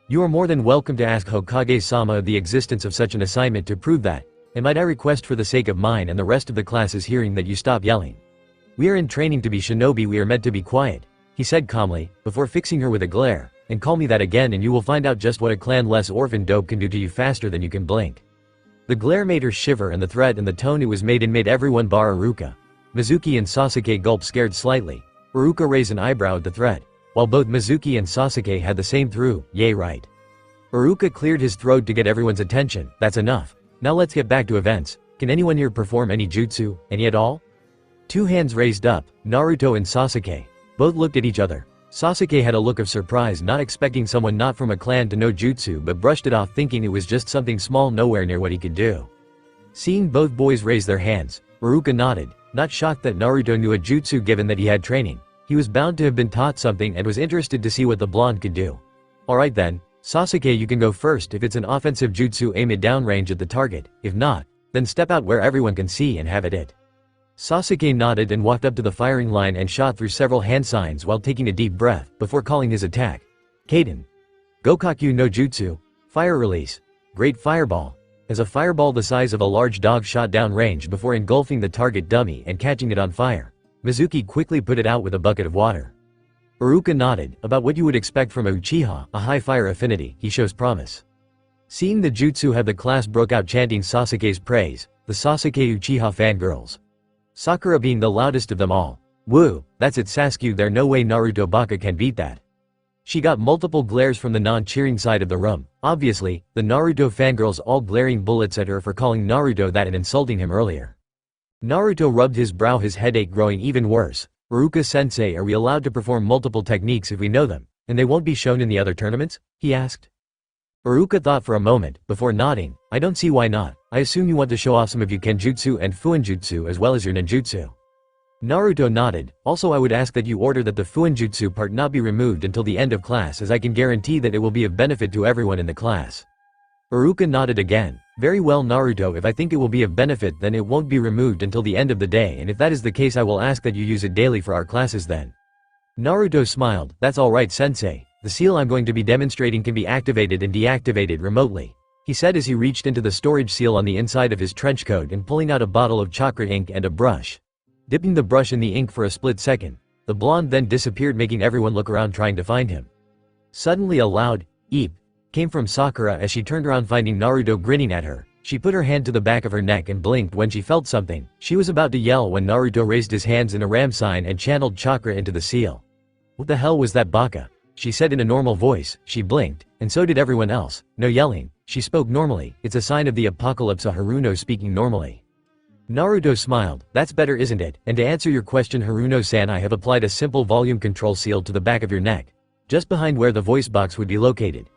You are more than welcome to ask Hokage-sama of the existence of such an assignment to prove that. And might I request for the sake of mine and the rest of the class's hearing that you stop yelling. We are in training to be shinobi, we are meant to be quiet, he said calmly, before fixing her with a glare, and call me that again and you will find out just what a clan less orphan dope can do to you faster than you can blink. The glare made her shiver and the threat and the tone it was made in made everyone bar Iruka. Mizuki and Sasuke gulped scared slightly. Iruka raised an eyebrow at the threat, while both Mizuki and Sasuke had the same through, yay right. Iruka cleared his throat to get everyone's attention, that's enough. Now let's get back to events. Can anyone here perform any jutsu, any at all? Two hands raised up, Naruto and Sasuke. Both looked at each other. Sasuke had a look of surprise, not expecting someone not from a clan to know jutsu, but brushed it off thinking it was just something small nowhere near what he could do. Seeing both boys raise their hands, Iruka nodded, not shocked that Naruto knew a jutsu given that he had training. He was bound to have been taught something and was interested to see what the blonde could do. Alright then. Sasuke, you can go first. If it's an offensive jutsu, aim it downrange at the target, if not, then step out where everyone can see and have it. Sasuke nodded and walked up to the firing line and shot through several hand signs while taking a deep breath, before calling his attack. Kaden. Gokaku no Jutsu. Fire release. Great Fireball. As a fireball the size of a large dog shot downrange before engulfing the target dummy and catching it on fire. Mizuki quickly put it out with a bucket of water. Iruka nodded, about what you would expect from a uchiha, a high fire affinity, he shows promise. Seeing the jutsu have the class broke out chanting Sasuke's praise, the Sasuke Uchiha fangirls. Sakura being the loudest of them all. Woo, that's it Sasuke, there no way Naruto Baka can beat that. She got multiple glares from the non-cheering side of the room, obviously, the Naruto fangirls all glaring bullets at her for calling Naruto that and insulting him earlier. Naruto rubbed his brow, his headache growing even worse. Iruka-sensei, are we allowed to perform multiple techniques if we know them, and they won't be shown in the other tournaments? He asked. Iruka thought for a moment, before nodding, I don't see why not, I assume you want to show off some of your kenjutsu and fuinjutsu as well as your ninjutsu. Naruto nodded, also I would ask that you order that the fuinjutsu part not be removed until the end of class as I can guarantee that it will be of benefit to everyone in the class. Iruka nodded again. Very well Naruto, if I think it will be of benefit then it won't be removed until the end of the day, and if that is the case I will ask that you use it daily for our classes then. Naruto smiled. That's alright sensei. The seal I'm going to be demonstrating can be activated and deactivated remotely, he said as he reached into the storage seal on the inside of his trench coat and pulling out a bottle of chakra ink and a brush. Dipping the brush in the ink for a split second, the blonde then disappeared, making everyone look around trying to find him. Suddenly a loud "eep" came from Sakura as she turned around finding Naruto grinning at her. She put her hand to the back of her neck and blinked when she felt something. She was about to yell when Naruto raised his hands in a ram sign and channeled chakra into the seal. What the hell was that baka? She said in a normal voice. She blinked, and so did everyone else. No yelling. She spoke normally. It's a sign of the apocalypse. Haruno speaking normally. Naruto smiled. That's better isn't it? And to answer your question Haruno-san, I have applied a simple volume control seal to the back of your neck, just behind where the voice box would be located.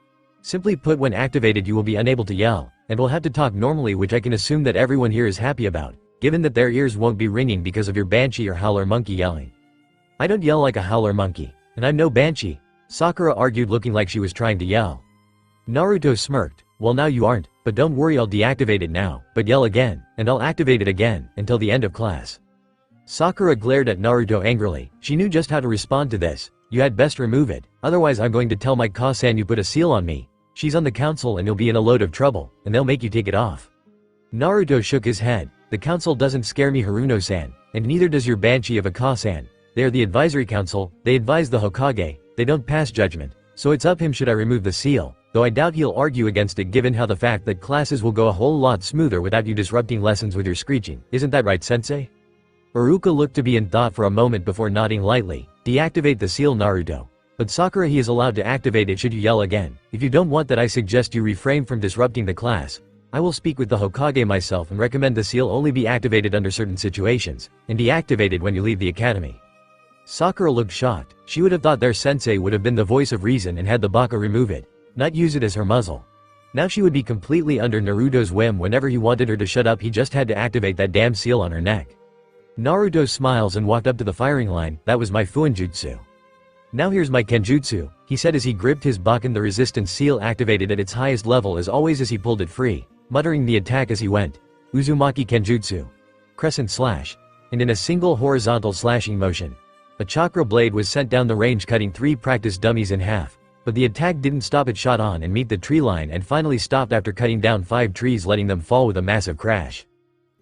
Simply put, when activated you will be unable to yell, and will have to talk normally, which I can assume that everyone here is happy about, given that their ears won't be ringing because of your banshee or howler monkey yelling. I don't yell like a howler monkey, and I'm no banshee, Sakura argued, looking like she was trying to yell. Naruto smirked. Well now you aren't, but don't worry, I'll deactivate it now, but yell again, and I'll activate it again, until the end of class. Sakura glared at Naruto angrily. She knew just how to respond to this. You had best remove it, otherwise I'm going to tell my Ka-san you put a seal on me. She's on the council and you'll be in a load of trouble, and they'll make you take it off. Naruto shook his head. The council doesn't scare me Haruno-san, and neither does your banshee of a Ka-san. They are the advisory council, they advise the Hokage, they don't pass judgment, so it's up him should I remove the seal, though I doubt he'll argue against it given how the fact that classes will go a whole lot smoother without you disrupting lessons with your screeching. Isn't that right sensei? Iruka looked to be in thought for a moment before nodding lightly. Deactivate the seal Naruto. But Sakura, he is allowed to activate it should you yell again. If you don't want that I suggest you refrain from disrupting the class. I will speak with the Hokage myself and recommend the seal only be activated under certain situations, and deactivated when you leave the academy. Sakura looked shocked. She would have thought their sensei would have been the voice of reason and had the baka remove it, not use it as her muzzle. Now she would be completely under Naruto's whim. Whenever he wanted her to shut up he just had to activate that damn seal on her neck. Naruto smiles and walked up to the firing line. That was my fuinjutsu. Now here's my kenjutsu, he said as he gripped his baken. The resistance seal activated at its highest level as always as he pulled it free, muttering the attack as he went. Uzumaki kenjutsu. Crescent slash. And in a single horizontal slashing motion, a chakra blade was sent down the range, cutting 3 practice dummies in half. But the attack didn't stop. It shot on and meet the tree line and finally stopped after cutting down 5 trees, letting them fall with a massive crash.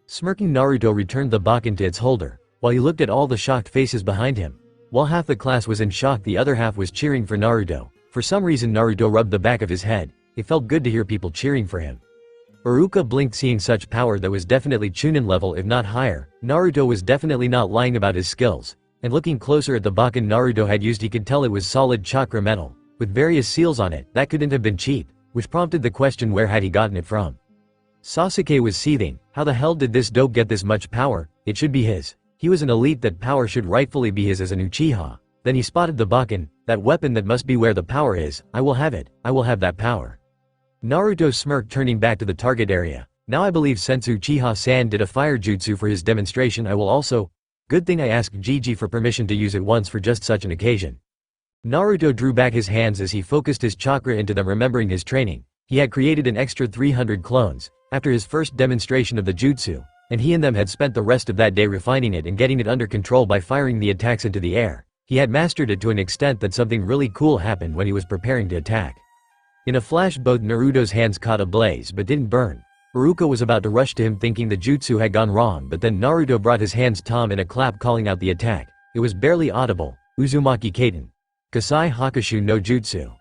Smirking, Naruto returned the baken to its holder, while he looked at all the shocked faces behind him. While half the class was in shock, the other half was cheering for Naruto. For some reason Naruto rubbed the back of his head. It felt good to hear people cheering for him. Iruka blinked, seeing such power that was definitely Chunin level if not higher. Naruto was definitely not lying about his skills. And looking closer at the baken Naruto had used, he could tell it was solid chakra metal, with various seals on it. That couldn't have been cheap, which prompted the question, where had he gotten it from? Sasuke was seething. How the hell did this dope get this much power? It should be his. He was an elite, that power should rightfully be his as an uchiha. Then he spotted the baken, that weapon that must be where the power is. I will have it. I will have that power. Naruto smirked, turning back to the target area. Now I believe since Uchiha-san did a fire jutsu for his demonstration, I will also. Good thing I asked Gigi for permission to use it once for just such an occasion. Naruto drew back his hands as he focused his chakra into them, remembering his training. He had created an extra 300 clones after his first demonstration of the jutsu, and he and them had spent the rest of that day refining it and getting it under control by firing the attacks into the air. He had mastered it to an extent that something really cool happened when he was preparing to attack. In a flash, both Naruto's hands caught ablaze but didn't burn. Iruka was about to rush to him thinking the jutsu had gone wrong, but then Naruto brought his hands in a clap, calling out the attack. It was barely audible. Uzumaki Kaiten. Kasai Hakushu no Jutsu.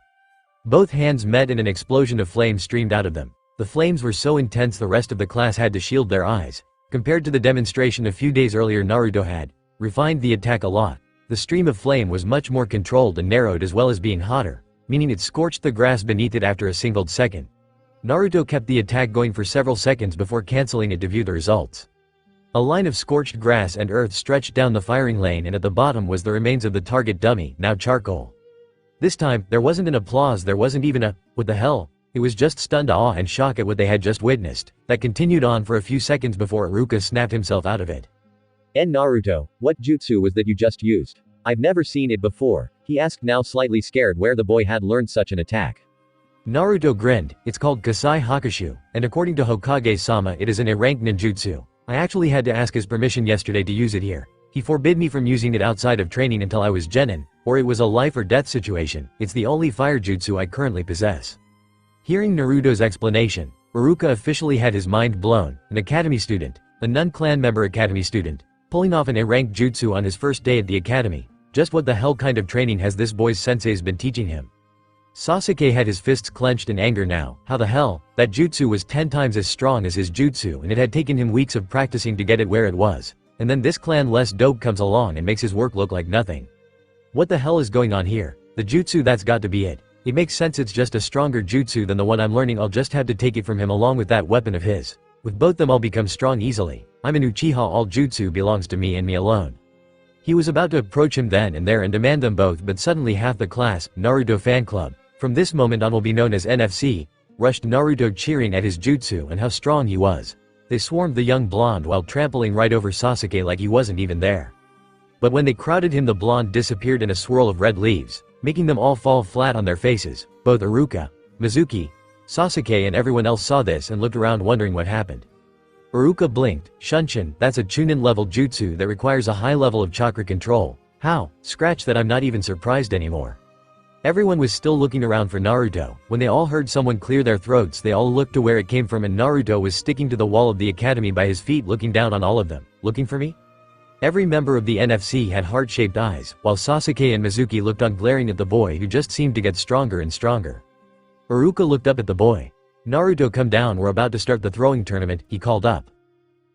Both hands met and an explosion of flames streamed out of them. The flames were so intense the rest of the class had to shield their eyes. Compared to the demonstration a few days earlier, Naruto had refined the attack a lot. The stream of flame was much more controlled and narrowed, as well as being hotter, meaning it scorched the grass beneath it after a single second. Naruto kept the attack going for several seconds before canceling it to view the results. A line of scorched grass and earth stretched down the firing lane, and at the bottom was the remains of the target dummy, now charcoal. This time, there wasn't an applause, there wasn't even a, "What the hell?" It was just stunned awe and shock at what they had just witnessed, that continued on for a few seconds before Iruka snapped himself out of it. Naruto, what jutsu was that you just used? I've never seen it before, he asked, now slightly scared where the boy had learned such an attack. Naruto grinned. It's called Kasai Hakushu, and according to Hokage-sama it is an A-rank ninjutsu. I actually had to ask his permission yesterday to use it here. He forbid me from using it outside of training until I was genin, or it was a life or death situation. It's the only fire jutsu I currently possess. Hearing Naruto's explanation, Iruka officially had his mind blown. An academy student, a non-clan member academy student, pulling off an A-rank jutsu on his first day at the academy. Just what the hell kind of training has this boy's sensei's been teaching him? Sasuke had his fists clenched in anger now. How the hell? That jutsu was 10 times as strong as his jutsu and it had taken him weeks of practicing to get it where it was. And then this clan less dope comes along and makes his work look like nothing. What the hell is going on here? The jutsu, that's got to be it. It makes sense, it's just a stronger jutsu than the one I'm learning. I'll just have to take it from him along with that weapon of his. With both them I'll become strong easily. I'm an uchiha, all jutsu belongs to me and me alone. He was about to approach him then and there and demand them both, but suddenly half the class, Naruto fan club, from this moment on will be known as NFC, rushed Naruto cheering at his jutsu and how strong he was. They swarmed the young blonde while trampling right over Sasuke like he wasn't even there. But when they crowded him, the blonde disappeared in a swirl of red leaves, making them all fall flat on their faces. Both Iruka, Mizuki, Sasuke and everyone else saw this and looked around wondering what happened. Iruka blinked. Shunshin, that's a chunin level jutsu that requires a high level of chakra control. How? Scratch that, I'm not even surprised anymore. Everyone was still looking around for Naruto. When they all heard someone clear their throats, they all looked to where it came from, and Naruto was sticking to the wall of the academy by his feet, looking down on all of them. Looking for me? Every member of the NFC had heart-shaped eyes, while Sasuke and Mizuki looked on, glaring at the boy who just seemed to get stronger and stronger. Iruka looked up at the boy. Naruto, come down, we're about to start the throwing tournament, he called up.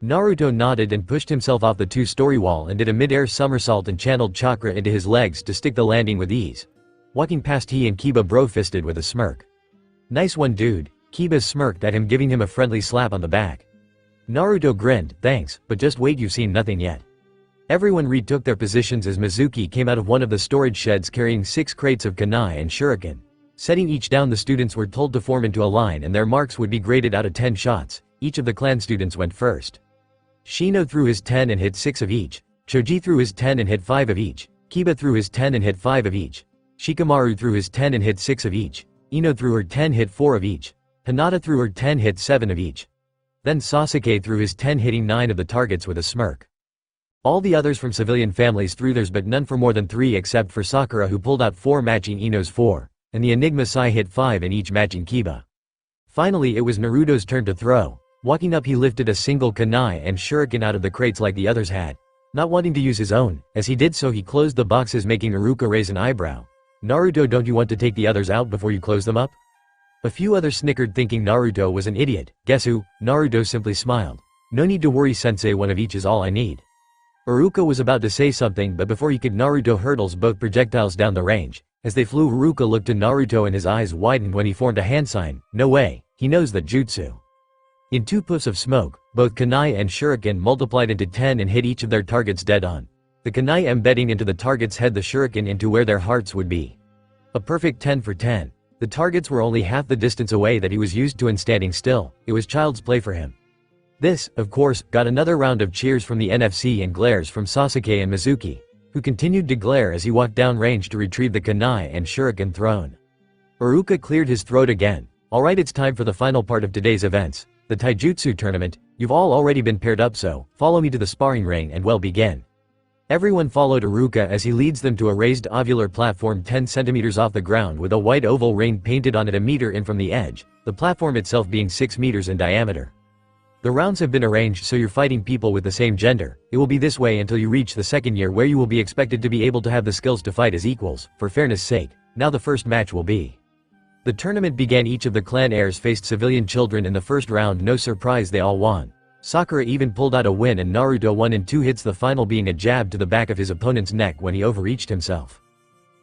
Naruto nodded and pushed himself off the 2-story wall and did a mid-air somersault and channeled chakra into his legs to stick the landing with ease. Walking past, he and Kiba bro-fisted with a smirk. Nice one, dude. Kiba smirked at him, giving him a friendly slap on the back. Naruto grinned, thanks, but just wait, you've seen nothing yet. Everyone retook their positions as Mizuki came out of one of the storage sheds carrying 6 crates of kunai and shuriken. Setting each down, the students were told to form into a line and their marks would be graded out of 10 shots. Each of the clan students went first. Shino threw his 10 and hit 6 of each. Choji threw his 10 and hit 5 of each. Kiba threw his 10 and hit 5 of each. Shikamaru threw his 10 and hit 6 of each. Ino threw her 10, hit 4 of each. Hinata threw her 10, hit 7 of each. Then Sasuke threw his 10, hitting 9 of the targets with a smirk. All the others from civilian families threw theirs, but none for more than 3 except for Sakura, who pulled out 4 matching Ino's 4, and the Enigma Sai hit 5 in each matching Kiba. Finally it was Naruto's turn to throw. Walking up, he lifted a single kunai and shuriken out of the crates like the others had, not wanting to use his own. As he did so, he closed the boxes, making Iruka raise an eyebrow. Naruto, don't you want to take the others out before you close them up? A few others snickered, thinking Naruto was an idiot. Guess who? Naruto simply smiled. No need to worry, sensei, one of each is all I need. Iruka was about to say something, but before he could, Naruto hurtles both projectiles down the range. As they flew, Iruka looked to Naruto and his eyes widened when he formed a hand sign. No way, he knows that jutsu. In 2 puffs of smoke, both kunai and shuriken multiplied into 10 and hit each of their targets dead on. The kunai embedding into the target's head, the shuriken into where their hearts would be. A perfect 10 for 10. The targets were only half the distance away that he was used to, and standing still, it was child's play for him. This, of course, got another round of cheers from the NFC and glares from Sasuke and Mizuki, who continued to glare as he walked down range to retrieve the kunai and shuriken thrown. Iruka cleared his throat again. Alright, it's time for the final part of today's events, the taijutsu tournament. You've all already been paired up, so follow me to the sparring ring and we'll begin. Everyone followed Iruka as he leads them to a raised ovular platform 10 centimeters off the ground with a white oval ring painted on it a meter in from the edge, the platform itself being 6 meters in diameter. The rounds have been arranged so you're fighting people with the same gender. It will be this way until you reach the 2nd year, where you will be expected to be able to have the skills to fight as equals. For fairness sake, now the first match will be. The tournament began. Each of the clan heirs faced civilian children in the first round. No surprise, they all won. Sakura even pulled out a win, and Naruto won in 2 hits, the final being a jab to the back of his opponent's neck when he overreached himself.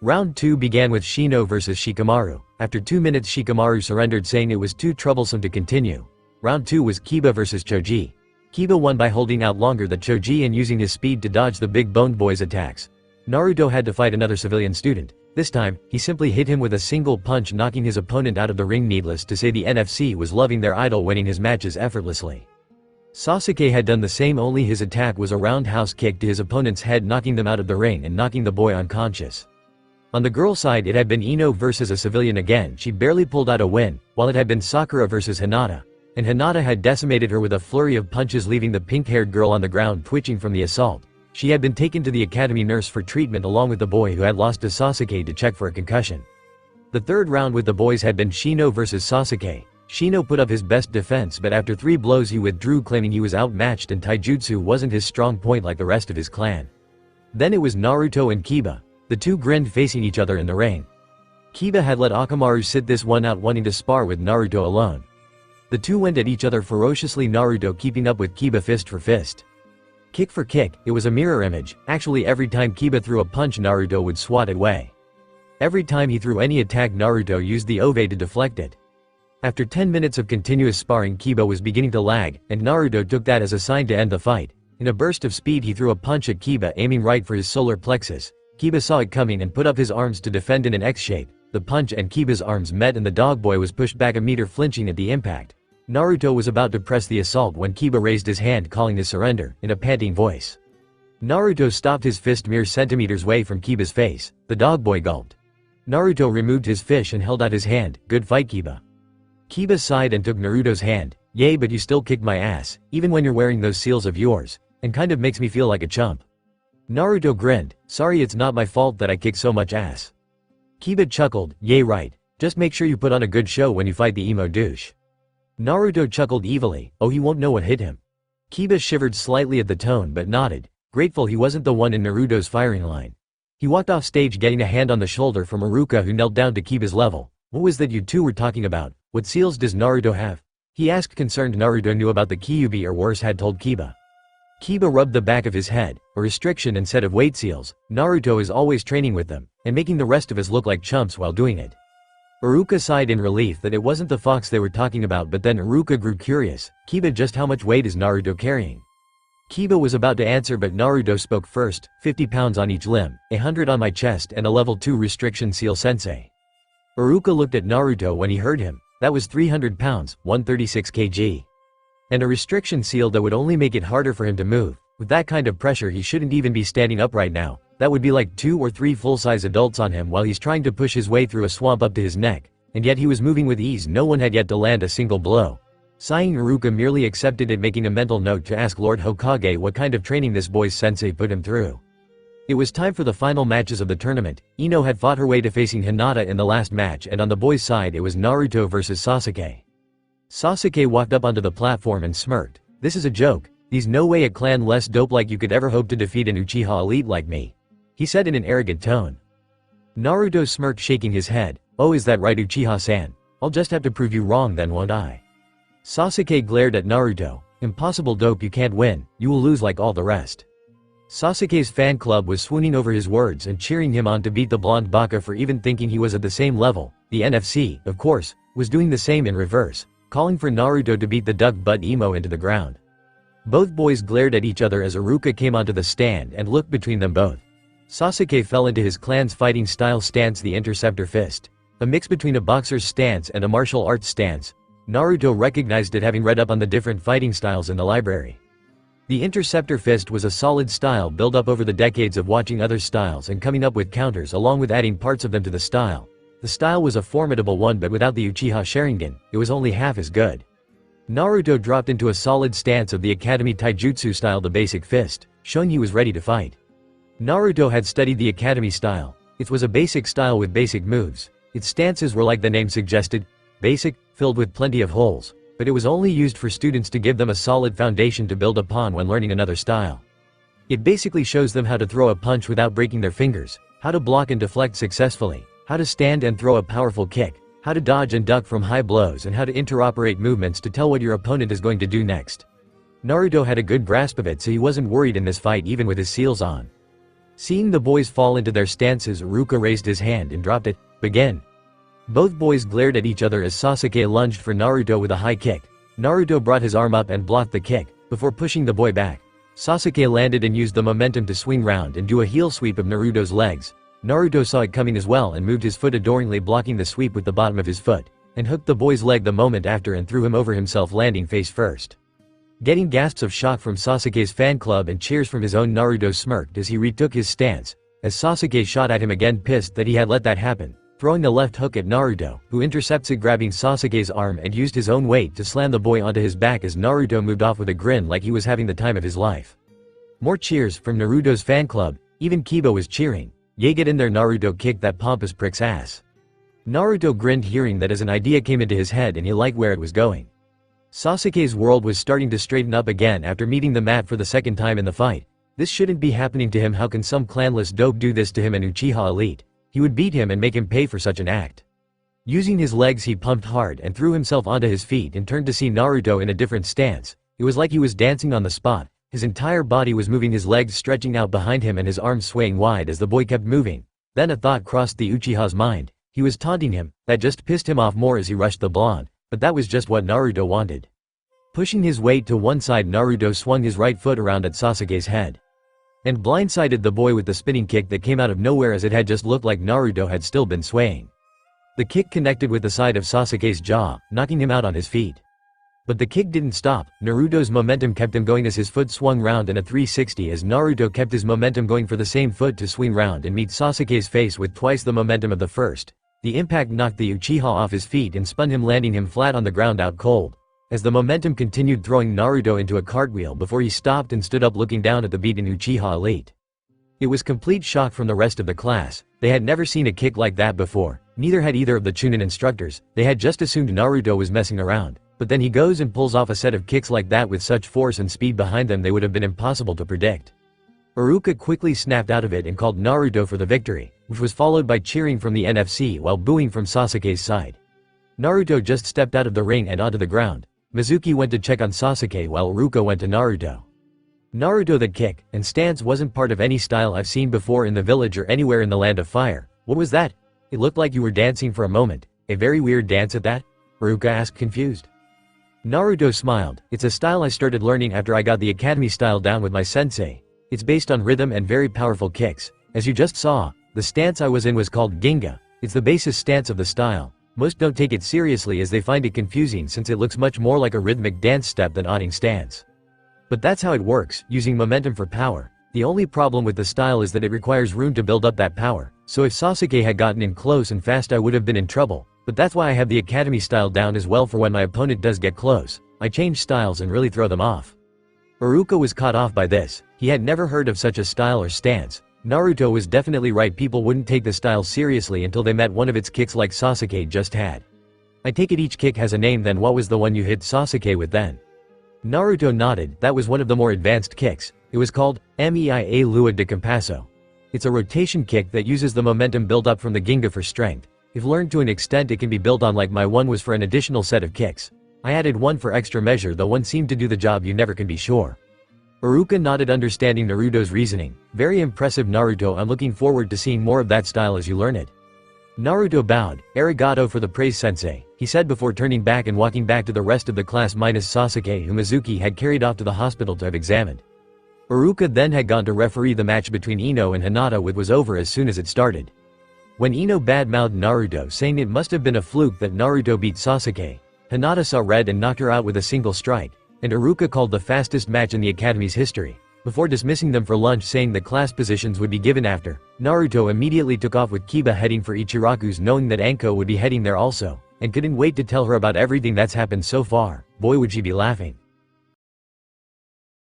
Round 2 began with Shino versus Shikamaru. After 2 minutes, Shikamaru surrendered, saying it was too troublesome to continue. Round 2 was Kiba versus Choji. Kiba won by holding out longer than Choji and using his speed to dodge the big boned boy's attacks. Naruto had to fight another civilian student. This time, he simply hit him with a single punch, knocking his opponent out of the ring. Needless to say, the NFC was loving their idol winning his matches effortlessly. Sasuke had done the same, only his attack was a roundhouse kick to his opponent's head, knocking them out of the ring and knocking the boy unconscious. On the girl side it had been Ino versus a civilian again. She barely pulled out a win, while it had been Sakura versus Hinata. And Hinata had decimated her with a flurry of punches, leaving the pink-haired girl on the ground twitching from the assault. She had been taken to the academy nurse for treatment along with the boy who had lost to Sasuke to check for a concussion. The third round with the boys had been Shino versus Sasuke. Shino put up his best defense, but after 3 blows he withdrew, claiming he was outmatched and taijutsu wasn't his strong point like the rest of his clan. Then it was Naruto and Kiba. The two grinned, facing each other in the ring. Kiba had let Orochimaru sit this one out, wanting to spar with Naruto alone. The two went at each other ferociously, Naruto keeping up with Kiba fist for fist. Kick for kick, it was a mirror image. Actually, every time Kiba threw a punch, Naruto would swat it away. Every time he threw any attack, Naruto used the ove to deflect it. After 10 minutes of continuous sparring, Kiba was beginning to lag, and Naruto took that as a sign to end the fight. In a burst of speed he threw a punch at Kiba, aiming right for his solar plexus. Kiba saw it coming and put up his arms to defend in an X shape. The punch and Kiba's arms met and the dog boy was pushed back a meter, flinching at the impact. Naruto was about to press the assault when Kiba raised his hand, calling his surrender, in a panting voice. Naruto stopped his fist mere centimeters away from Kiba's face. The dog boy gulped. Naruto removed his fish and held out his hand. Good fight, Kiba. Kiba sighed and took Naruto's hand. Yay, but you still kicked my ass, even when you're wearing those seals of yours, and kind of makes me feel like a chump. Naruto grinned. Sorry, it's not my fault that I kick so much ass. Kiba chuckled. Yay, right. Just make sure you put on a good show when you fight the emo douche. Naruto chuckled evilly. Oh, he won't know what hit him. Kiba shivered slightly at the tone but nodded, grateful he wasn't the one in Naruto's firing line. He walked off stage, getting a hand on the shoulder from Iruka, who knelt down to Kiba's level. What was that you two were talking about? What seals does Naruto have? He asked, concerned. Naruto knew about the Kyuubi, or worse, had told Kiba. Kiba rubbed the back of his head. A restriction instead of weight seals. Naruto is always training with them, and making the rest of us look like chumps while doing it. Iruka sighed in relief that it wasn't the fox they were talking about, but then Iruka grew curious. Kiba, just how much weight is Naruto carrying? Kiba was about to answer, but Naruto spoke first. 50 pounds on each limb, 100 on my chest, and a level 2 restriction seal, sensei. Iruka looked at Naruto when he heard him. That was 300 pounds, 136 kg. And a restriction seal that would only make it harder for him to move. With that kind of pressure he shouldn't even be standing up right now. That would be like 2 or 3 full-size adults on him while he's trying to push his way through a swamp up to his neck. And yet he was moving with ease. No one had yet to land a single blow. Sighing, Iruka merely accepted it, making a mental note to ask Lord Hokage what kind of training this boy's sensei put him through. It was time for the final matches of the tournament. Ino had fought her way to facing Hinata in the last match, and on the boys' side it was Naruto versus Sasuke. Sasuke walked up onto the platform and smirked. This is a joke. There's no way a clan less dope like you could ever hope to defeat an Uchiha elite like me, he said in an arrogant tone. Naruto smirked, shaking his head. Oh, is that right, Uchiha-san? I'll just have to prove you wrong then, won't I? Sasuke glared at Naruto. Impossible, dope, you can't win, you will lose like all the rest. Sasuke's fan club was swooning over his words and cheering him on to beat the blonde baka for even thinking he was at the same level. The NFC, of course, was doing the same in reverse, calling for Naruto to beat the duck butt emo into the ground. Both boys glared at each other as Iruka came onto the stand and looked between them both. Sasuke fell into his clan's fighting style stance, the interceptor fist. A mix between a boxer's stance and a martial arts stance. Naruto recognized it, having read up on the different fighting styles in the library. The interceptor fist was a solid style built up over the decades of watching other styles and coming up with counters along with adding parts of them to the style. The style was a formidable one, but without the Uchiha Sharingan, it was only half as good. Naruto dropped into a solid stance of the Academy Taijutsu style, the basic fist, showing he was ready to fight. Naruto had studied the Academy style. It was a basic style with basic moves. Its stances were like the name suggested, basic, filled with plenty of holes, but it was only used for students to give them a solid foundation to build upon when learning another style. It basically shows them how to throw a punch without breaking their fingers, how to block and deflect successfully, how to stand and throw a powerful kick, how to dodge and duck from high blows, and how to interoperate movements to tell what your opponent is going to do next. Naruto had a good grasp of it, so he wasn't worried in this fight even with his seals on. Seeing the boys fall into their stances, Iruka raised his hand and dropped it. Begin. Both boys glared at each other as Sasuke lunged for Naruto with a high kick. Naruto brought his arm up and blocked the kick, before pushing the boy back. Sasuke landed and used the momentum to swing round and do a heel sweep of Naruto's legs. Naruto saw it coming as well and moved his foot adoringly, blocking the sweep with the bottom of his foot, and hooked the boy's leg the moment after and threw him over himself, landing face first. Getting gasps of shock from Sasuke's fan club and cheers from his own, Naruto smirked as he retook his stance. as Sasuke shot at him again, pissed that he had let that happen, throwing the left hook at Naruto, who intercepts it, grabbing Sasuke's arm and used his own weight to slam the boy onto his back as Naruto moved off with a grin like he was having the time of his life. More cheers from Naruto's fan club, even Kiba was cheering. "Yay, get in there." Naruto kicked that pompous prick's ass. Naruto grinned, hearing that as an idea came into his head and he liked where it was going. Sasuke's world was starting to straighten up again after meeting the mat for the second time in the fight. This shouldn't be happening to him. How can some clanless dope do this to him, an Uchiha elite? He would beat him and make him pay for such an act. Using his legs, he pumped hard and threw himself onto his feet and turned to see Naruto in a different stance. It was like he was dancing on the spot. His entire body was moving, his legs stretching out behind him and his arms swaying wide as the boy kept moving. Then a thought crossed the Uchiha's mind. He was taunting him. That just pissed him off more as he rushed the blonde. But that was just what Naruto wanted. Pushing his weight to one side, Naruto swung his right foot around at Sasuke's head and blindsided the boy with the spinning kick that came out of nowhere, as it had just looked like Naruto had still been swaying. The kick connected with the side of Sasuke's jaw, knocking him out on his feet. But the kick didn't stop. Naruto's momentum kept him going as his foot swung round in a 360, as Naruto kept his momentum going for the same foot to swing round and meet Sasuke's face with twice the momentum of the first. The impact knocked the Uchiha off his feet and spun him, landing him flat on the ground out cold. As the momentum continued, throwing Naruto into a cartwheel before he stopped and stood up, looking down at the beaten Uchiha elite. It was complete shock from the rest of the class. They had never seen a kick like that before. Neither had either of the Chunin instructors. They had just assumed Naruto was messing around. But then he goes and pulls off a set of kicks like that with such force and speed behind them, they would have been impossible to predict. Iruka quickly snapped out of it and called Naruto for the victory, which was followed by cheering from the NFC while booing from Sasuke's side. Naruto just stepped out of the ring and onto the ground. Mizuki went to check on Sasuke while Iruka went to Naruto. Naruto, the kick and stance wasn't part of any style I've seen before in the village or anywhere in the Land of Fire. What was that? It looked like you were dancing for a moment. A very weird dance at that? Iruka asked, confused. Naruto smiled. It's a style I started learning after I got the academy style down with my sensei. It's based on rhythm and very powerful kicks. As you just saw, the stance I was in was called Ginga. It's the basis stance of the style. Most don't take it seriously as they find it confusing since it looks much more like a rhythmic dance step than odding stance. But that's how it works, using momentum for power. The only problem with the style is that it requires room to build up that power, so if Sasuke had gotten in close and fast I would have been in trouble. But that's why I have the academy style down as well, for when my opponent does get close, I change styles and really throw them off. Iruka was caught off by this. He had never heard of such a style or stance. Naruto was definitely right, people wouldn't take the style seriously until they met one of its kicks like Sasuke just had. I take it each kick has a name. Then what was the one you hit Sasuke with then? Naruto nodded. That was one of the more advanced kicks. It was called Meia Lua de Compasso. It's a rotation kick that uses the momentum build up from the Ginga for strength. If learned to an extent, it can be built on, like my one was for an additional set of kicks. I added one for extra measure, though one seemed to do the job, you never can be sure. Iruka nodded, understanding Naruto's reasoning. Very impressive, Naruto. I'm looking forward to seeing more of that style as you learn it. Naruto bowed. Arigato for the praise, sensei, he said before turning back and walking back to the rest of the class minus Sasuke, who Mizuki had carried off to the hospital to have examined. Iruka then had gone to referee the match between Ino and Hinata, which was over as soon as it started. When Ino bad-mouthed Naruto, saying it must have been a fluke that Naruto beat Sasuke, Hinata saw red and knocked her out with a single strike, and Iruka called the fastest match in the academy's history. Before dismissing them for lunch, saying the class positions would be given after, Naruto immediately took off with Kiba heading for Ichiraku's, knowing that Anko would be heading there also, and couldn't wait to tell her about everything that's happened so far. Boy, would she be laughing.